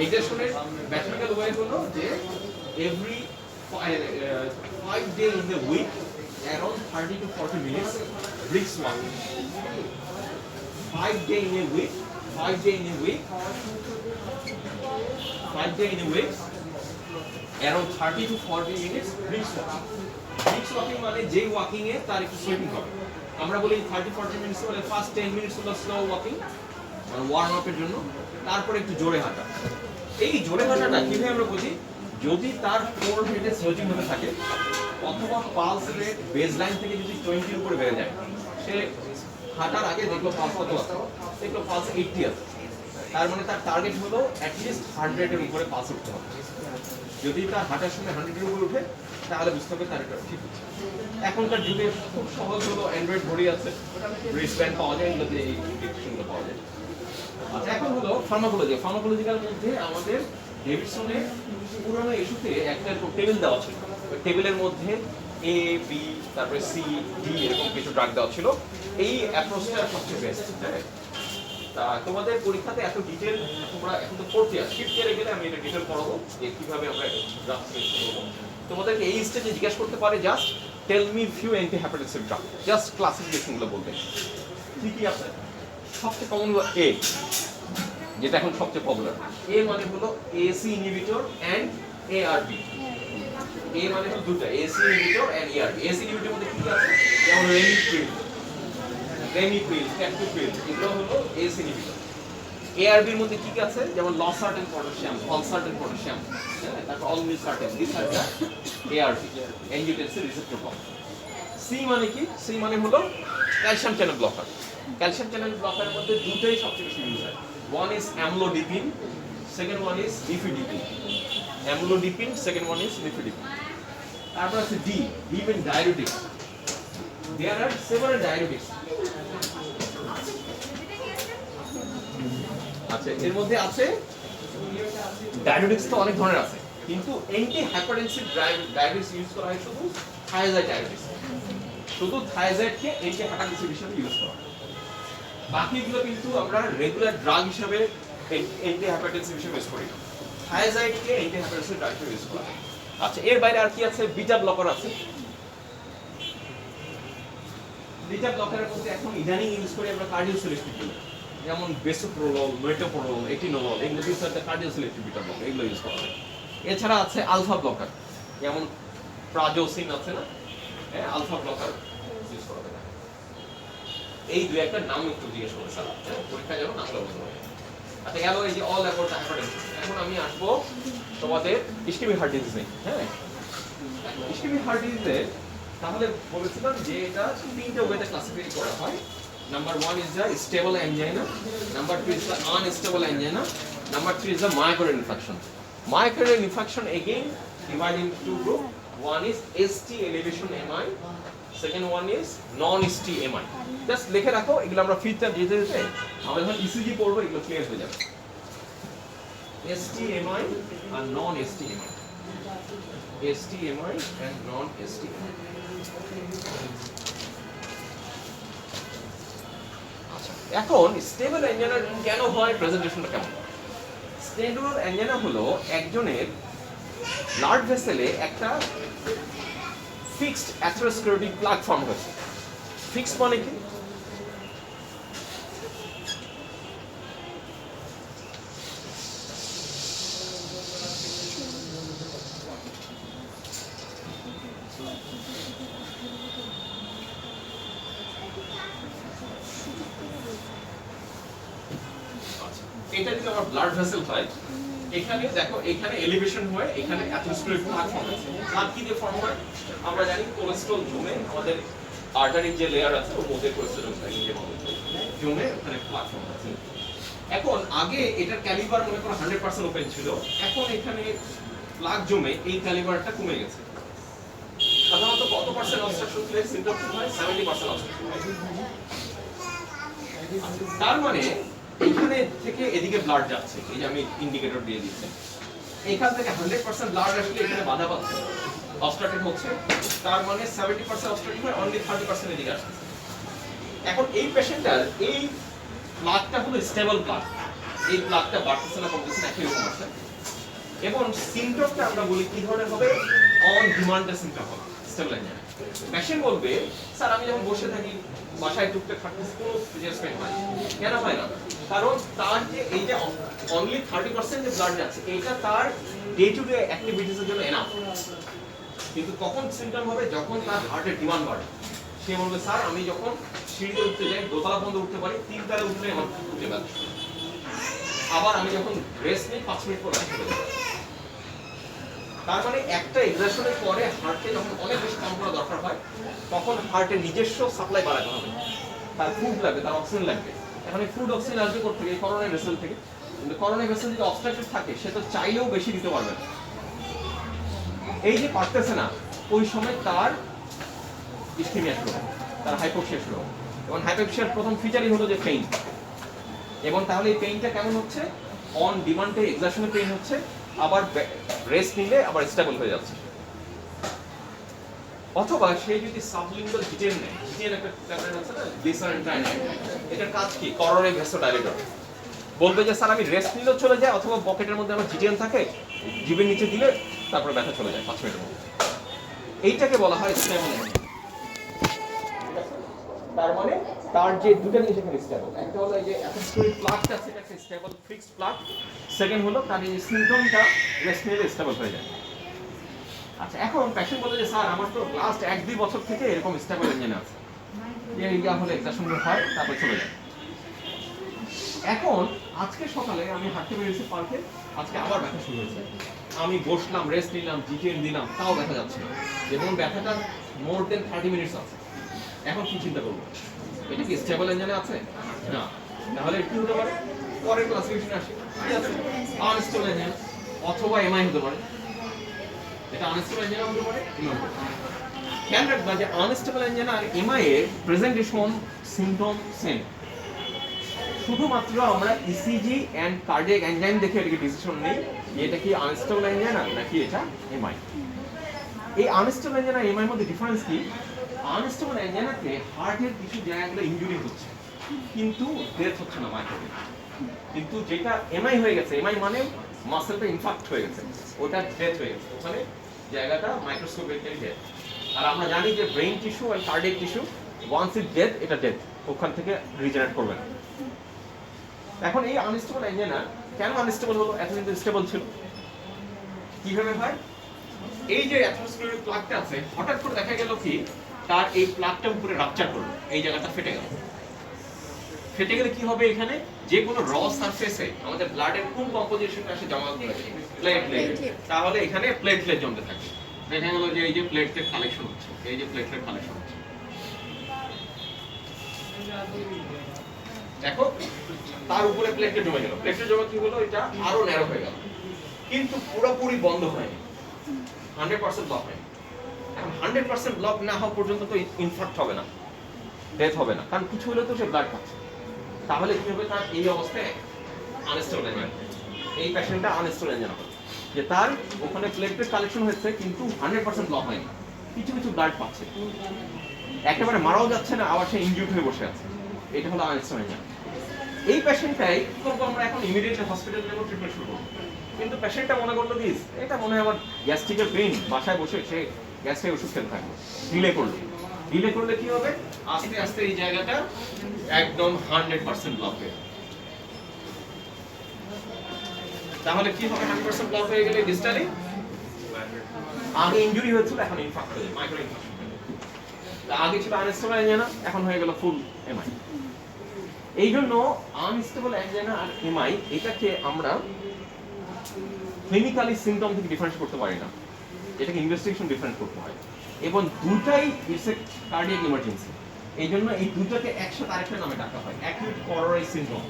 Speaker 1: এক্সারসাইজের ম্যাথমেটিক্যাল ওয়ে হলো যে every 5 days in the week around 30 to 40 minutes brisk walking. 5 days in a week, 5 days in a week, 5 days in a week, around 30 to 40 minutes brisk walking. Brisk walking মানে যে ওয়াকিং এ তার একটু সুইমিং হবে। আমরা বলি 30-40 মিনিটস হলে ফার্স্ট 10 মিনিটস হলো স্লো ওয়াকিং, মানে ওয়ার্ম আপের জন্য, তারপরে একটু জোরে হাঁটা। এই জোরে হাঁটাটা কিভাবে আমরা বুঝি? যদি তার ফোর হেডে সোজিং হতে থাকে, অথবা পালস রেট বেসলাইন থেকে যদি 20 এর উপরে বেড়ে যায়, সে হাঁটার আগে দেখলো পালস কত আছে, দেখলো পালস 80 আছে, তার মানে তার টার্গেট হলো অ্যাটলিস্ট 100 এর উপরে পালস উঠতে হবে। যদি তার হাঁটার সময় 100 এর উপরে উঠে, তাহলে বুঝতে হবে তার এটা ঠিক হচ্ছে। এখনকার যুগে খুব সহজ হলো, অ্যান্ড্রয়েড ঘড়ি আছে, রিস্টব্যান্ড পাওয়া যায়, এগুলোতে এই ডিটেকশনগুলো পাওয়া যায়। আচ্ছা, এখন হলো ফার্মাকোলজি। ফার্মাকোলজিক্যাল মধ্যে আমাদের ডেভিডসনের পুরনো ইস্যুতে একটা টেবিল দেওয়া ছিল। ওই টেবিলের মধ্যে এ, বি, তারপরে সি, ডি এরকম কিছু ড্রাগ দেওয়া ছিল। এই অ্যাপ্রোচটা সবচেয়ে বেস্ট। হ্যাঁ, তা তোমাদের পরীক্ষাতে এত ডিটেল তোমরা এখন তো ফোর্থ ইয়ার, ফিফথ ইয়ারে গেলে আমি এটা ডিটেল পড়াবো যে কিভাবে আমরা ড্রাগ টেস্ট করব। তোমাদেরকে এই স্টেজে জিজ্ঞেস করতে পারে just tell me few anti hepatitis drug, just ক্লাসিফিকেশনগুলো বলবে কি কি আছে। সবচেয়ে কমন হলো এ, যেটা এখন সবচেয়ে পপুলার। এ মানে হলো ACE inhibitor and ARB. A মানে হলো দুটো, ACE inhibitor and ARB. ACE inhibitor মধ্যে কি আছে? যেমন রেমিপ্রিল, ক্যাপটোপ্রিল, এগুলো হলো এসি ইনহিবিটর। এআরবি এর মধ্যে কি কি আছে? যেমন লসার্টেন পটাশিয়াম, অলসার্টেন পটাশিয়াম, তারপর olmesartan, this are the ARB, angiotensin receptor block. C মানে কি? সি মানে হলো calcium channel blocker. Calcium channel ব্লকারের মধ্যে দুটোই সবচেয়ে বেশি ইউজ হয়। One is amlodipine, second one is nifedipine. Amlodipine, second one is nifedipine. তারপর আছে D, D means diuretics. There are several diuretics. আচ্ছা, এর মধ্যে আছে ডায়াবেটিস, তো অনেক ধরনের আছে, কিন্তু অ্যান্টি হাইপারটেনসিভ ডায়াবেটিস ইউজ করা হয় শুধু থায়াজাইড ডায়াবেটিস। শুধু থায়াজাইডকে অ্যান্টি হাইপারটেনসিভ হিসেবে ইউজ করা হয়। বাকিগুলো কিন্তু আমরা রেগুলার ড্রাগ হিসেবে অ্যান্টি হাইপারটেনসিভ হিসেবে ইউজ করি না। থায়াজাইডকে অ্যান্টি হাইপারটেনসিভ ড্রাগ হিসেবে ইউজ করা হয়। আচ্ছা, এর বাইরে আর কি আছে? বিটা ব্লকার আছে। বিটা ব্লকারের মধ্যে এখন ইদানিং ইউজ করি আমরা কার্ডিওসেলেক্টিভ, যেমন বেসোপ্রোলল, মেটোপ্রোলল, এটিনোলল, এগুলো দিয়ে একটা কার্ডিওসেলেক্টিভ বিটা ব্লকার, এগুলো ইউজ করা হয়। এছাড়া আছে আলফা ব্লকার, যেমন প্রাজোসিন আছে না, হ্যাঁ, আলফা ব্লকার ইউজ করা হয়। এই দুই একটা নাম একটু জিজ্ঞেস করে স্যার, পরীক্ষা যেন নামগুলো বলতে হবে। আচ্ছা, গেল এই যে অল অ্যাবাউট হাইপারটেনশন। এখন আমি আসবো তোমাদের ইসকেমিক হার্ট ডিজিজ নিয়ে। হ্যাঁ, ইসকেমিক হার্ট ডিজিজে তাহলে বলেছিলাম যে এটা তিনটা ওয়েতে ক্লাসিফাই করা হয়। Number 1 is the stable angina, number 2 is the unstable angina, number 3 is the myocardial infarction. Myocardial infarction again divided into two groups. One is ST elevation MI, second one is non-ST MI. Just লিখে রাখো, এগুলো আমরা ফিউচার যেতে যেতে আমরা যখন ইসিজি পড়বো এগুলো ক্লিয়ার হয়ে যাবে। ST MI আর non-ST MI, ST MI and non-ST MI. এখন স্টেবল অ্যাঞ্জিনা কেন হয়, প্রেজেন্টেশনটা কেমন? স্টেবল অ্যাঞ্জিনা হলো একজনের ব্লাড ভেসেলে একটা ফিক্সড অ্যাথেরোস্ক্লেরোটিক প্লাগ ফর্ম হয়েছে। ফিক্সড মানে কি? এটা যদি আমার ব্লাড ভেসেল হয়, এখানে দেখো এখানে এলিভেশন হয়ে এখানে অ্যাথেরোস্ক্লেরোটিক প্লাগ ফর্ম হয়েছে। প্লাগ কি দিয়ে ফর্ম হয়? আমরা জানি কোলেস্ট্রল জমে আমাদের আর্টারির যে লেয়ার আছে ওর মধ্যে কোলেস্ট্রল জমে ওখানে প্লাগ ফর্ম হয়েছে। এখন আগে এটার ক্যালিবার মনে করো 100% ওপেন ছিল, এখন এখানে প্লাগ জমে এই ক্যালিবারটা কমে গেছে। সাধারণত কত পার্সেন্ট অবস্ট্রাকশন হলে সিম্পটম হয়? 70% অবস্ট্রাকশন হয়। তার মানে এখানে থেকে এদিকে ব্লাড যাচ্ছে, এই যে আমি ইন্ডিকেটর দিয়ে দিচ্ছি, এখান থেকে 100% ব্লাড আসলে এখানে বাধা পাচ্ছে, অবস্ট্রাক্টেড হচ্ছে। তার মানে 70% অবস্ট্রাক্টেড হয়, অনলি 30% এদিকে আসছে। এখন এই পেশেন্টটার এই প্লাগটা হলো স্টেবল প্লাগ, এই প্লাগটা বাড়তেছে না কমতেছে না, একই রকম আছে। এবং সিমটমটা আমরা বলি কি ধরনের হবে? অন ডিমান্ডের সিমটম হবে স্টেবল অ্যাঞ্জিনা। পেশেন্ট বলবে স্যার আমি যখন বসে থাকি বাসায় টুকটাক থাকতেছে কোনো অ্যাডজাস্টমেন্ট হয় কেন হয় না? কারণ তার যে এই যে অনলি 30% যে ব্লাড যাচ্ছে এটা তার ডে টু ডে অ্যাক্টিভিটিসের জন্য এনাফ। কিন্তু কখন সিমটম হবে? যখন তার হার্টের ডিমান্ড বাড়ে। সে বলবে স্যার আমি যখন সিঁড়িতে উঠতে যাই, দোতলা পর্যন্ত উঠতে পারি, 3 তলায় উঠলে আমার উঠে ব্যথা। আবার আমি যখন রেস্ট নিই 5 মিনিট পর ব্যথা চলে যায়। তার মানে একটা এক্সারশনের পরে হার্টে যখন অনেক বেশি কাম করা দরকার হয় তখন হার্টের নিজস্ব সাপ্লাই বাড়াতে হবে, তার ফুড লাগবে, তার অক্সিজেন লাগবে। এখন এই ফুড অক্সিজেন আসবে কোথা থেকে? করোনারি ভেসেল থেকে। কিন্তু করোনারি ভেসেল যদি অবস্ট্রাক্টেড থাকে সে তো চাইলেও বেশি দিতে পারবে না। এই যে পারতেছে না, ওই সময় তার ইসকেমিয়া শুরু হবে, তার হাইপোক্সিয়া শুরু হবে। এবং হাইপোক্সিয়ার প্রথম ফিচারই হলো যে পেইন। এবং তাহলে এই পেইনটা কেমন হচ্ছে? অন ডিমান্ডে এক্সারশনে পেইন হচ্ছে, আবার রেস্ট নিলে আবার স্টেবল হয়ে যাচ্ছে। অথবা সে যদি সাবলিঙ্গুয়াল জিটেন নেয়, জিটেন একটা ট্যাবলেট আছে না, গ্লিসারিন, এটার কাজ কি? করোনারি ভ্যাসোডাইলেটর। বলবে যে স্যার আমি রেস্ট নিলেও চলে যায়, অথবা পকেটের মধ্যে আমার জিটেন থাকে, জিভের নিচে দিলে তারপরে ব্যথা চলে যায় 5 মিনিটের মধ্যে। এইটাকে বলা হয় স্টেবল অ্যাঞ্জিনা। তার মানে তার যে দুটো জিনিস এখানে স্টেবল, একটা হলো এই যে অ্যাথেরোস্ক্লেরোটিক প্লাগটা সেটা একটা স্টেবল ফিক্সড প্লাগ, সেকেন্ড হলো তার এই সিম্পটমটা রেস্ট নিলে স্টেবল হয়ে যায়। আচ্ছা, এখন পেশেন্ট বলে যে স্যার আমার তো লাস্ট 1-2 বছর থেকে এরকম স্টেবল অ্যাঞ্জিনা আছে, যে ইয়া হলে এক্সারশন হয় তারপর চলে যায়। এখন আজকে সকালে আমি হাঁটতে বেরিয়েছি পার্কে, আজকে আবার ব্যথা শুরু হয়েছে। আমি বসলাম, রেস্ট নিলাম, জিটেন দিলাম, তাও ব্যথা যাচ্ছে না, এবং ব্যথাটা মোর দেন 30 মিনিটস আছে। এখন কি চিন্তা করবো? এটা কি স্টেবল অ্যাঞ্জিনা আছে? না। তাহলে কি হতে পারে? পরের ক্লাসিফিকেশনে আসি, কি আছে? আনস্টেবল অ্যাঞ্জিনা অথবা এমআই হতে পারে। এটা আনস্টেবল অ্যাঞ্জিনা হতে পারে, এমআই হতে পারে। খেয়াল রাখবা যে আনস্টেবল অ্যাঞ্জিনা আর এমআই এর প্রেজেন্টেশন সিম্পটম সেম। শুধুমাত্র আমরা ইসিজি এন্ড কার্ডিয়াক এনজাইম দেখে এটাকে ডিসিশন নেই যে এটা কি আনস্টেবল অ্যাঞ্জিনা নাকি এটা এমআই। এই আনস্টেবল অ্যাঞ্জিনা আর এমআই এর মধ্যে ডিফারেন্স কি? আনস্টেবল অ্যাঞ্জিনাতে হার্টের কিছু জায়গাগুলো ইনজুরি হচ্ছে কিন্তু ডেথ হচ্ছে না মাইক্রোভেভ। কিন্তু যেটা এমআই হয়ে গেছে, এমআই মানে মাসেলটা ইনফ্যাক্ট হয়ে গেছে, ওটা ডেথ হয়ে গেছে, ওখানে জায়গাটা মাইক্রোস্কোপিক্যালি ডেথ। আর আমরা জানি যে ব্রেইন টিস্যু আর cardiac tissue once it death, এটা ডেথ, ওখান থেকে রিজেনারেট করবে না। এখন এই আনস্টেবল অ্যাঞ্জিনা কেন আনস্টেবল হলো? এতদিন তো স্টেবল ছিল। কিভাবে হয়? এই যে অ্যাথেরোস্ক্লেরোটিক প্লাগটা আছে, হঠাৎ করে দেখা গেল কি তার এই প্লাগটা উপরে রাপচার করলো, এই জায়গাটা ফেটে গেল। ফেটে গেলে কি হবে? এখানে যে কোনো র সারফেসে আমাদের ব্লাডের কোন কম্পোজিশনটা আসে জমা করে? প্লেটলেট। তাহলে এখানে প্লেটলেট জমতে থাকে। দেখা গেল যে এই যে প্লেটলেট কালেকশন হচ্ছে, এই যে প্লেটলেট কালেকশন হচ্ছে, দেখো তার উপরে প্লেটলেট জমে গেল। প্লেটলেট জমা কি হলো? এটা আরো ন্যারো হয়ে গেল, কিন্তু পুরোপুরি বন্ধ হয়নি, 100% ব্লক হয়নি। এখন 100% ব্লক না হওয়া পর্যন্ত তো ইনফার্ক্ট হবে না, ডেথ হবে না, কারণ কিছু হলে তো সে ব্লাড পাচ্ছে। তাহলে কি হবে? তার এই অবস্থায় আনস্টেবল অ্যাঞ্জিনা, এই পেশেন্টটা আনস্টেবল অ্যাঞ্জিনা হবে, যে তার ওখানে প্লেটলেট কালেকশন হচ্ছে কিন্তু 100% ব্লক হয়নি, কিছু কিছু ব্লাড পাচ্ছে, একেবারে মারাও যাচ্ছে না, আবার সে ইনজিউর্ড হয়ে বসে আছে। এটা হলো আনস্টেবল অ্যাঞ্জিনা। এই পেশেন্টটাই কি করবো আমরা এখন ইমিডিয়েটলি হসপিটালে নেবো, ট্রিটমেন্ট শুরু করবো। কিন্তু পেশেন্টটা মনে করলো কি এটা মনে হয় আমার গ্যাস্ট্রিকের পেইন, বাসায় বসে সে গ্যাস্ট্রিক ওষুধ খেতে থাকবে, ডিলে করলে কি হবে, আস্তে আস্তে এই জায়গাটা একদম 100% ব্লক হয়ে যাবে। তাহলে কি হবে, 100% ব্লক হয়ে গেলে ডিস্টালি আগে ইনজুরি হয়েছিল, এখন ইনফাক্ট হয়ে যাবে, মাইক্রো ইনফেকশন। আগে ছিল আনস্টেবল অ্যাঞ্জাইনা, এখন হয়ে গেল ফুল এমআই। এই জন্য আনস্টেবল অ্যাঞ্জাইনা আর এমআই এটাকে আমরা ক্লিনিক্যালি সিম্পটম থেকে ডিফারেন্স করতে পারি না, এটাকে ইনভেস্টিগেশন ডিফারেন্স করতে হয়, এবং দুটাই ইটস এ কার্ডিয়াক ইমার্জেন্সি। এই জন্য এই দুটাকে একসাথে আরেকটা নামে ডাকা হয়, acute coronary syndrome.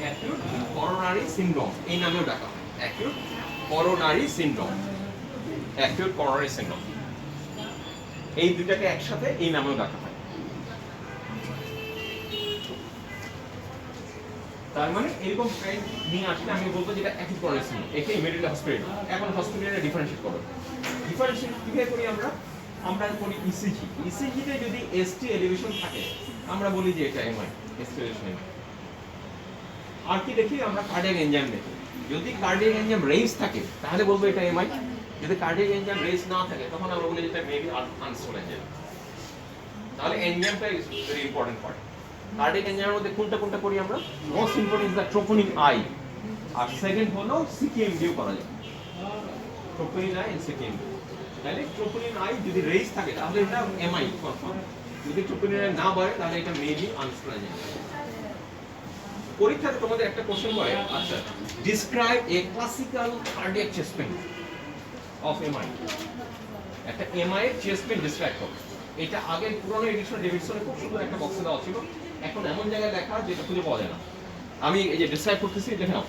Speaker 1: Acute coronary syndrome এই নামেও ডাকা হয়, acute coronary syndrome, acute coronary syndrome. এই দুটাকে একসাথে এই নামেও ডাকা হয়। তার মানে এরকম পেইন নিয়ে আসলে আমি বলবো যেটা অ্যাকিউট করোনারি সিনড্রোম, একে ইমিডিয়েটলি হসপিটাল। এখন হসপিটালে ডিফারেন্সিয়েট করো, ডিফারেন্সিয়েট কিভাবে করি আমরা করি ইসিজি। ইসিজিতে যদি এসটি এলিভেশন থাকে আমরা বলি যে এটা এমআই, এসটি এলিভেশন। আর কি দেখি আমরা কার্ডিয়াক এনজাইম দেখি, যদি কার্ডিয়াক এনজাইম রেইজ থাকে তাহলে বলবো এটা এমআই, যদি কার্ডিয়াক এনজাইম রেইজ না থাকে তখন আমরা বলি এটা মেবি আনস্টেবল এনজাইম। তাহলে এনজাইমটা is very important part. Cardiac এনজাইমের মধ্যে কোনটা করি আমরা, most important is the troponin I, আর সেকেন্ড হলো সিকিএমডিও করা যায়, ট্রোপোনিন আই এন্ড সিকিএমডিও। তাহলে ট্রোপোনিন আই যদি রেইজ থাকে তাহলে এটা এমআই কনফার্ম, যদি ট্রোপোনিন আই না বাড়ে তাহলে এটা মেবি আনস্টেবল এনজাইম। পরীক্ষাতে তোমাদের একটা কোশ্চেন করে, আচ্ছা describe a classical cardiac chest pain of MI. একটা এমআই এর চেস্ট পেইন ডিসক্রাইব করো। এটা আগের পুরনো এডিশন ডেভিডসনে খুব সুন্দর একটা বক্সে দেওয়া ছিল, এখন এমন জায়গায় লেখা যেটা খুঁজে পাওয়া যায় না। আমি এই যে ডিসক্রাইব করতেছি, দেখে নাও।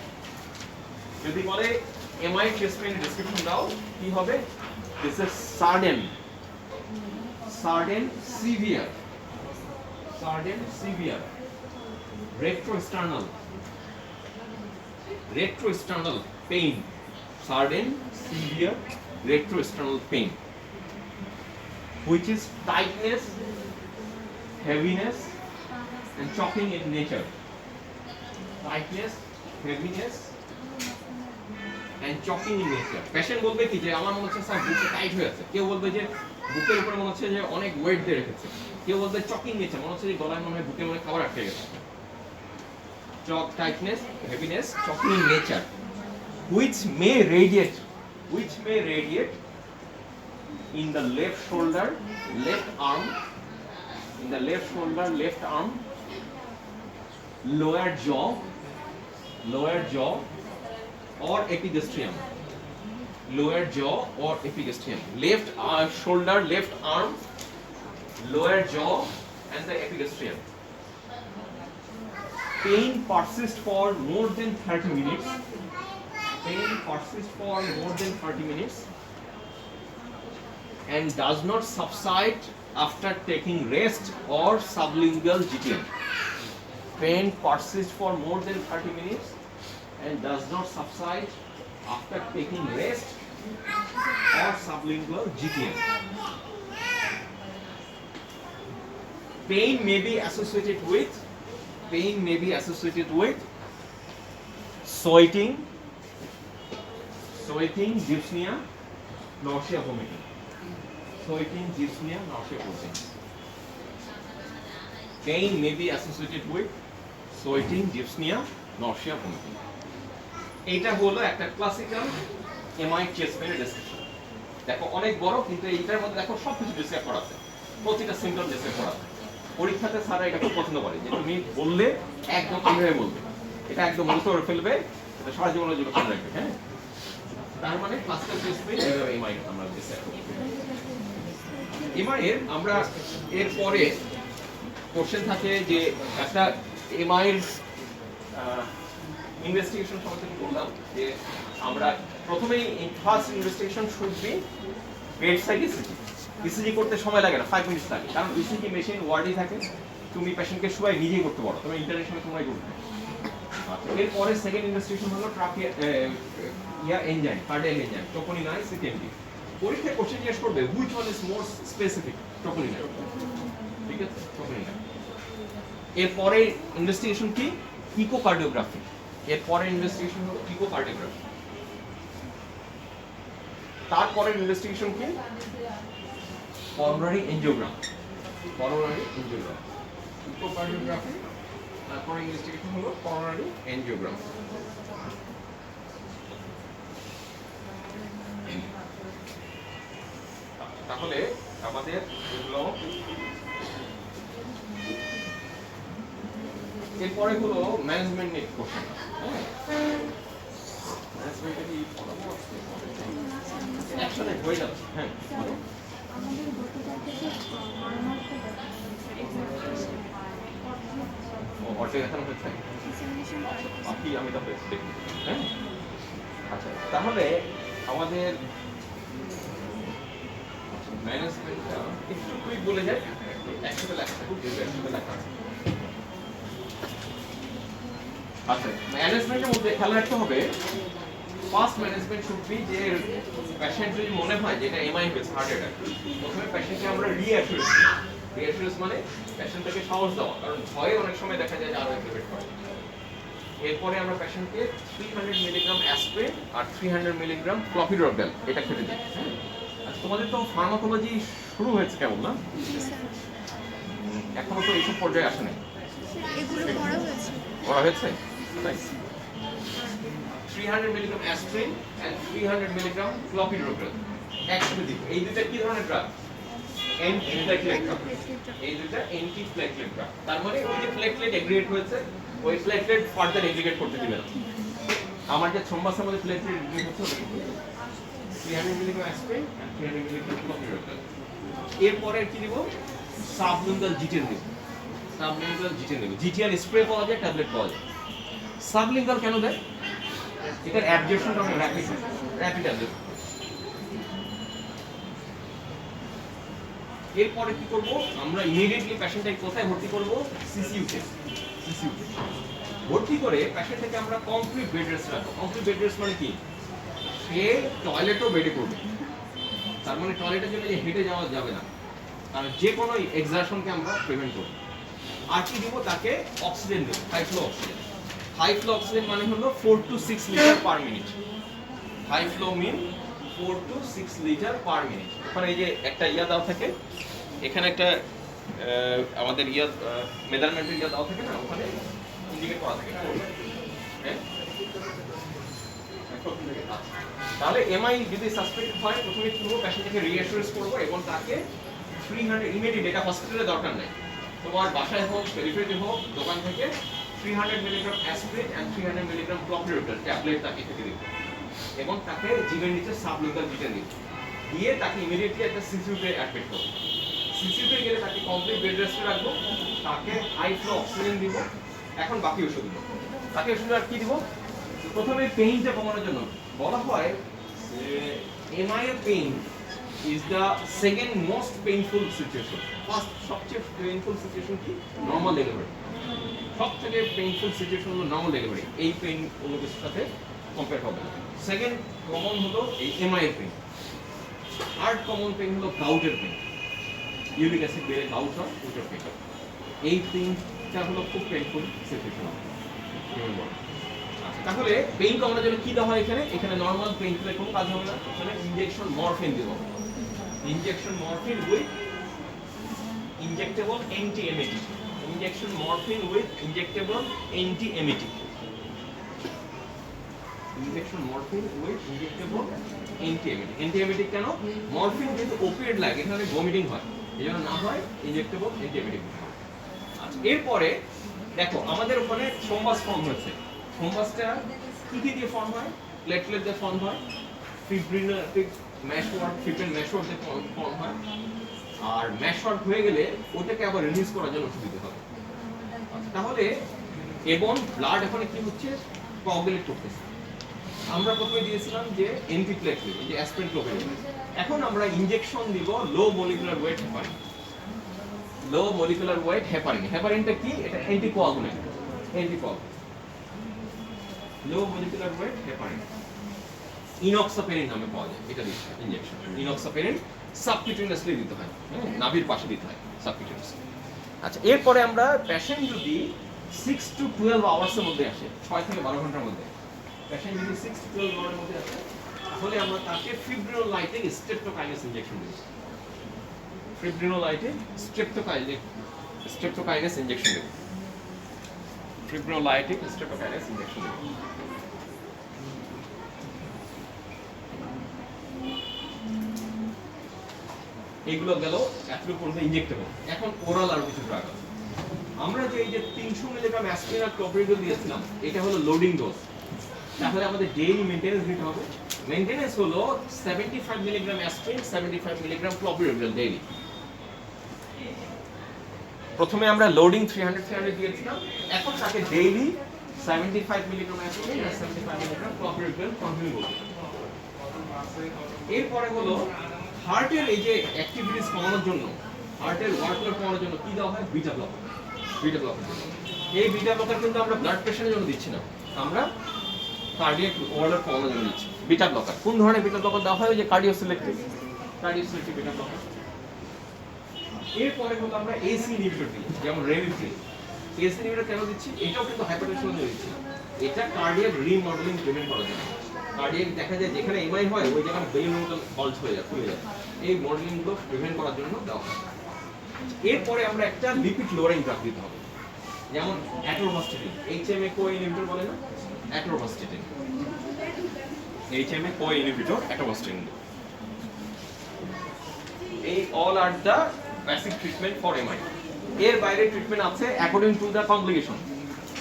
Speaker 1: যদি বলে এমআই চেস্ট পেইন ডেসক্রিপশন দাও, কি হবে, this is sudden severe retroexternal pain, sudden severe retroexternal pain, which is tightness, heaviness and choking in nature. Tightness, heaviness and choking in nature. Patient বলবে কি যে আমার মনে হচ্ছে স্যার বুকটা টাইট হয়ে আছে, কেউ বলবে যে বুকের উপরে মনে হচ্ছে যে অনেক ওয়েট দিয়ে রেখেছে, কেউ বলবে চকিং নেচার, মনে হচ্ছে যে গলায় মনে হয় বুকের মধ্যে খাবার আটকে গেছে। Tightness, heaviness, choking in nature, which may radiate in the left shoulder, left arm, lower jaw or epigastrium, left shoulder, left arm, lower jaw and the epigastrium. Pain persists for more than 30 minutes and does not subside after taking rest or sublingual GTM. Pain persists for more than 30 minutes and does not subside after taking rest or sublingual GTM. Pain may be associated with sweating, dyspnea, nausea, vomiting. Pain may be associated with sweating, dyspnea, nausea, vomiting. এটা হলো একটা ক্লাসিক্যাল এমআই চেস্ট পেইনের ডেসক্রিপশন। দেখো অনেক বড়, কিন্তু এইটার মধ্যে দেখো সবকিছু ডিসক্রাইব করা আছে, প্রতিটা সিম্পটম ডিসক্রাইব করা আছে। পরীক্ষাতে স্যার এটা খুব পছন্দ করে যে তুমি বললে একদম এইভাবে বলবে, এটা একদম মুখস্থ করে ফেলবে, এটা সারা জীবনের জন্য মনে রাখবে। হ্যাঁ, তার মানে ক্লাসিক্যাল চেস্ট পেইন এইভাবে এমআই আমরা ডিসক্রাইব করব। এমআই এর আমরা এরপরে কোশ্চেন থাকে যে একটা এমআই এর ইনভেস্টিগেশন সম্পর্কে বললাম যে আমরা প্রথমেই first investigation should be bedside ECG. ECG করতে সময় লাগে না, 5 মিনিট লাগে, কারণ ইসিজি মেশিন ওয়ার্ডেই থাকে, তুমি পেশেন্টকে শুয়ে নিজেই করতে পারো, তুমি ইন্টারনেট সময় তোমরাই করবে। আচ্ছা, এরপরে সেকেন্ড ইনভেস্টিগেশন হলো ট্রাকিয়া enzyme, cardiac enzyme, troponin I, CKMB. পরীক্ষায় কোশ্চেন জিজ্ঞেস করবে which one is more specific, troponin I, ঠিক আছে, ট্রোপোনিন আই। এরপরে ইনভেস্টিগেশন কি, ইকোকার্ডিওগ্রাফি। এরপরে ইনভেস্টিগেশন হলো ইকোকার্ডিওগ্রাফি। তারপরের ইনভেস্টিগেশন কি? Pulmonary angiogram. Pulmonary angiogram, echocardiography, তারপরে ইনভেস্টিগেশন হলো পলমোনারি এনজিওগ্রাম। তাহলে আমাদের এগুলো, এরপরে হলো ম্যানেজমেন্ট নিড কোশ্চেন। ম্যানেজমেন্টের এই একসাথে হয়ে যাচ্ছে। হ্যাঁ,
Speaker 2: আমাদের গতকাল থেকে নরমালটা
Speaker 1: অর্ধেক এখানে হচ্ছে বাকি আমি তো দেখি। হ্যাঁ, আচ্ছা, তাহলে আমাদের ম্যানেজমেন্টটা একটু কুইক বলে যায়, একসাথে লেখা একসাথে লেখা আছে। আচ্ছা, ম্যানেজমেন্টের মধ্যে খেয়াল রাখতে হবে, ফার্স্ট ম্যানেজমেন্ট শুড বি যে পেশেন্ট যদি মনে হয় যে এটা এমআই হয়েছে, হার্ট অ্যাটাক, প্রথমে পেশেন্টকে আমরা রিঅ্যাসুরেন্স দিই। রিঅ্যাসুরেন্স মানে পেশেন্টকে সাহস দেওয়া, কারণ ভয়ে অনেক সময় দেখা যায় যে আরো এগ্রিভেট করে। এরপরে আমরা পেশেন্টকে 300 মিলিগ্রাম অ্যাসপিরিন আর 300 মিলিগ্রাম ক্লপিডোগ্রাল এটা খেতে দিই। আচ্ছা, তোমাদের তো ফার্মাকোলজি শুরু হয়েছে কেমন না? এখনো তো এইসব পর্যায়ে আসে নাই।
Speaker 2: এগুলো
Speaker 1: করা হয়েছে? 300 মিলিগ্রাম অ্যাসপিরিন and 300 মিলিগ্রাম ক্লপিডোগ্রাল একসাথে দিব। এই দুটো কি ধরনের ড্রাগ? Antiplatelet drug. এই দুটো অ্যান্টিপ্লেটলেট ড্রাগ। তার মানে ওই যে প্লেটলেট এগ্রিগেট হয়েছে, ওই প্লেটলেট ফার্দার এগ্রিগেট করতে দিবে না। আমার যে থ্রম্বাসের মধ্যে প্লেটলেট এগ্রিগেট হচ্ছে 300 মিলিগ্রাম অ্যাসপিরিন and 300 মিলিগ্রাম ক্লপিডোগ্রাল। এরপরে কি দিব? সাবলিঙ্গুয়াল জিটেন দিব। সাবলিঙ্গুয়াল জিটেন দিব। জিটিআর স্প্রে পাওয়া যায়, ট্যাবলেট পাওয়া যায়। সাবলিঙ্গুয়াল কেন দেয়? এটার অ্যাবজর্পশনটা অনেক র‍্যাপিড অ্যাবজর্পশন। এরপরে কি করব? আমরা ইমিডিয়েটলি পেশেন্টটাকে কোথায় ভর্তি করব? সিসিইউতে। সিসিইউতে ভর্তি করে পেশেন্টটাকে আমরা কমপ্লিট বেড রেস্ট রাখবো। কমপ্লিট বেড রেস্ট মানে কি? সে টয়লেটও বেডে করবে। তার মানে টয়লেটের জন্য হেঁটে যাওয়া যাবে না, কারণ যে কোনো এক্সারশনকে আমরা প্রিভেন্ট করব। আর কি দিব? তাকে অক্সিজেন দেব, high flow oxygen. High flow oxygen মানে হলো 4 to 6 litre per minute. High flow mean 4 to 6 litre per minute. ওখানে এই যে একটা ইয়া দাও থাকে, এখানে একটা আমাদের ইয়া মেজারমেন্টের ইয়া দাও থাকে না, ওখানে ইন্ডিকেট করা থাকে। হ্যাঁ, তাহলে এমআই যদি সাসপেক্ট হয়, প্রথমে কি করব? পেশেন্টকে রিঅ্যাসুরেন্স করব এবং তাকে 300 ইমিডিয়েট, এটা হসপিটালে দরকার নাই, তোমার বাসায় হোক, পেরিফেরিতে হোক, দোকান থেকে 300 milligram aspirin and 300 milligram clopidogrel tablet তাকে খেতে দিতে, এবং তাকে জিভের নিচে সাবলিঙ্গুয়াল জিটেন দিতে, দিয়ে তাকে ইমিডিয়েটলি একটা সিসিইউতে অ্যাডমিট করব। সিসিইউতে গেলে তাকে কমপ্লিট বেড রেস্টে রাখবো, তাকে হাই ফ্লো অক্সিজেন দিব। এখন বাকি ওষুধ দিব। বাকি ওষুধ আর কি দিব? প্রথমে পেইনটা কমানোর জন্য বলা হয় এমআই এর pain is the second most painful situation. First সবচেয়ে পেইনফুল সিচুয়েশন কি? Normal delivery. সবথেকে পেইনফুল সিচুয়েশন হলো নরমাল ডেলিভারি। এই পেইন অন্য কিছুর সাথে কম্পেয়ার হবে না। সেকেন্ড কমন হলো এই এমআই এর পেইন। থার্ড কমন পেইন হলো গাউটের পেইন। ইউরিক অ্যাসিড বেড়ে গাউট হয়, ওটার পেইন। এই পেইনটা হলো খুব পেইনফুল সিচুয়েশন। তাহলে পেইন কমানোর জন্য কি দেওয়া হয় এখানে? এখানে নরমাল পেইন কিলার কোনো কাজ হবে না, এখানে ইনজেকশন মরফিন দেব। Injection morphine with injectable antiemetic. Injection morphine with injectable antiemetic. Injection morphine with injectable antiemetic. Antiemetic কেন? মরফিন যেহেতু ওপিয়েড লাগে, এখানে ভমিটিং হয়, এজন্য না হয় ইনজেক্টেবল অ্যান্টিএমেটিক। আচ্ছা, এরপরে দেখো আমাদের ওখানে থ্রম্বাস ফর্ম হয়েছে। থ্রম্বাসটা কি দিয়ে ফর্ম হয়? প্লেটলেট দিয়ে ফর্ম হয়, ফিব্রিনাটিক মেশওয়ার্ক, ফিব্রিন মেশওয়ার্ক দিয়ে ফর্ম হয়। আর মেশওয়ার্ক হয়ে গেলে ওটাকে আবার রিলিজ করার জন্য ওষুধ দিতে হবে। তাহলে এবং ব্লাড এখানে কি হচ্ছে? কোয়াগুলেট করতেছে। আমরা প্রথমে দিয়েছিলাম যে অ্যান্টিপ্লেটলেট, এই যে অ্যাসপিরিন ক্লোপিডোগ্রাল। এখন আমরা ইনজেকশন দিব লো মলিকুলার ওয়েট হেপারিন। লো মলিকুলার ওয়েট হেপারিন। হেপারিনটা কি? এটা অ্যান্টিকোয়াগুলেন্ট। অ্যান্টিকোয়াগুলেন্ট। লো মলিকুলার ওয়েট হেপারিন। ইনক্সাপেরিন নামে পাওয়া যায়, এটা দিতে হয় ইনজেকশন। ইনক্সাপেরিন সাবকিউটেনিয়াসলি দিতে হয়, নাভির পাশে দিতে হয় সাবকিউটেনিয়াসলি। আচ্ছা, এরপরে আমরা পেশেন্ট যদি 6 to 12 আওয়ার্সের মধ্যে আসে, 6 থেকে 12 ঘন্টার মধ্যে। পেশেন্ট যদি 6 to 12 আওয়ারের মধ্যে আসে তাহলে আমরা তাকে ফিব্রিনোলাইটিক স্ট্রেপ্টোকাইনাস ইনজেকশন দেব। ফিব্রিনোলাইটিক স্ট্রেপ্টোকাইনাস ইনজেকশন দেব। ফিব্রিনোলাইটিক স্ট্রেপ্টোকাইনাস ইনজেকশন দেব। এগুলো গেল এতটুকু পর্যন্ত ইনজেক্টেবল। এখন ওরাল আর কিছু ড্রাগ আছে। আমরা যে এই যে 300 মিলিগ্রাম অ্যাসপিরিন আর ক্লোপিডোগ্রাল দিয়েছিলাম, এটা হলো লোডিং ডোজ। তাহলে আমাদের ডেইলি মেইনটেনেন্স দিতে হবে। মেইনটেনেন্স হলো 75 মিলিগ্রাম অ্যাসপিরিন, 75 মিলিগ্রাম ক্লোপিডোগ্রাল ডেইলি। প্রথমে আমরা লোডিং 300 দিয়েছিলাম, এখন তাকে ডেইলি 75 মিলিগ্রাম অ্যাসপিরিন আর 75 মিলিগ্রাম ক্লোপিডোগ্রাল কন্টিনিউ করতে হবে। এরপরে হলো হার্টের এই যে অ্যাক্টিভিটিস কমানোর জন্য, হার্টের ওয়ার্কলোড কমানোর জন্য কি দেওয়া হয়? Beta blocker. Beta blocker. এই বিটা ব্লকার কিন্তু আমরা ব্লাড প্রেশারের জন্য দিচ্ছি না, আমরা কার্ডিয়াক ওয়ার্কলোড কমানোর জন্য দিচ্ছি বিটা ব্লকার। কোন ধরনের বিটা ব্লকার দেওয়া হয়? ওই যে কার্ডিও সিলেক্টিভ বিটা ব্লকার। এরপরে হলো আমরা এসি ইনহিবিটর দিই, যেমন রেমিফ্রিন। এসি ইনহিবিটর কেন দিচ্ছি? এটাও কিন্তু হাইপারটেনশনের জন্য দিচ্ছি। এটা কার্ডিয়াক রিমডেলিং প্রিভেন্ট করার জন্য। কার্ডিয়াক দেখা যায় যেখানে এমআই হয় ওই জায়গায় বেলুনের মতো বলজ হয়ে যায়, ফুলে যায়। এই মডেলিং গুলো প্রিভেন্ট করার জন্য দেওয়া হয়। এরপরে আমরা একটা লিপিড লোয়ারিং ড্রাগ দিতে হবে, যেমন অ্যাটোরভাস্টেটিন। এইচএমএ কো ইনহিবিটর বলে না, অ্যাটোরভাস্টেটিন। এইচএমএ কো ইনহিবিটর অ্যাটোরভাস্টেটিন। এই all R the basic treatment for MI. এর বাইরে ট্রিটমেন্ট আছে অ্যাকর্ডিং টু দ্য কমপ্লিকেশন।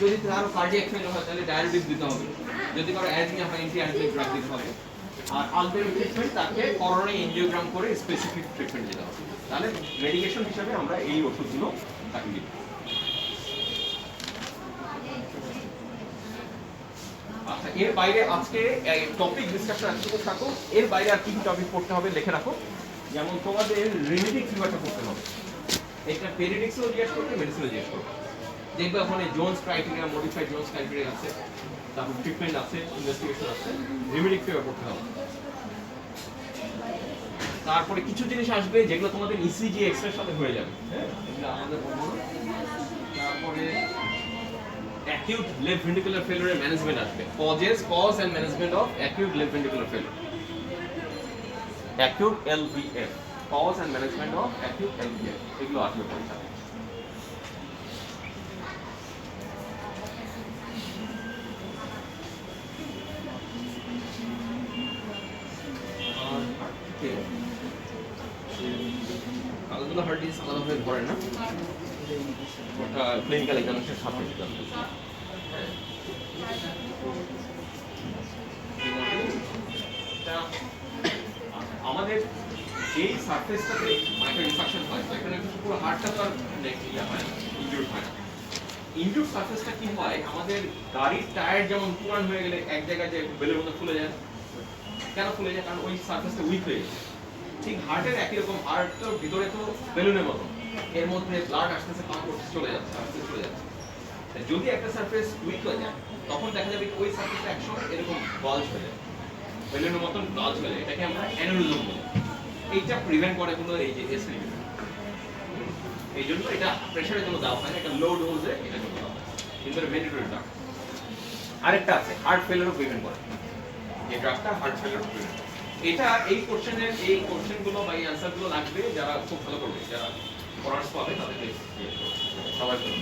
Speaker 1: যদি কারো কার্ডিয়াক ফেলিওর হয় তাহলে ডায়ালিসিস দিতে হবে, যদি কারো অ্যাজমিয়া হয় অ্যান্টি অ্যাজমিক ড্রাগ দিতে হবে। আর আলটিমেট ট্রিটমেন্ট তাকে করোনারি এনজিওগ্রাম করে স্পেসিফিক ট্রিটমেন্ট দিতে হবে। তাহলে মেডিকেশন হিসেবে আমরা এই ওষুধগুলো তাকে দিব। আচ্ছা, এর বাইরে আজকে টপিক ডিসকাশন এতটুকু থাকুক। এর বাইরে আর কি কি টপিক পড়তে হবে লিখে রাখো। যেমন তোমাদের রিমেডিক ফিভারটা পড়তে হবে। এটা পেরিডিক্সও জিজ্ঞেস করতে, মেডিসিনও জিজ্ঞেস করতে। দেখবে ওখানে Jones criteria, modified Jones criteria আছে, তারপর ট্রিটমেন্ট আছে, ইনভেস্টিগেশন আছে। রিমেডিক ফিভার পড়তে হবে। তারপরে কিছু জিনিস আসবে যেগুলো তোমাদের ইসিজি এক্সরের সাথে হয়ে যাবে, হ্যাঁ, এগুলো আমাদের বলবো না। তারপরে অ্যাকিউট লেফট ভেন্ট্রিকুলার ফেলিওরের ম্যানেজমেন্ট আসবে, cause and management of acute left ventricular failure, acute LVF, cause and management of acute LVF, এগুলো আসবে পরীক্ষা। আলাদা হার্ট ডিজিজ আলাদাভাবে পড়ে না, ওটা ক্লিনিক্যাল এক্সামিনেশনের সাথে আমাদের এই সারফেসটাতে মাইক্রো ইনফেকশন হয়, এখানে কিন্তু পুরো হার্টটা তো আর হয় না, ইনজুর্ড হয় না। ইনজুর্ড সারফেসটা কি হয়? আমাদের গাড়ির টায়ার যেমন পুরান হয়ে গেলে এক জায়গায় যে বেলের মতো ফুলে যায়, কেন ফুলে যায়? কারণ ওই সারফেসটা উইক হয়ে গেছে। ঠিক হার্টের একই রকম, হার্টের ভিতরে তো বেলুনের মতো, এর মধ্যে ব্লাড আসতেছে, পাম্প করতে চলে যাচ্ছে, আসতে চলে যাচ্ছে। যদি একটা সারফেস উইক হয়ে যায় তখন দেখা যাবে ওই সারফেসটা একসময় এরকম বাল্জ হয়ে যায়, বেলুনের মতন বাল্জ হয়ে যায়। এটাকে আমরা অ্যানিউরিজম বলি। এইটা প্রিভেন্ট করে কোনো এই যে এস ইনহিবিটর। এই জন্য এটা প্রেসারের জন্য দেওয়া হয় না, এটা লো ডোজে এটা জন্য দেওয়া হয়, কিন্তু এটা ম্যান্ডেটরি ড্রাগ। আরেকটা আছে হার্ট ফেলিওরও প্রিভেন্ট করে, এই ড্রাগটা হার্ট ফেলিওর প্রিভেন্ট করে। এটা এই কোশ্চেনের এই কোশ্চেনগুলো বা এই অ্যান্সারগুলো লাগবে যারা খুব ভালো করবে, যারা পড়ার্স পাবে তাদেরকে সবাই করবে।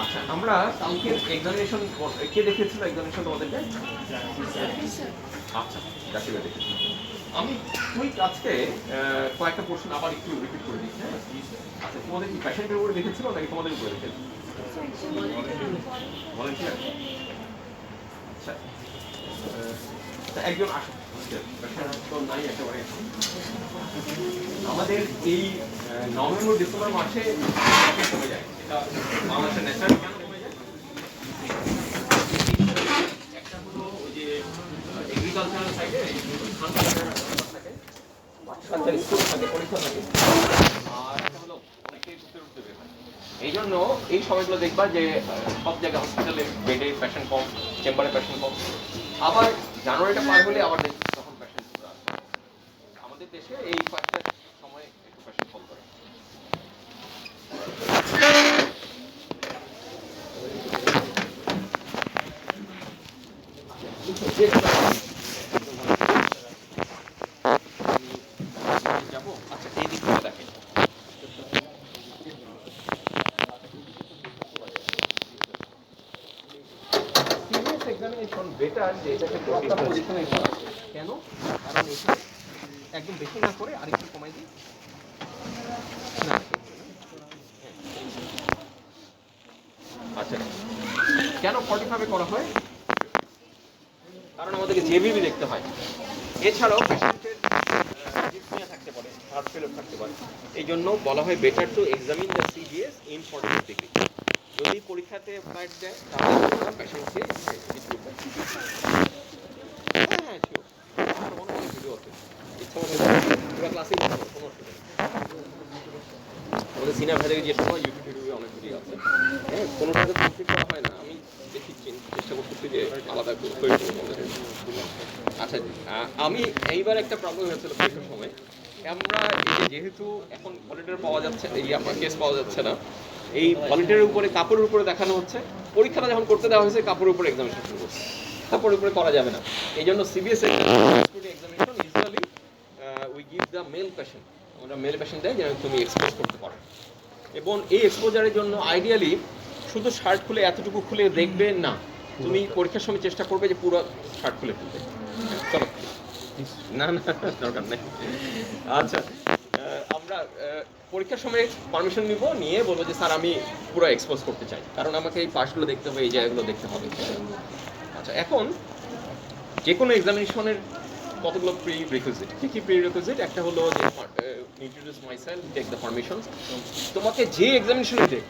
Speaker 1: আচ্ছা, আমরা কালকে এক্সামিনেশন কে দেখেছিল? এক্সামিনেশন তোমাদেরকে? আচ্ছা, জাকির ভাই দেখেছিল। আমি কুইক আজকে কয়েকটা কোশ্চেন আবার একটু রিপিট করে দিই, হ্যাঁ। আচ্ছা, তোমাদের কি পেশেন্টের উপরে দেখেছিল নাকি তোমাদের উপরে দেখেছিল? ভলান্টিয়ার। আচ্ছা, একজন আসুন, তো নাই একেবারে। আমাদের এই নভেম্বর ডিসেম্বর মাসে কমে যায়, এটা বাংলাদেশের ন্যাচারাল। কেন কমে যায়? একটা হলো ওই যে এগ্রিকালচারাল সাইডে স্কুল থাকে, পরীক্ষা থাকে, আর একটা হলো অনেকেই ঘুরতে ঘুরতে বের হয়। এই জন্য এই সময়গুলো দেখবা যে সব জায়গায় হসপিটালে বেডে পেশেন্ট কম, চেম্বারে পেশেন্ট কম। আবার জানুয়ারিটা পার হলে আবার দেখি তখন পেশেন্ট আসবে। আমাদের দেশে এই কয়েকটা সময় একটু পেশেন্ট কম করে। যে যাবো আচ্ছা এই দিক থেকে দেখেন সিরিয়াস এক্সামিনেশন বেটার যে এটাকে প্রপার পজিশনে করা কেন কারণ এখানে একদম বেশি না করে আরেকটু কমাই দিই না আচ্ছা কেন 45 করা হয় কারণ আমাদেরকে জেবিবি দেখতে হয় এছাড়াও পেশেন্টের ডিসনিয়া থাকতে পারে হার্ট ফেলিওর থাকতে পারে এই জন্য বলা হয় better to examine the CBS in 45 degree যদি পরীক্ষাতে ফ্লাইট দেয় তাহলে পেশেন্টকে হ্যাঁ শিওর আর অনেক ভিডিও আছে ইচ্ছা মতো পুরো ক্লাসে কোনো অসুবিধা নেই আমাদের সিনিয়র ভাইদের যে সময় ইউটিউবে অনেক ভিডিও আছে হ্যাঁ কোনোটাতে কমপ্লিট করা হয় না আমি দেখি চেষ্টা করতেছি যে আলাদা করে আচ্ছা আমি এইবার একটা প্রবলেম হয়েছিল পরীক্ষার সময় আমরা যেহেতু এখন ভলেন্টিয়ার পাওয়া যাচ্ছে এই আপনার কেস পাওয়া যাচ্ছে না এই ভলেন্টিয়ারের উপরে কাপড়ের উপরে দেখানো হচ্ছে পরীক্ষাটা যখন করতে দেওয়া হয়েছে কাপড়ের উপরে এক্সামিনেশন শুরু করছে কাপড়ের উপরে করা যাবে না এই জন্য CBS examination usually we give the male patient আমরা মেল পেশেন্ট দেয় যেন তুমি এক্সপোজ করতে পারো এবং এই এক্সপোজারের জন্য আইডিয়ালি শুধু শার্ট খুলে এতটুকু খুলে দেখবে না তুমি পরীক্ষার সময় চেষ্টা করবে যে পুরো শার্ট খুলে ফেলবে চলো না না দরকার নেই আচ্ছা আমরা পরীক্ষার সময় পারমিশন নিব নিয়ে বলবো যে স্যার আমি পুরো এক্সপোজ করতে চাই কারণ আমাকে এই পাশগুলো দেখতে হবে এই জায়গাগুলো দেখতে হবে আচ্ছা এখন যে কোনো এক্সামিনেশনের কতগুলো প্রি রিকুইজিট কি প্রি রিকুইজিট একটা হলো যে introduce myself take the permissions তোমাকে যে এক্সামিনেশনে দেখ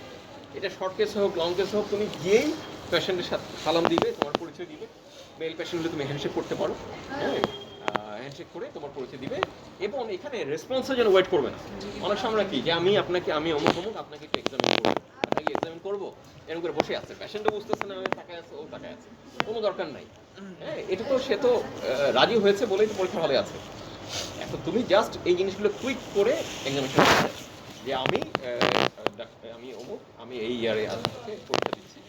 Speaker 1: এটা শর্ট কেস হোক লং কেস হোক তুমি গিয়েই পেশেন্টের সাথে সালাম দিবে তোমার পরিচয় দিবে মেল পেশেন্ট হলে তুমি হ্যান্ডশেক করতে পারো হ্যাঁ হ্যান্ডশেক করে তোমার পরিচয় দিবে এবং এখানে রেসপন্সের জন্য ওয়েট করবে না অনেক সময় আমরা কি যে আমি অমুক আপনাকে একটু এক্সামিন করবো আপনাকে এক্সামিন করবো এরকম করে বসে আছে পেশেন্টও বুঝতেছে না তাকায় আছে ও তাকায় আছে কোনো দরকার নাই হ্যাঁ এটা তো সে তো রাজি হয়েছে বলেই তো পরীক্ষা হলে আছে এখন তুমি জাস্ট এই জিনিসগুলো কুইক করে এক্সামিনেশন যে আমি অমুক আমি এই ইয়ারে আজকে পরীক্ষা দিচ্ছি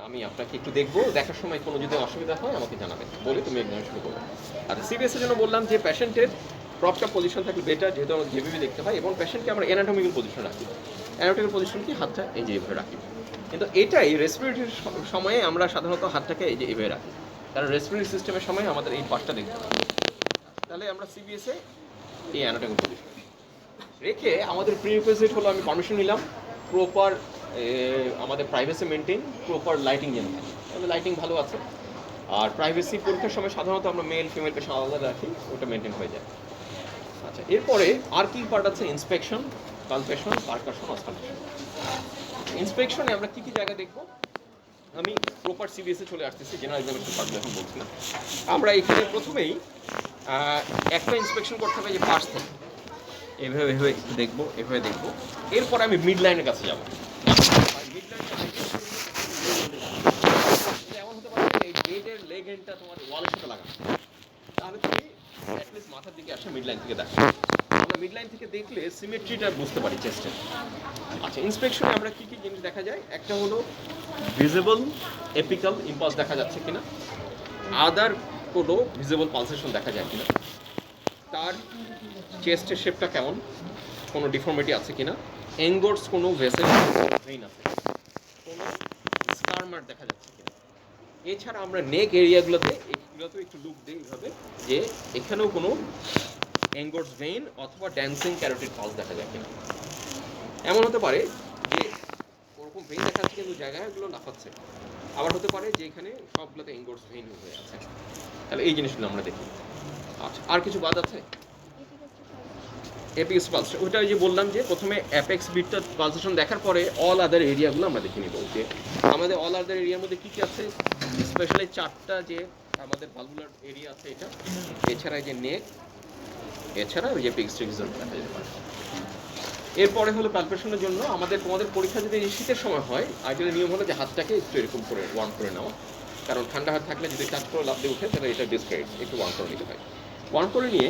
Speaker 1: আমি আপনাকে একটু দেখবো দেখার সময় কোনো যদি অসুবিধা হয় আমাকে জানাবেন বলে তুমি এক্সামিনেশন শুরু করবে আর সিবিএসের জন্য বললাম যে পেশেন্টের প্রপটা পজিশন থাকলে বেটার যেহেতু আমাদের জেবিবি দেখতে হয় এবং পেশেন্টকে আমরা অ্যানাটমিক্যাল পজিশন রাখি অ্যানাটমিক্যাল পজিশন কি হাতটা এই যে এভাবে রাখি কিন্তু এটাই রেসপিরেটরির সময়ে আমরা সাধারণত হাতটাকে এই যে এভাবে রাখি কারণ রেসপিরেটরি সিস্টেমের সময় আমাদের এই পাশটা দেখতে হবে তাহলে আমরা সিবিএসে এই অ্যানাটমিক্যাল পজিশন রেখে আমাদের প্রি রিকুইজিট হলো আমি পারমিশন নিলাম প্রপার আমাদের প্রাইভেসি মেনটেন প্রপার লাইটিং যেন থাকে লাইটিং ভালো আছে আর প্রাইভেসি পরীক্ষার সময় সাধারণত আমরা মেল ফিমেল পেশেন্ট আলাদা রাখি ওটা মেনটেন হয়ে যায় আচ্ছা এরপরে আর কি পার্ট আছে ইন্সপেকশন কনফেশন পারকাশন অস্কালটেশন ইন্সপেকশনে আমরা কী কী জায়গা দেখব আমি প্রপার সিবিএসে চলে আসতেছি জেনারেল এক্সামিনেশন পার্ট এখন বলছি না আমরা এখানে প্রথমেই একটা ইন্সপেকশন করতে হবে যে পাশ থেকে এভাবে এভাবে একটু দেখবো এভাবে দেখবো এরপর আমি মিড লাইনের কাছে যাবো মিড লাইন এমন হতে পারে এই বেডের লেগ এন্ডটা তোমার ওয়ালের সাথে লাগানো তাহলে তুমি অ্যাটলিস্ট মাথার দিকে আসে মিড লাইন থেকে দেখো আমরা মিড লাইন থেকে দেখলে সিমেট্রিটা বুঝতে পারি চেস্টের আচ্ছা ইন্সপেকশনে আমরা কী কী জিনিস দেখা যায় একটা হলো ভিজিবল এপিক্যাল ইম্পালস দেখা যাচ্ছে কিনা আদার কোনো ভিজিবল পালসেশন দেখা যায় কিনা তার চেস্টের শেপটা কেমন কোনো ডিফর্মিটি আছে কিনা এঙ্গোর্স কোনো ভেসেল ভেইন আছে কোনো স্কার মার্ক দেখা যাচ্ছে কিনা এছাড়া আমরা নেক এরিয়াগুলোতে একটু লুক দিই এইভাবে যে এখানেও কোনো এঙ্গোর্স ভেইন অথবা ড্যান্সিং ক্যারোটিড পালস দেখা যায় কিনা এমন হতে পারে যে ওরকম ভেইন দেখা যাচ্ছে কিন্তু জায়গাগুলো লাফাচ্ছে আবার হতে পারে যে এখানে সবগুলোতে এঙ্গোর্স ভেইন হয়ে আছে তাহলে এই জিনিসগুলো আমরা দেখি আচ্ছা আর কিছু বাদ আছে এপিক্স পালস ওইটা যে বললাম যে প্রথমে অ্যাপেক্স বিটটা পালসেশন দেখার পরে অল আদার এরিয়াগুলো আমরা দেখে নিব যে আমাদের অল আদার এরিয়ার মধ্যে কী কী আছে স্পেশালি চারটা যে আমাদের ভালভুলার এরিয়া আছে এটা এছাড়া যে নেক এছাড়া ওই যে এপিক্স রিজন দেখা যেতে পারে এরপরে হলো পালপেশনের জন্য তোমাদের পরীক্ষা যদি শীতের সময় হয় আইডিয়াল নিয়ম হলো যে হাতটাকে একটু এরকম করে ওয়ার্ম করে নেওয়া কারণ ঠান্ডা হাত থাকলে যদি টাচ করে লাফ দিয়ে উঠে তাহলে এটা ডিসক্রেডিট একটু ওয়ার্ম করে নিতে হয় ওয়ার্ম করে নিয়ে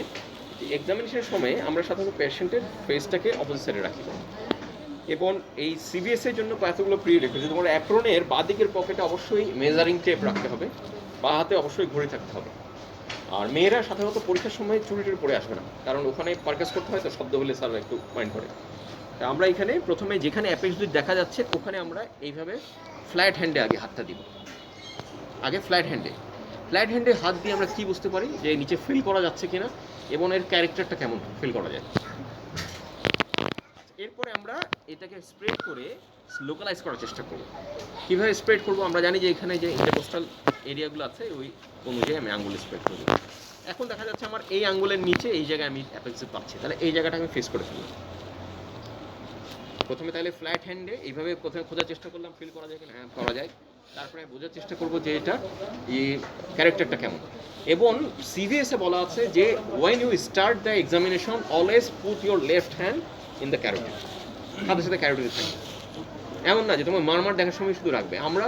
Speaker 1: এক্সামিনেশনের সময় আমরা সাধারণত পেশেন্টের ফেসটাকে অপোজিট সাইডে রাখি
Speaker 3: এবং এই সিবিএস এর জন্য এতগুলো প্রিরিকুইজিট, তোমার অ্যাপ্রনের বাঁদিকের পকেটে অবশ্যই মেজারিং টেপ রাখতে হবে, বা হাতে অবশ্যই ঘড়ি থাকতে হবে। আর মেয়েরা সাধারণত পরীক্ষার সময় চুরি টুরি পরে আসবে না, কারণ ওখানে পারকাস করতে হয় তো, শব্দ হলে স্যার একটু মাইন্ড করে। তা আমরা এখানে প্রথমে যেখানে অ্যাপেক্স দুই দেখা যাচ্ছে ওখানে আমরা এইভাবে ফ্ল্যাট হ্যান্ডে আগে হাতটা দিব, আগে ফ্ল্যাট হ্যান্ডে হাত দিয়ে আমরা কি বুঝতে পারি যে নিচে ফিল করা যাচ্ছে কিনা এবং এর ক্যারেক্টারটা কেমন ফিল করা যায়। এরপরে আমরা এটাকে স্প্রেড করে লোকালাইজ করার চেষ্টা করব। কীভাবে স্প্রেড করব? আমরা জানি যে এখানে যে ইন্টারকোস্টাল এরিয়াগুলো আছে ওই অনুযায়ী আমি আঙ্গুল স্প্রেড করব। এখন দেখা যাচ্ছে আমার এই আঙ্গুলের নিচে এই জায়গায় আমি অ্যাপেক্সে পাচ্ছি, তাহলে এই জায়গাটা আমি ফেস করে ফেলব। প্রথমে তাহলে ফ্ল্যাট হ্যান্ডে এইভাবে প্রথমে খোঁজার চেষ্টা করলাম, ফিল করা যায় কিনা, হ্যাঁ করা যায়। তারপরে বোঝার চেষ্টা করব যে এটা এই ক্যারেক্টারটা কেমন। এবং সিভিএসে বলা আছে যে when you start the examination always put your left hand in the carotid, সাথে সাথে ক্যারোটিড থাকবে। এমন না যে তোমার মারমার দেখার সময় শুধু রাখবে, আমরা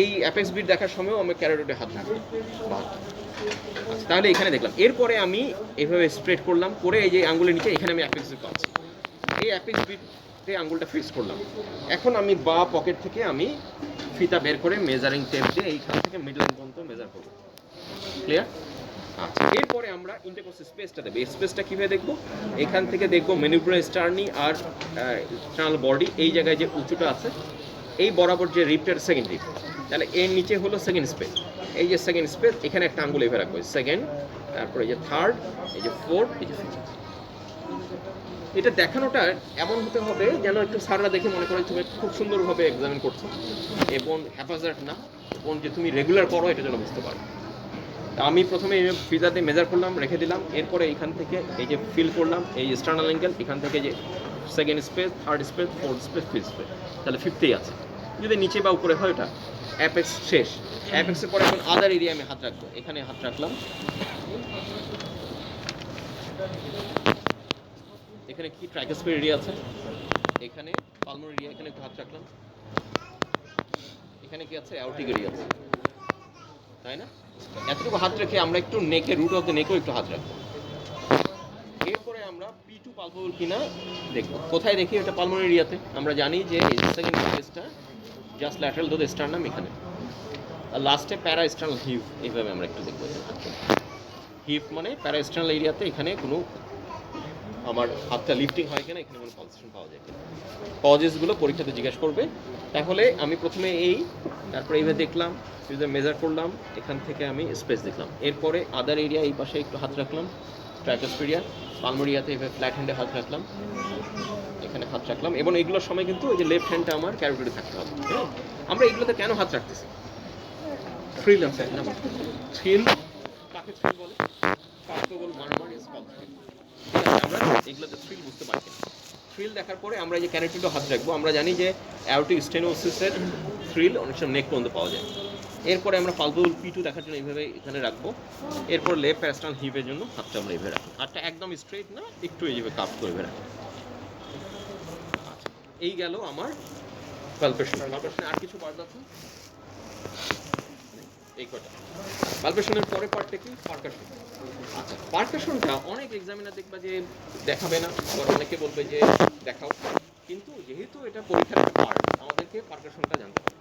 Speaker 3: এই অ্যাপেক্স বিট দেখার সময়ও আমি ক্যারোটিডে হাত রাখবো। আচ্ছা, তাহলে এখানে দেখলাম। এরপরে আমি এইভাবে স্প্রেড করলাম, করে এই যে আঙ্গুলের নিচে এখানে আমি অ্যাপেক্স বিট পাচ্ছি, এই অ্যাপেক্স বিটে আঙ্গুলটা ফিক্স করলাম। এখন আমি বা পকেট থেকে আমি ফিতা বের করে মেজারিং টেপ দিয়ে এইখান থেকে মিডল পর্যন্ত মেজার করবো। ক্লিয়ার? আচ্ছা, এরপরে আমরা ইন্টারকোস্টাল স্পেসটা দেবো। এই স্পেসটা কীভাবে দেখবো? এখান থেকে দেখবো ম্যানিপুলার স্টার্নি আর স্টার্নাল বডি, এই জায়গায় যে উঁচুটা আছে এই বরাবর যে রিপটার সেকেন্ড রিপ, তাহলে এর নিচে হলো সেকেন্ড স্পেস। এই যে সেকেন্ড স্পেস, এখানে একটা আঙ্গুল এভাবে রাখবো, সেকেন্ড, তারপরে এই যে থার্ড, এই যে ফোর্থ, এই যে ফিফথ। এটা দেখানোটা এমন হতে হবে যেন একটু স্যাররা দেখে মনে করে তুমি খুব সুন্দরভাবে এক্সামিন করছো এবং হ্যাপাজার্ড না, এবং যে তুমি রেগুলার করো এটা যেন বুঝতে পারো। আমি প্রথমে ফিজাতে মেজার করলাম, রেখে দিলাম। এরপরে এখান থেকে এই যে ফিল করলাম এই স্টার্নাল অ্যাঙ্গেল, এখান থেকে যে second space, third space, fourth space, fifth space, তাহলে ফিফথেই আছে। যদি নিচে বা উপরে হয় ওটা অ্যাপেক্স শেষ। অ্যাপেক্সের পরে এখন আদার এরিয়া আমি হাত রাখবো, এখানে হাত রাখলাম, এখানে কি ট্রাইকোস্পিয়ার এরিয়া আছে, এখানে পালমোনারি এরিয়া, এখানে একটু হাত রাখলাম, এখানে কি আছে অ্যাওরটিক এরিয়া আছে, তাই না? এতটুকু হাত রেখে আমরা একটু নেকে, রুট অফ দ্য নেকেও একটু হাত রাখবো। এরপরে আমরা P2 পালপেবল কিনা দেখবো। কোথায় দেখি? এটা পালমোনারি এরিয়াতে। আমরা জানি যে এই সেকেন্ড স্পেসটা just lateral to the sternum এখানে, আর লাস্টে প্যারা স্টার্নাল হিপ, এইভাবে আমরা একটু দেখবো। হিপ মানে প্যারা স্টার্নাল এরিয়াতে, এখানে কোনো আমার হাতটা লিফটিং হয় কিনা, এখানে কোনো পালসেশন পাওয়া যায় কিনা, কজেসগুলো পরীক্ষাতে জিজ্ঞাসা করবে। তাহলে আমি প্রথমে এই, তারপরে এইভাবে দেখলাম, মেজার করলাম, এখান থেকে আমি স্পেস দেখলাম। এরপরে আদার এরিয়া, এই পাশে একটু হাত রাখলাম, ট্রাইকোস্পিয়ার, পালমোরিয়াতে এইভাবে ফ্ল্যাট হ্যান্ডে হাত রাখলাম, এখানে হাত রাখলাম। এবং এইগুলোর সময় কিন্তু ওই যে লেফট হ্যান্ডটা আমার ক্যারোটিডে থাকতে হবে। হ্যাঁ, আমরা এগুলোতে কেন হাত রাখতেছি? থ্রিল আছে না? থ্রিল কাকে থ্রিল বলে? Palpable murmur is called thrill. আমরা এগুলোতে থ্রিল বুঝতে পারছি না। থ্রিল দেখার পরে আমরা যে ক্যারোটিডে হাত রাখবো, আমরা জানি যে অ্যাওরটিক স্টেনোসিসের থ্রিল অনেক সময় নেক পর্যন্ত পাওয়া যায়। এরপরে আমরা পালপেবল P2 দেখার জন্য এইভাবে এখানে রাখবো। এরপর লেফট প্যারাস্টার্নাল হিপের জন্য হাতটা আমরা এইভাবে রাখবো। হাতটা একদম স্ট্রেট না, একটু এইভাবে কাপ করে রাখবো। আচ্ছা, এই গেল আমার পালপেশন। পালপেশনে আর কিছু পার্ট আছে? এই কটা। পালপেশনের পরে পার্টটা কি? পারকাশন। আচ্ছা, পারকাশনটা অনেক এক্সামিনার দেখবা যে দেখাবে না, আবার অনেকে বলবে যে দেখাও। কিন্তু যেহেতু এটা পরীক্ষার একটা পার্ট, আমাদেরকে পারকাশনটা জানতে হবে।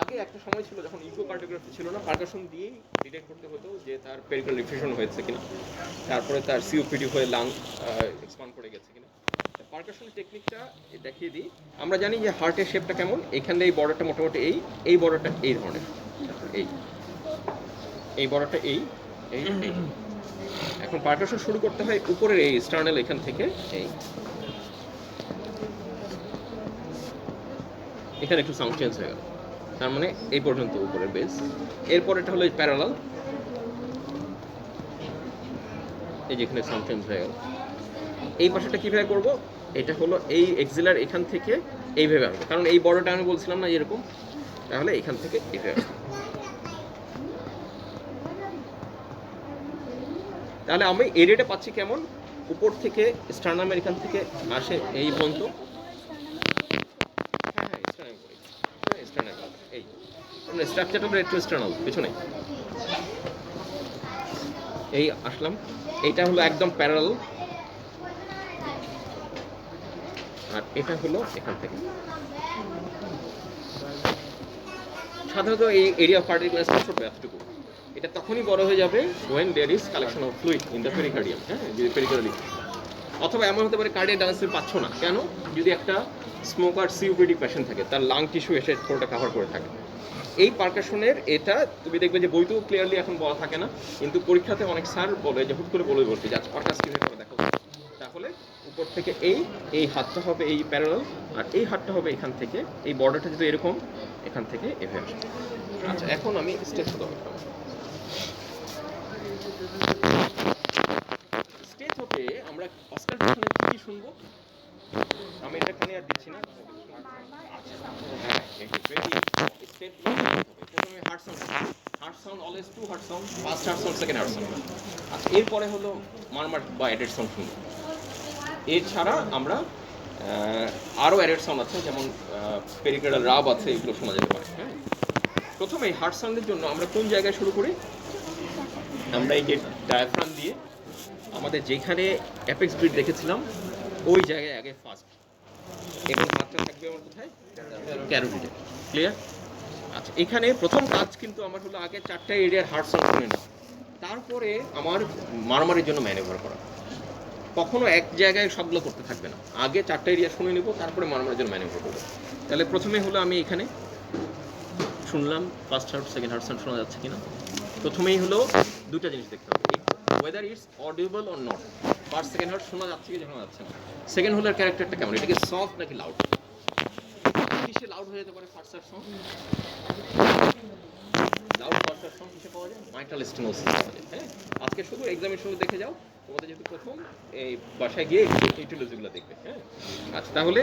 Speaker 3: আগে একটা সময় ছিল যখন ইকোকার্ডিওগ্রাফি ছিল না, পারকাশন দিয়েই ডিটেক্ট করতে হতো যে তার পেরিফেরাল ডিফিউশন হয়েছে কিনা, তারপরে তার সিওপিডি হয়ে লাং এক্সপান্ড করে গেছে কিনা। পারকাশনের টেকনিকটা দেখিয়ে দিই। আমরা জানি যে হার্টের শেপটা কেমন। এখানে এই বর্ডারটা মোটামুটি এই বর্ডারটা এই ধরনের, এই বর্ডারটা এই। এখন পারকাশন শুরু করতে হয় উপরের এই স্টার্নাল, এখান থেকে এখানে একটু সাউন্ড চেঞ্জ হয়ে গেল, তার মানে এই পর্যন্ত উপরের বেস। এরপর এটা হলো প্যারালাল, এই যে এখানে সাউন্ড চেঞ্জ হয়ে গেল। এই পাশেটা কিভাবে করব? এটা হলো এই এক্সিলার এখান থেকে এইভাবে আসবে, কারণ এই বড়টা আমি বলছিলাম না এরকম, তাহলে এখান থেকে এইভাবে আসবে। তাহলে আমি এরিয়াটা পাচ্ছি কেমন? উপর থেকে স্টার্নামের এখান থেকে আসে এই পর্যন্ত, এই স্ট্রাকচারটা একটু স্টার্নাল পিছনে এই আসলাম। এইটা হলো একদম প্যারালাল, আর এটা হলো এখান থেকে। সাধারণত এই এরিয়া অফ পার্টিকুলার ছোট এতটুকু। এটা তখনই বড় হয়ে যাবে when there is collection of fluid in the pericardium, হ্যাঁ, যদি পেরিকার্ডিয়াম। অথবা এমন হতে পারে কার্ডিয়াক ডায়ালাইসিস পাচ্ছ না, কেন? যদি একটা স্মোকার সিওপিডি পেশেন্ট থাকে, তার লাং টিস্যু এসে পুরোটা কভার করে থাকে। এই পারকাশনের এটা তুমি দেখবে যে বইতেও ক্লিয়ারলি এখন বলা থাকে না, কিন্তু পরীক্ষাতে অনেক স্যার বলে যে হুট করে বলে বলতে যে আচ্ছা পারকাস কীভাবে করে দেখো। তাহলে উপর থেকে এই হাতটা হবে এই প্যারালাল, আর এই হাতটা হবে এখান থেকে, এই বর্ডারটা যদি এরকম এখান থেকে এভাবে আসে। আচ্ছা, এখন আমি স্টেপ দেবো। স্টেজ হবে আমরা অস্কালটেশনের কি শুনবো? আমি এটা কানে আর দিচ্ছি না। হ্যাঁ, স্টেপ প্রথমে heart sound always two heart sound, first heart sound, second heart sound. আচ্ছা, এরপরে হলো মারমার বা অ্যাডেড সাউন্ড শুনবো। এছাড়া আমরা আরও অ্যাডেড সাউন্ড আছে, যেমন পেরিকার্ডাল রাব আছে, এগুলো শোনা যেতে পারে। হ্যাঁ, প্রথমে হার্ট সাউন্ডের জন্য আমরা কোন জায়গায় শুরু করি? আমরা এই যে ডায়াফ্রাম দিয়ে আমাদের যেখানে অ্যাপেক্স ব্রিড দেখেছিলাম ওই জায়গায় আগে ফার্স্ট, এবং হাতটা থাকবে আমার কোথায়? ক্যারোটিডে। ক্লিয়ার? আচ্ছা, এখানে প্রথম কাজ কিন্তু আমার হলো আগে 4টা এরিয়ার হার্ট সাউন্ড শুনে নেওয়া, তারপরে আমার মারামারির জন্য ম্যানেভার করা। কখনো এক জায়গায় সবগুলো করতে থাকবে না, আগে 4টা এরিয়া শুনে নেবো, তারপরে মারামারির জন্য ম্যানেভার করবো। তাহলে প্রথমে হলো আমি এখানে শুনলাম first heart, second heart sound শোনা যাচ্ছে কিনা। প্রথমেই হলো দুটো জিনিস দেখতে হবে, whether it's audible or not. First second heart শোনা যাচ্ছে কি শোনা যাচ্ছে না। সেকেন্ড হলো ক্যারেক্টারটা কেমন, এটা কি সফট নাকি লাউড। কিসে লাউড হয়ে যেতে পারে first heart sound? Loud first heart sound কিসে পাওয়া যায়? মাইট্রাল স্টেনোসিস পাওয়া যায়। হ্যাঁ, আজকে শুধু এক্সামের সময় দেখে যাও, তোমাদের যেহেতু প্রথম এই বাসায় গিয়ে ইটিওলজিগুলো দেখবে। হ্যাঁ, আচ্ছা, তাহলে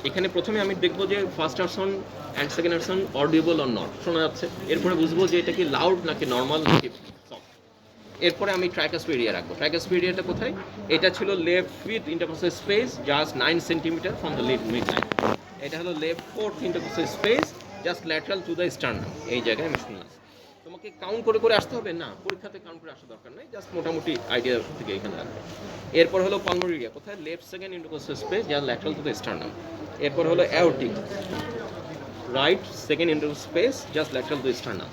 Speaker 3: এখানে প্রথমে আমি দেখবো যে first heart sound and second heart sound audible or not শোনা যাচ্ছে। এরপরে বুঝবো যে এটা কি লাউড নাকি নর্মাল নাকি সফট। এরপরে আমি ট্রাইকাস এরিয়া রাখবো। ট্রাইকাস এরিয়াটা কোথায়? এটা ছিল left fifth intercostal space just 9 centimetre from the mid line. এটা হলো left fourth intercostal space just lateral to the sternum. এই জায়গায় আমি শুনলাম। তোমাকে কাউন্ট করে করে আসতে হবে না, পরীক্ষাতে কাউন্ট করে আসা দরকার নেই, জাস্ট মোটামুটি আইডিয়া থেকে এখানে লাগবে। এরপর হলো পালমোনারি এরিয়া, কোথায়? Left second intercostal space just lateral to the sternum. এরপর হলো aortic, right second intercostal space just lateral to the sternum.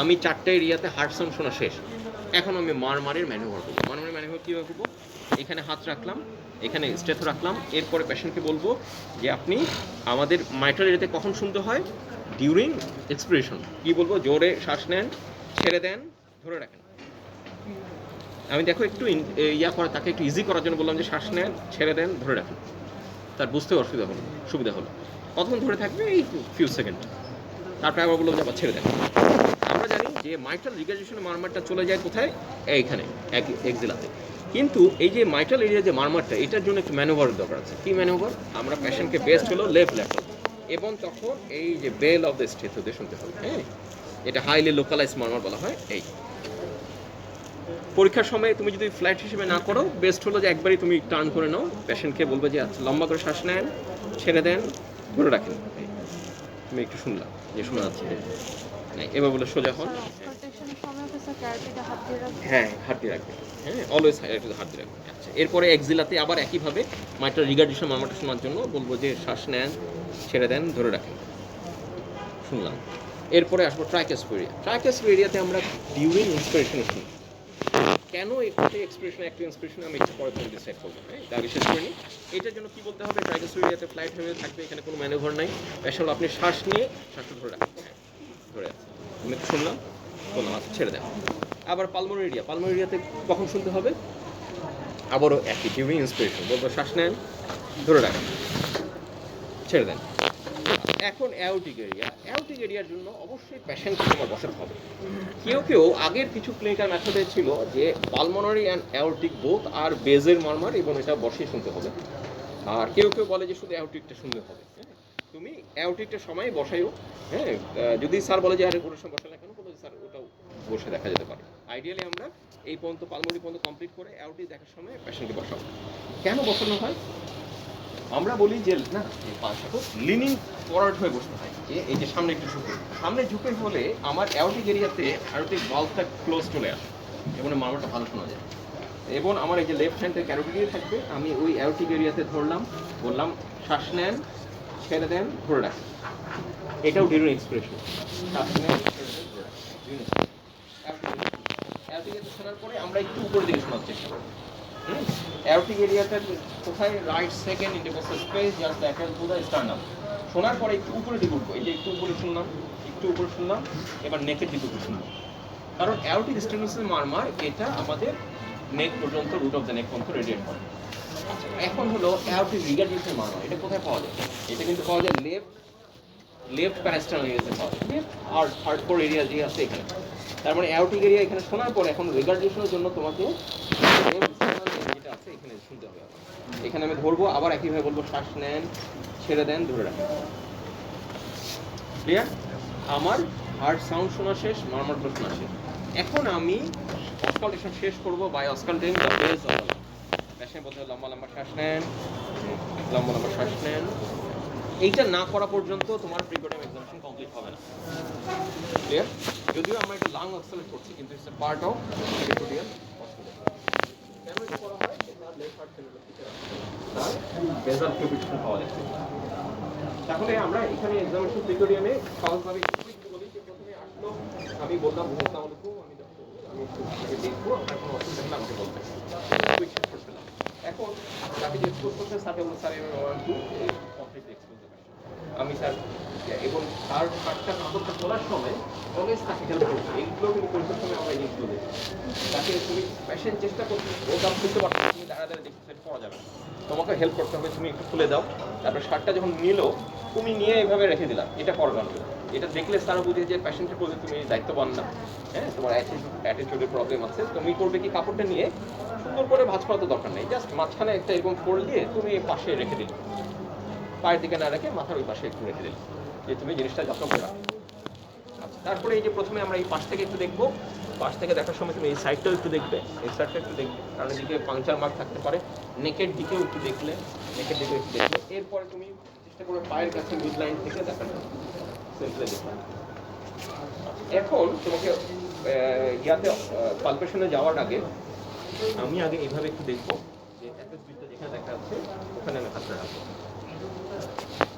Speaker 3: আমি 4টা এরিয়াতে হার্ট সাউন্ড শোনা শেষ। এখন আমি মারমারের ম্যানুভার করবো। মারমারের ম্যানুভার কীভাবে করবো? এখানে হাত রাখলাম, এখানে স্টেথো রাখলাম। এরপরে পেশেন্টকে বলবো যে আপনি আমাদের মাইট্রাল এরিয়াতে কখন শুনতে হয়? During expiration. কি বলবো? জোরে শ্বাস নেন, ছেড়ে দেন, ধরে রাখেন। আমি দেখো একটু করা, তাকে একটু ইজি করার জন্য বললাম যে শ্বাস নেন, ছেড়ে দেন, ধরে রাখেন। তার বুঝতে সুবিধা হলো। কতক্ষণ ধরে থাকবে? এই ফিউ সেকেন্ড। তারপরে আবার বললাম যে আবার ছেড়ে দেন। আমরা জানি যে মাইট্রাল রিগার্জেশনের মারমারটা চলে যায় কোথায়? এইখানে এক্সিলাতে। কিন্তু এই যে মাইট্রাল এরিয়া যে মারমারটা, এটার জন্য একটু ম্যানুভার দরকার আছে। কি ম্যানুভার? আমরা পেশেন্টকে বেস্ট হলো লেফট ল্যাটারাল, এবং তখন এই যে বেল অফ দ্য স্টেথো দিয়ে শুনতে হবে। হ্যাঁ, এটা হাইলি লোকালাইজ মারমার বলা হয়। এই পরীক্ষার সময় তুমি যদি ফ্ল্যাট হিসেবে না করো, বেস্ট হলো যে একবারই তুমি টার্ন করে নাও, পেশেন্টকে বলবে যে আচ্ছা লম্বা করে শ্বাস নেন, ছেড়ে দেন, ধরে রাখেন। তুমি একটু শুনলাম যে শোনা যাচ্ছে, এবার বলে সোজা হন। হ্যাঁ, হাত দিয়ে রাখবে। হ্যাঁ, অলওয়েজ হাত দিয়ে রাখবে। আচ্ছা, এরপরে এক্সিলাতে আবার একইভাবে মাইট্রাল রিগার্ডেশন মারমারটা শোনার জন্য বলবো যে শ্বাস নেন, ছেড়ে দেন, ধরে রাখেন। শুনলাম। এরপরে আসবো ট্রাইকাস এরিয়া। ট্রাইকাস এরিয়াতে আমরা ডিউরিং ইন্সপিরেশন শুনি। কেন একটি এক্সপ্রেশন অ্যাক্টিভ ইন্সপিরেশন আমি একটু পরে তুমি ডিসাইড করবো। হ্যাঁ, আগে শেষ করে নিই। এটার জন্য কি বলতে হবে? ট্রাইকাস এরিয়াতে ফ্লাইট হয়ে থাকবে, এখানে কোনো ম্যানুভার নাই। আসলে আপনি শ্বাস নিয়ে শ্বাসটা ধরে রাখবেন। হ্যাঁ, ধরে আছে। আমি শুনলাম, বললাম আচ্ছা ছেড়ে দেন। আবার পালমোনারি এরিয়া। পালমোনারি এরিয়াতে কখন শুনতে হবে? আবারও একই ডিউরিং ইন্সপিরেশন বলবো শ্বাস নেন, ধরে রাখেন, ছেড়ে দেন। এখন অ্যাওরটিক এরিয়া। অ্যাওরটিক এরিয়ার জন্য অবশ্যই পেশেন্টকে তোমার বসাতে হবে। কেউ আগের কিছু ক্লিনিক্যাল মেথডে ছিল যে পালমোনারি অ্যান্ড অ্যাওরটিক বোথ আর বেজের মারমার, এবং এটা বসিয়ে শুনতে হবে। আর কেউ বলে যে শুধু অ্যাওরটিকটা শুনতে হবে। হ্যাঁ, তুমি অ্যাওরটিকটা সময় বসাইও। হ্যাঁ, যদি স্যার বলে যে আরে ওটার সময় বসালে কেন, বলো স্যার ওটাও বসে দেখা যেতে পারে। আইডিয়ালি আমরা এই পর্যন্ত পালমোনারি পর্যন্ত কমপ্লিট করে অ্যাওরটিক দেখার সময় পেশেন্টকে বসাবো। কেন বসানো হয়? আমরা বলি যে না, লিনিং ফরওয়ার্ড হয়ে বসতে হয়, যে এই যে সামনে একটু ঝুঁকে, সামনে ঝুঁকে হলে আমার অ্যাওরটিক এরিয়াতে অ্যাওরটিক ভালভটা ক্লোজ চলে আসে এবং মারমারটা ভালো শোনা যায়। এবং আমার এই যে লেফট হ্যান্ডের ক্যারোটিড থাকবে, আমি ওই অ্যারোটিক এরিয়াতে ধরলাম, বললাম শ্বাস নেন, ছেড়ে দেন, ধরে রাখেন। এটাও ডিউরিং এক্সপ্রেশন। শ্বাস নেন, ছেড়ে দেন, ধরে রাখেন। অ্যারোটিক এরিয়া শোনার পরে আমরা একটু উপরের দিকে শোনার চেষ্টা করব। অ্যারোটিক এরিয়াটা কোথায়? Right second intercostal space, just lateral to the sternum. শোনার পরে একটু উপরে দিকে উঠবো। এই যে একটু উপরে শুনলাম, একটু উপরে শুনলাম, এবার নেকের দিকে উপরে শুনলাম। কারণ অ্যারোটিক স্টেনোসিসের মারমার এটা আমাদের নেক পর্যন্ত, রুট অফ দ্য নেক পর্যন্ত রেডিয়েট করে। আচ্ছা, এখন হলো অ্যারোটিক রিগার্ডিউসের মারমার। এটা কোথায় পাওয়া যায়? এটা কিন্তু পাওয়া যায় লেফট প্যারাস্টার্নাল এরিয়াতে পাওয়া যায়। লেফট হার্ট কোর এরিয়া যে আছে এখানে। তার মানে অ্যারোটিক এরিয়া এখানে শোনার পর এখন রিগার্ডিউশনের জন্য তোমাকে যেটা আছে এখানে শুনতে হবে। এখানে আমি ধরবো, আবার একইভাবে বলবো শ্বাস নেন, ছেড়ে দেন, ধরে রাখেন। ক্লিয়ার? আমার হার্ট সাউন্ড শোনা শেষ, মারমার শোনা শেষ। এখন আমি অস্কালটেশন শেষ করবো by auscultation the base of the lungs. Patient বলতে লম্বা লম্বা শ্বাস নেন, লম্বা লম্বা শ্বাস নেন। এইটা না করা পর্যন্ত তোমার প্রিপোডিয়াম এক্সামিনেশন কমপ্লিট হবে না। ক্লিয়ার? যদিও আমরা এটা লাং অক্সিলেট করছি, কিন্তু it's a part of precordium auscultate. কেন এটা করা হয়? এটা লেফট হার্ট সেলুলার ফিচার আছে, তার বেসাল কিউবিটেশন পাওয়া যাচ্ছে। তাহলে আমরা এখানে এক্সামিনেশন প্রিপোডিয়ামে সহজভাবে বলি যে প্রথমে আসলো, আমি বললাম আসসালামু আলাইকুম, আমি একটু দেখবো, আপনার কোনো অসুবিধা হলে আমাকে বলবেন। কুইক শেষ করছিলাম। এখন তাকে যে এক্সপোজ করছে, স্যার এবং স্যার কমপ্লিট এক্সপোজ দেবেন। আমি স্যার এবং তার হাতটা কাপড়টা তোলার সময় অলওয়েজ তাকে হেল্প করছি। এইগুলো কিন্তু পরীক্ষার সময় আমরা জিনিসগুলো দেখি। তাকে তুমি পেশেন্ট চেষ্টা করছি, ও কাপ খুলতে পারছো, তুমি দাঁড়া দাঁড়া দেখতে সেট পড়া যাবে না। তোমাকে হেল্প করতে হবে, তুমি একটু খুলে দাও। তারপর শার্টটা যখন নিল, তুমি নিয়ে এইভাবে রেখে দিলাম। এটা করবে না। এটা দেখলে স্যার বুঝে যে পেশেন্টের প্রতি তুমি দায়িত্ববান না, হ্যাঁ, তোমার অ্যাটিটিউডের প্রবলেম আছে। তুমি করবে কি, কাপড়টা নিয়ে সুন্দর করে ভাঁজ করা তো দরকার নেই, জাস্ট মাঝখানে একটা এরকম ফোল্ড দিয়ে তুমি পাশে রেখে দিলে, পায়ের দিকে না রেখে মাথার ওই পাশে একটু রেখে দিলে, যে তুমি জিনিসটা যত্ন করে রাখো। আচ্ছা, তারপরে এই যে প্রথমে আমরা এই পাশ থেকে একটু দেখবো। পাশ থেকে দেখার সময় তুমি এই সাইডটাও একটু দেখবে, এই সাইডটা একটু দেখবে, কারণ এদিকে পাংচার মার্ক থাকতে পারে। নেকের দিকেও একটু দেখলে, নেকের দিকেও একটু দেখলে। এরপরে তুমি চেষ্টা করবে পায়ের কাছে মিড লাইন থেকে দেখার জন্য, সিম্পলি দেখবে। এখন তোমাকে ইয়াতে পালপেশনে যাওয়ার আগে আমি আগে এইভাবে একটু দেখবো যে অ্যাপেক্স বিটটা যেখানে দেখা যাচ্ছে ওখানে আমি হাতটা রাখবো।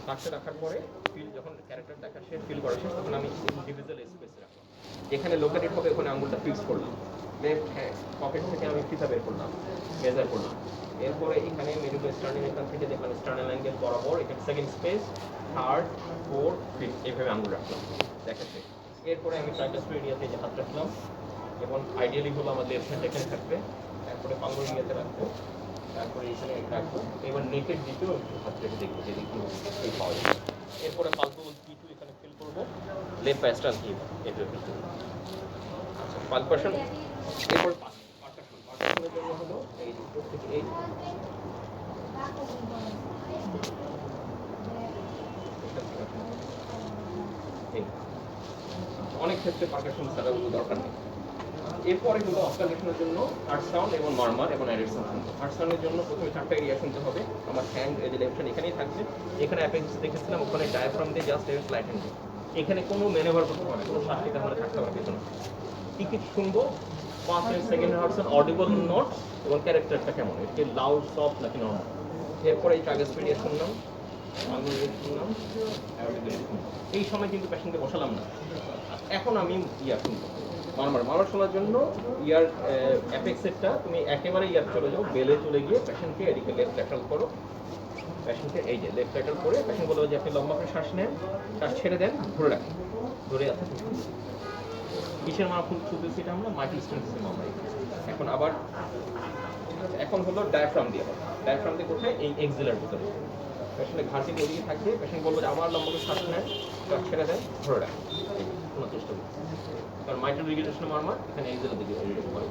Speaker 3: হাতটা রাখার পরে ফিল যখন ক্যারেক্টার দেখা শেষ, ফিল করা শেষ, তখন আমি ইন্ডিভিজুয়াল স্পেস রাখলাম। যেখানে লোকেটেড হবে ওখানে আঙুলটা ফিক্স করলাম। লেফট হ্যান্ড পকেট থেকে আমি ফিতা বের করলাম, মেজার করলাম। এরপরে এখানে মেরুটো স্টার্নিং এখান থেকে দেখলাম স্টার্নাল অ্যাঙ্গেল বরাবর, এখানে second space, third, fourth, fifth, এইভাবে আঙুল রাখলাম। দেখাচ্ছে। এরপরে আমি ট্রাইকাস্পিড এরিয়াতে যে হাত রাখলাম, এবং আইডিয়ালি হলো আমার লেফট হ্যান্ড এখানে থাকবে। তারপরে পালমোর এরিয়াতে রাখবো, তারপরে এখানে রাখবো। এবার নেকের দিকেও একটু হাত রেখে দেখবো যে দিকে এই পাওয়া যাবে। এরপরে পালপেবল P2 এখানে ফিল করবো, লেফট প্যাস্ট্রাল হিপ এটা ফিল করবো। আচ্ছা, পালপেশন। এরপর পারকাশনের জন্য হলো এই দুটো থেকে এই অনেক ক্ষেত্রে পারকাশন ছাড়া দরকার নেই। এরপরে হলো অস্কালেশনের জন্য হার্ট সাউন্ড এবং নরমাল এবং অ্যাডেড সাউন্ড শুনবো। হার্ট সাউন্ডের জন্য প্রথমে 4টা এরিয়া শুনতে হবে। আমার হ্যান্ড এই যে লেফট হ্যান্ড এখানেই থাকবে, এখানে অ্যাপেক্স দেখেছিলাম, ওখানে ডায়াফ্রাম দিয়ে জাস্ট এর ফ্ল্যাট হ্যান্ড। এখানে কোনো ম্যানেভার করতে হবে না, কোনো শ্বাস নিতে হবে থাকতে হবে পেছনে। কি শুনবো? 1 সেকেন্ড হার্টস অডিবল নোট এবং ক্যারেক্টারটা কেমন, এটা লাউড, সফট নাকি নরমাল। এরপরে এই ট্রাইগাস্পিড শুনলাম, আমি শুনলাম, এই সময় কিন্তু পেশেন্টকে বসালাম না। এখন আমি ইয়া শুনবো মারমার শোনার জন্য। ইয়ার অ্যাপেক্সেরটা তুমি একেবারে ইয়ার চলে যাও, বেলে চলে গিয়ে পেশেন্টকে এদিকে লেফট ল্যাটারাল করো। পেশেন্টকে এই যে লেফট ল্যাটারাল করে পেশেন্ট বলবো যে আপনি লম্বা করে শ্বাস নেন, শ্বাস ছেড়ে দেন, ধরে রাখেন, ধরে আছে। কিসের মারা খুব শুনতেছি এটা আমরা মাইক্রো স্টেনোসিসের মামলা। এখন আবার এখন হলো ডায়াফ্রাম দিয়ে হবে। ডায়াফ্রাম দিয়ে কোথায়? এই এক্সিলার ভিতরে। পেশেন্টের ঘাড়টি ওদিকে থাকবে, পেশেন্ট বলবো যে আমার লম্বা করে শ্বাস নেন, শ্বাস ছেড়ে দেন, ধরে রাখেন, শোনার চেষ্টা করুন। কারণ মাইট্রাল রিগেনেশন মারমার এখানে এক্সিলার দিকে করে।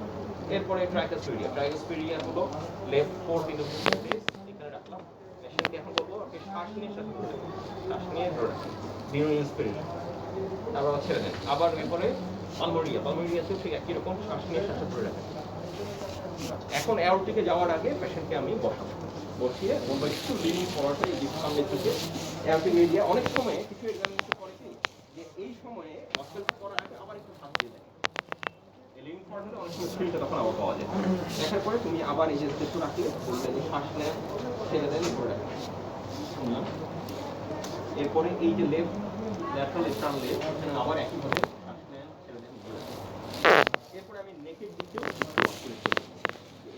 Speaker 3: এরপরে ট্রাইকাস্পিডিয়া হলো left fourth in the space, এখানে রাখলাম। পেশেন্টকে এখন বলবো আপনি শ্বাস নিয়ে শ্বাস ধরে রাখেন, শ্বাস নিয়ে ধরে রাখেন, ডিউরিং ইন্সপিরেশন, তারপর ছেড়ে দেন। আবার এরপরে পালমোরিয়াতেও ঠিক একই রকম, শ্বাস নিয়ে শ্বাস ধরে রাখেন। এখন অ্যাওরটিকে যাওয়ার আগে পেশেন্টকে আমি বসাবো, বসিয়ে বলবো একটু লিনিং ফরওয়ার্ডে এই সামনের দিকে অ্যাওরটিক এরিয়া। অনেক সময় কিছু এক্সামিনেশন করে কি যে এই সময়ে অস্কালেশন করার আগে আবার একটু হাত দিয়ে দেয়, লিভিং পার্ট হলে অনেক সময় ফিলটা তখন আবার পাওয়া যায়। দেখার পরে তুমি আবার এই যে একটু রাখলে বলতে যে শ্বাস নেন ছেড়ে দেন ধরে রাখেন। শুনলাম এরপরে এই যে লেফট ল্যাটারাল স্টার্ন লেফট এখানে আবার একইভাবে শ্বাস নেন ছেড়ে দেন ধরে রাখেন। এরপরে আমি নেকের দিকেও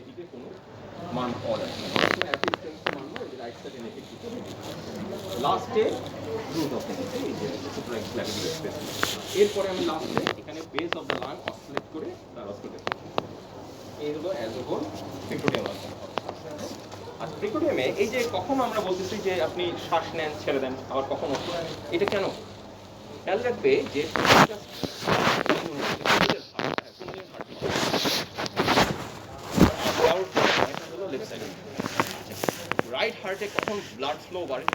Speaker 3: এদিকে কোনো মান পাওয়া যাচ্ছে না, একই মান নয় যে রাইট সাইডে নেকের দিকে লাস্টে রুট অফ দ্য এই যে সুপ্রাক্লাভিকুলার স্পেস। এরপরে আমি লাস্টে এখানে base of the lung oscillate করে তার অসিলেট এই হলো অ্যাজ এ হোল পিকটোরিয়াম। আর পিকটোরিয়ামে এই যে কখনো আমরা বলতেছি যে আপনি শ্বাস নেন ছেড়ে দেন আবার কখনো এটা কেন খেয়াল রাখবে যে রাইট হার্টে কখন ব্লাড ফ্লো বাড়ে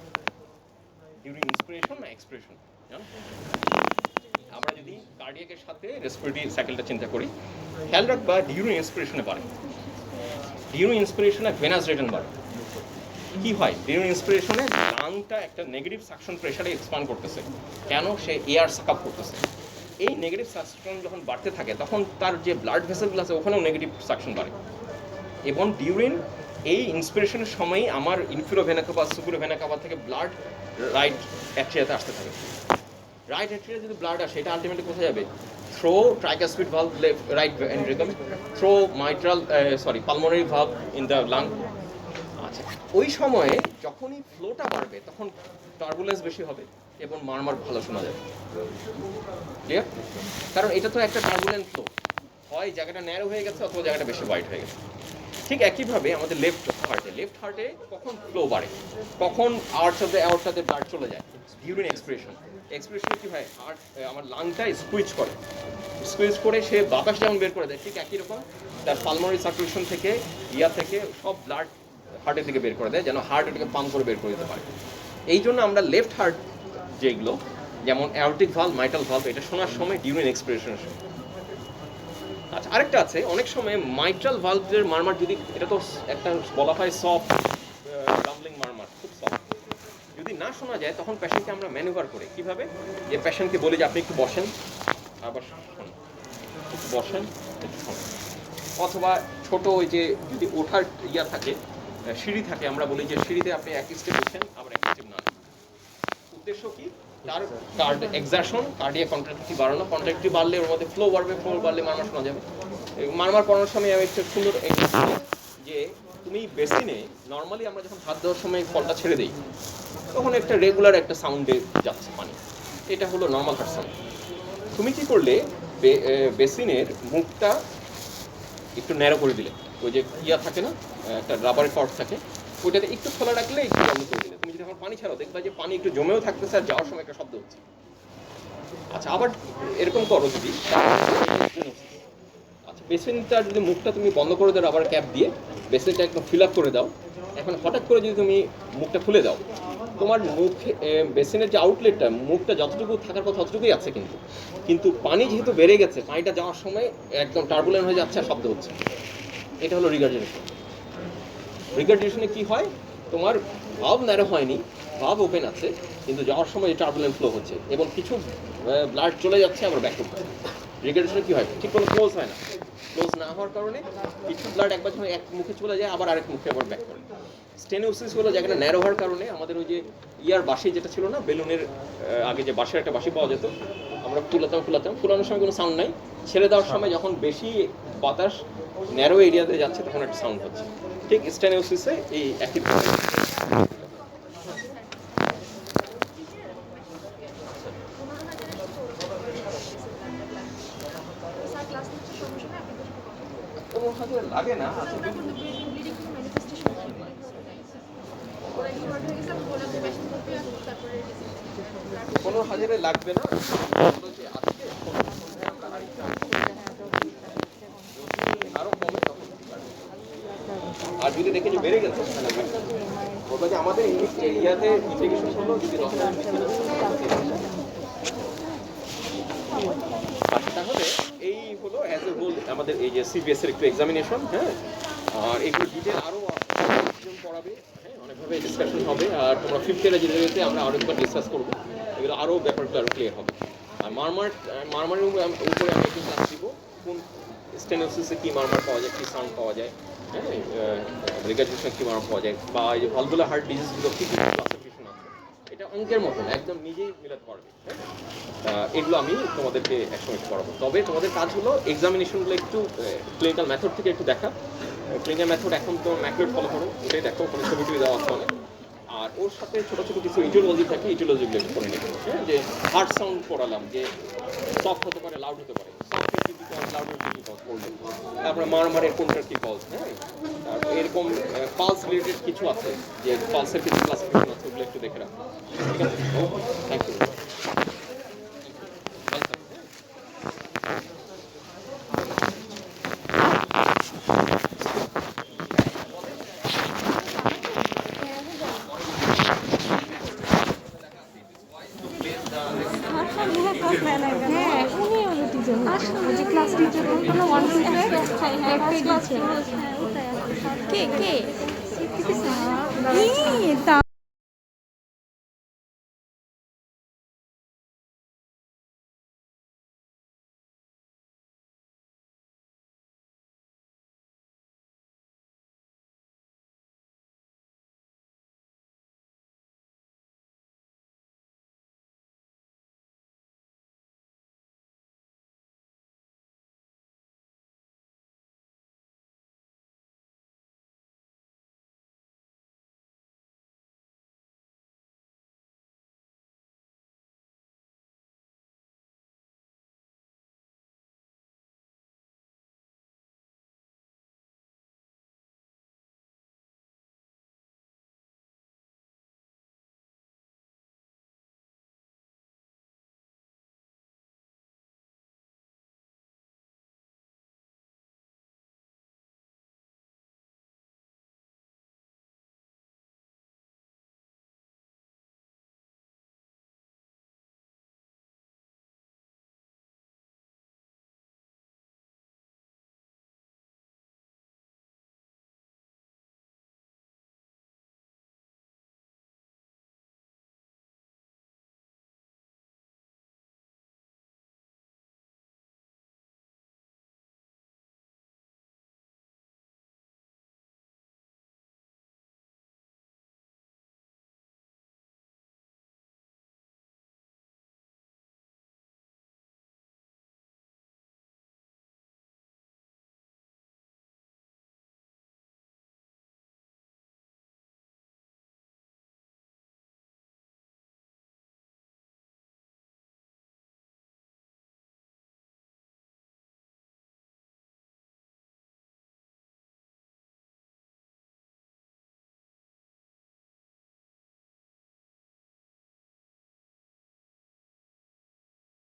Speaker 3: ডিউরিং ইন্সপিরেশন না এক্সপিরেশন। আমরা যদি কার্ডিয়াকের সাথে রেসপিরেটরি সাইকেলটা চিন্তা করি খেয়াল রাখবা ডিউরিং ইন্সপিরেশনে বাড়ে, ডিউরিং ইন্সপিরেশনে ভেনাস রিটার্ন বাড়ে। কি হয় ডিউরিং ইন্সপিরেশনে লাংটা একটা নেগেটিভ সাকশন প্রেসারে এক্সপান্ড করতেছে, কেন সে এয়ার সাক আপ করতেছে। এই নেগেটিভ সাকশন যখন বাড়তে থাকে তখন তার যে ব্লাড ভেসেলগুলো আছে ওখানেও নেগেটিভ সাকশন বাড়ে। এবং ডিউরিং এই ইন্সপিরেশনের সময়ই আমার ইনফিরো ভেনা কাভা সুপিরো ভেনা কাভা থেকে ব্লাড রাইট অ্যাট্রিয়াতে আসতে থাকে। রাইট অ্যাট্রিয়া যদি ব্লাড আসে এটা আলটিমেটলি কোথায় যাবে? Through tricuspid valve left right ventricle, through mitral pulmonary valve in the lung. আচ্ছা ওই সময়ে যখনই ফ্লোটা বাড়বে তখন টার্বুলেন্স বেশি হবে এবং মারমার ভালো শোনা যাবে। ক্লিয়ার? কারণ এটা তো একটা টার্বুলেন্ট ফ্লো, হয় জায়গাটা ন্যারো হয়ে গেছে অথবা জায়গাটা বেশি ওয়াইড হয়ে গেছে। ঠিক একইভাবে আমাদের লেফট হার্টে কখন ফ্লো বাড়ে, কখন আওয়ারটাতে ব্লাড চলে যায় ডিউরিং এক্সপিরেশন। এক্সপিরেশনে কী হয় হার্ট আমার লাংটা স্কুইজ করে সে বাতাস যেমন বের করে দেয় ঠিক একই রকম তার পালমোনারি সার্কুলেশন থেকে থেকে সব ব্লাড হার্টের দিকে বের করে দেয় যেন হার্ট এটাকে পাম্প করে বের করে দিতে পারে। এই জন্য আমরা লেফট হার্ট যেগুলো যেমন অ্যাওর্টিক ভালভ মাইটাল ভালভ এটা শোনার সময় ডিউরিং এক্সপিরেশনের সময়। আচ্ছা আরেকটা আছে অনেক সময় মাইট্রাল ভালভের মারমার যদি এটা তো একটা বলা হয় সফট রাম্বলিং মারমার খুব সফট যদি না শোনা যায় তখন পেশেন্টকে আমরা ম্যানুভার করে কীভাবে যে পেশেন্টকে বলি যে আপনি একটু বসেন আবার শোন একটু বসেন একটু শোন, অথবা ছোট ওই যে যদি ওঠার থাকে সিঁড়ি থাকে আমরা বলি যে সিঁড়িতে আপনি এক স্টেপ উঠছেন আবার এক স্টেপ না। উদ্দেশ্য কি তার এক্সারশন কার্ডিয়াক কন্ট্রাক্টিভিটি বাড়ানো, কন্ট্রাক্টিভিটি বাড়লে ওর মধ্যে ফ্লো বাড়লে মারমার শোনা যাবে। মারমার পড়ানোর সময় আমি একটা সুন্দর যে তুমি বেসিনে নর্মালি আমরা যখন হাত দেওয়ার সময় কলটা ছেড়ে দিই তখন একটা রেগুলার একটা সাউন্ডে যাচ্ছে পানি, এটা হলো নর্মাল হার্ট সাউন্ড। তুমি কি করলে বেসিনের মুখটা একটু ন্যারো করে দিলে, ওই যে থাকে না একটা রাবারের কর্ড থাকে ওইটাতে একটু খোলা রাখলে একটু বন্ধ করে দিলে, তুমি যদি এখন পানি ছাড়াও দেখবা যে পানি একটু জমেও থাকতেছে আর যাওয়ার সময় একটা শব্দ হচ্ছে। আচ্ছা আবার এরকম করো যদি আচ্ছা বেসিনটা যদি মুখটা তুমি বন্ধ করে দাও আবার ক্যাপ দিয়ে বেসিনটা একদম ফিল আপ করে দাও, এখন হঠাৎ করে যদি তুমি মুখটা খুলে দাও তোমার মুখে বেসিনের যে আউটলেটটা মুখটা যতটুকু থাকার কথা ততটুকুই আছে, কিন্তু পানি যেহেতু বেড়ে গেছে পানিটা যাওয়ার সময় একদম টার্বুলেন্ট হয়ে যাচ্ছে আর শব্দ হচ্ছে। এটা হলো রিগার্জিটেশন। রিগার্জিটেশনে কি হয় তোমার ভালভ ন্যারো হয়নি, ভালভ ওপেন আছে কিন্তু যাওয়ার সময় টার্বুলেন্ট ফ্লো হচ্ছে এবং কিছু ব্লাড চলে যাচ্ছে আবার ব্যাক করছে। রিগার্জিটেশনে কি হয় ঠিক কোনো ক্লোজ হয় না, ক্লোজ না হওয়ার কারণে কিছু ব্লাড একবার যখন এক মুখে চলে যায় আবার আরেক মুখে আবার ব্যাক করে। স্টেনোসিস হলো জায়গাটা ন্যারো হওয়ার কারণে আমাদের ওই যে বাঁশি যেটা ছিল না বেলুনের আগে যে বাঁশের একটা বাঁশি পাওয়া যেত আমরা ফুলানোর সময় কোনো সাউন্ড নাই, ছেড়ে দেওয়ার সময় যখন বেশি বাতাস ন্যারো এরিয়াতে যাচ্ছে তখন একটা সাউন্ড হচ্ছে। ঠিক স্টেনোসিসে এই একই লাগে না। 15,000 লাগবে না, আরো কমে তখন। আর যদি দেখে যে বেড়ে গেছে বলবো যে আমাদের এরিয়াতে ইন্ডিকেশন হলো যদি তাহলে এই হলো অ্যাজ এ হোল আমাদের এই যে সিবিএস এর একটু এক্সামিনেশন। হ্যাঁ আর এগুলো ডিটেল আরো পড়াবে, হ্যাঁ অনেকভাবে ডিসকাশন হবে আর তোমরা ফিফথ ইয়ারে যেতে আমরা আরো একবার ডিসকাস করবো, এগুলো আরো ব্যাপারটা আরো ক্লিয়ার হবে। আর মারমারের উপরে আমি একটু ক্লাস দিব। কোন স্টেনোসিসে কী মারমার পাওয়া যায়, কী সাউন্ড পাওয়া যায়, হ্যাঁ, রিগার্জেশন কী মারমার পাওয়া যায়, বা এই যে ভালভুলার হার্ট ডিজিজগুলো কী কী ক্লাসিফিকেশন আছে, এটা অঙ্কের মতন একদম নিজেই মিলাতে পারবে। হ্যাঁ, এগুলো আমি তোমাদেরকে একসময় একটু পড়াবো। তবে তোমাদের কাজ হলো এক্সামিনেশনগুলো একটু ক্লিনিক্যাল মেথড থেকে একটু দেখা। ক্লিনিক্যাল মেথড এখন তো ম্যাকরোড ফলো করো, ওটাই দেখো, ওখানে ছবি টবি দেওয়া আছে অনেক। আর ওর সাথে ছোটো ছোটো কিছু ইটিওলজি থাকে, ইটিওলজিগুলো একটু করে নেবে। হ্যাঁ, যে হার্ট সাউন্ড পড়ালাম, যে সফট হতে পারে, লাউড হতে পারে, সফটের কী কজ, লাউডের কী কজ পড়লে, তারপরে মারমারের কোনটার কী কজ, হ্যাঁ, তারপর এরকম পালস রিলেটেড কিছু আছে, যে পালসের কিছু ক্লাসিফিকেশন আছে, ওগুলো একটু দেখে রাখো। ঠিক আছে, থ্যাংক ইউ।
Speaker 2: হ্যাঁ উনি হলো টিচার, ওই যে ক্লাস টিচার হলো 1 2 3 ক্লাস কে কে তা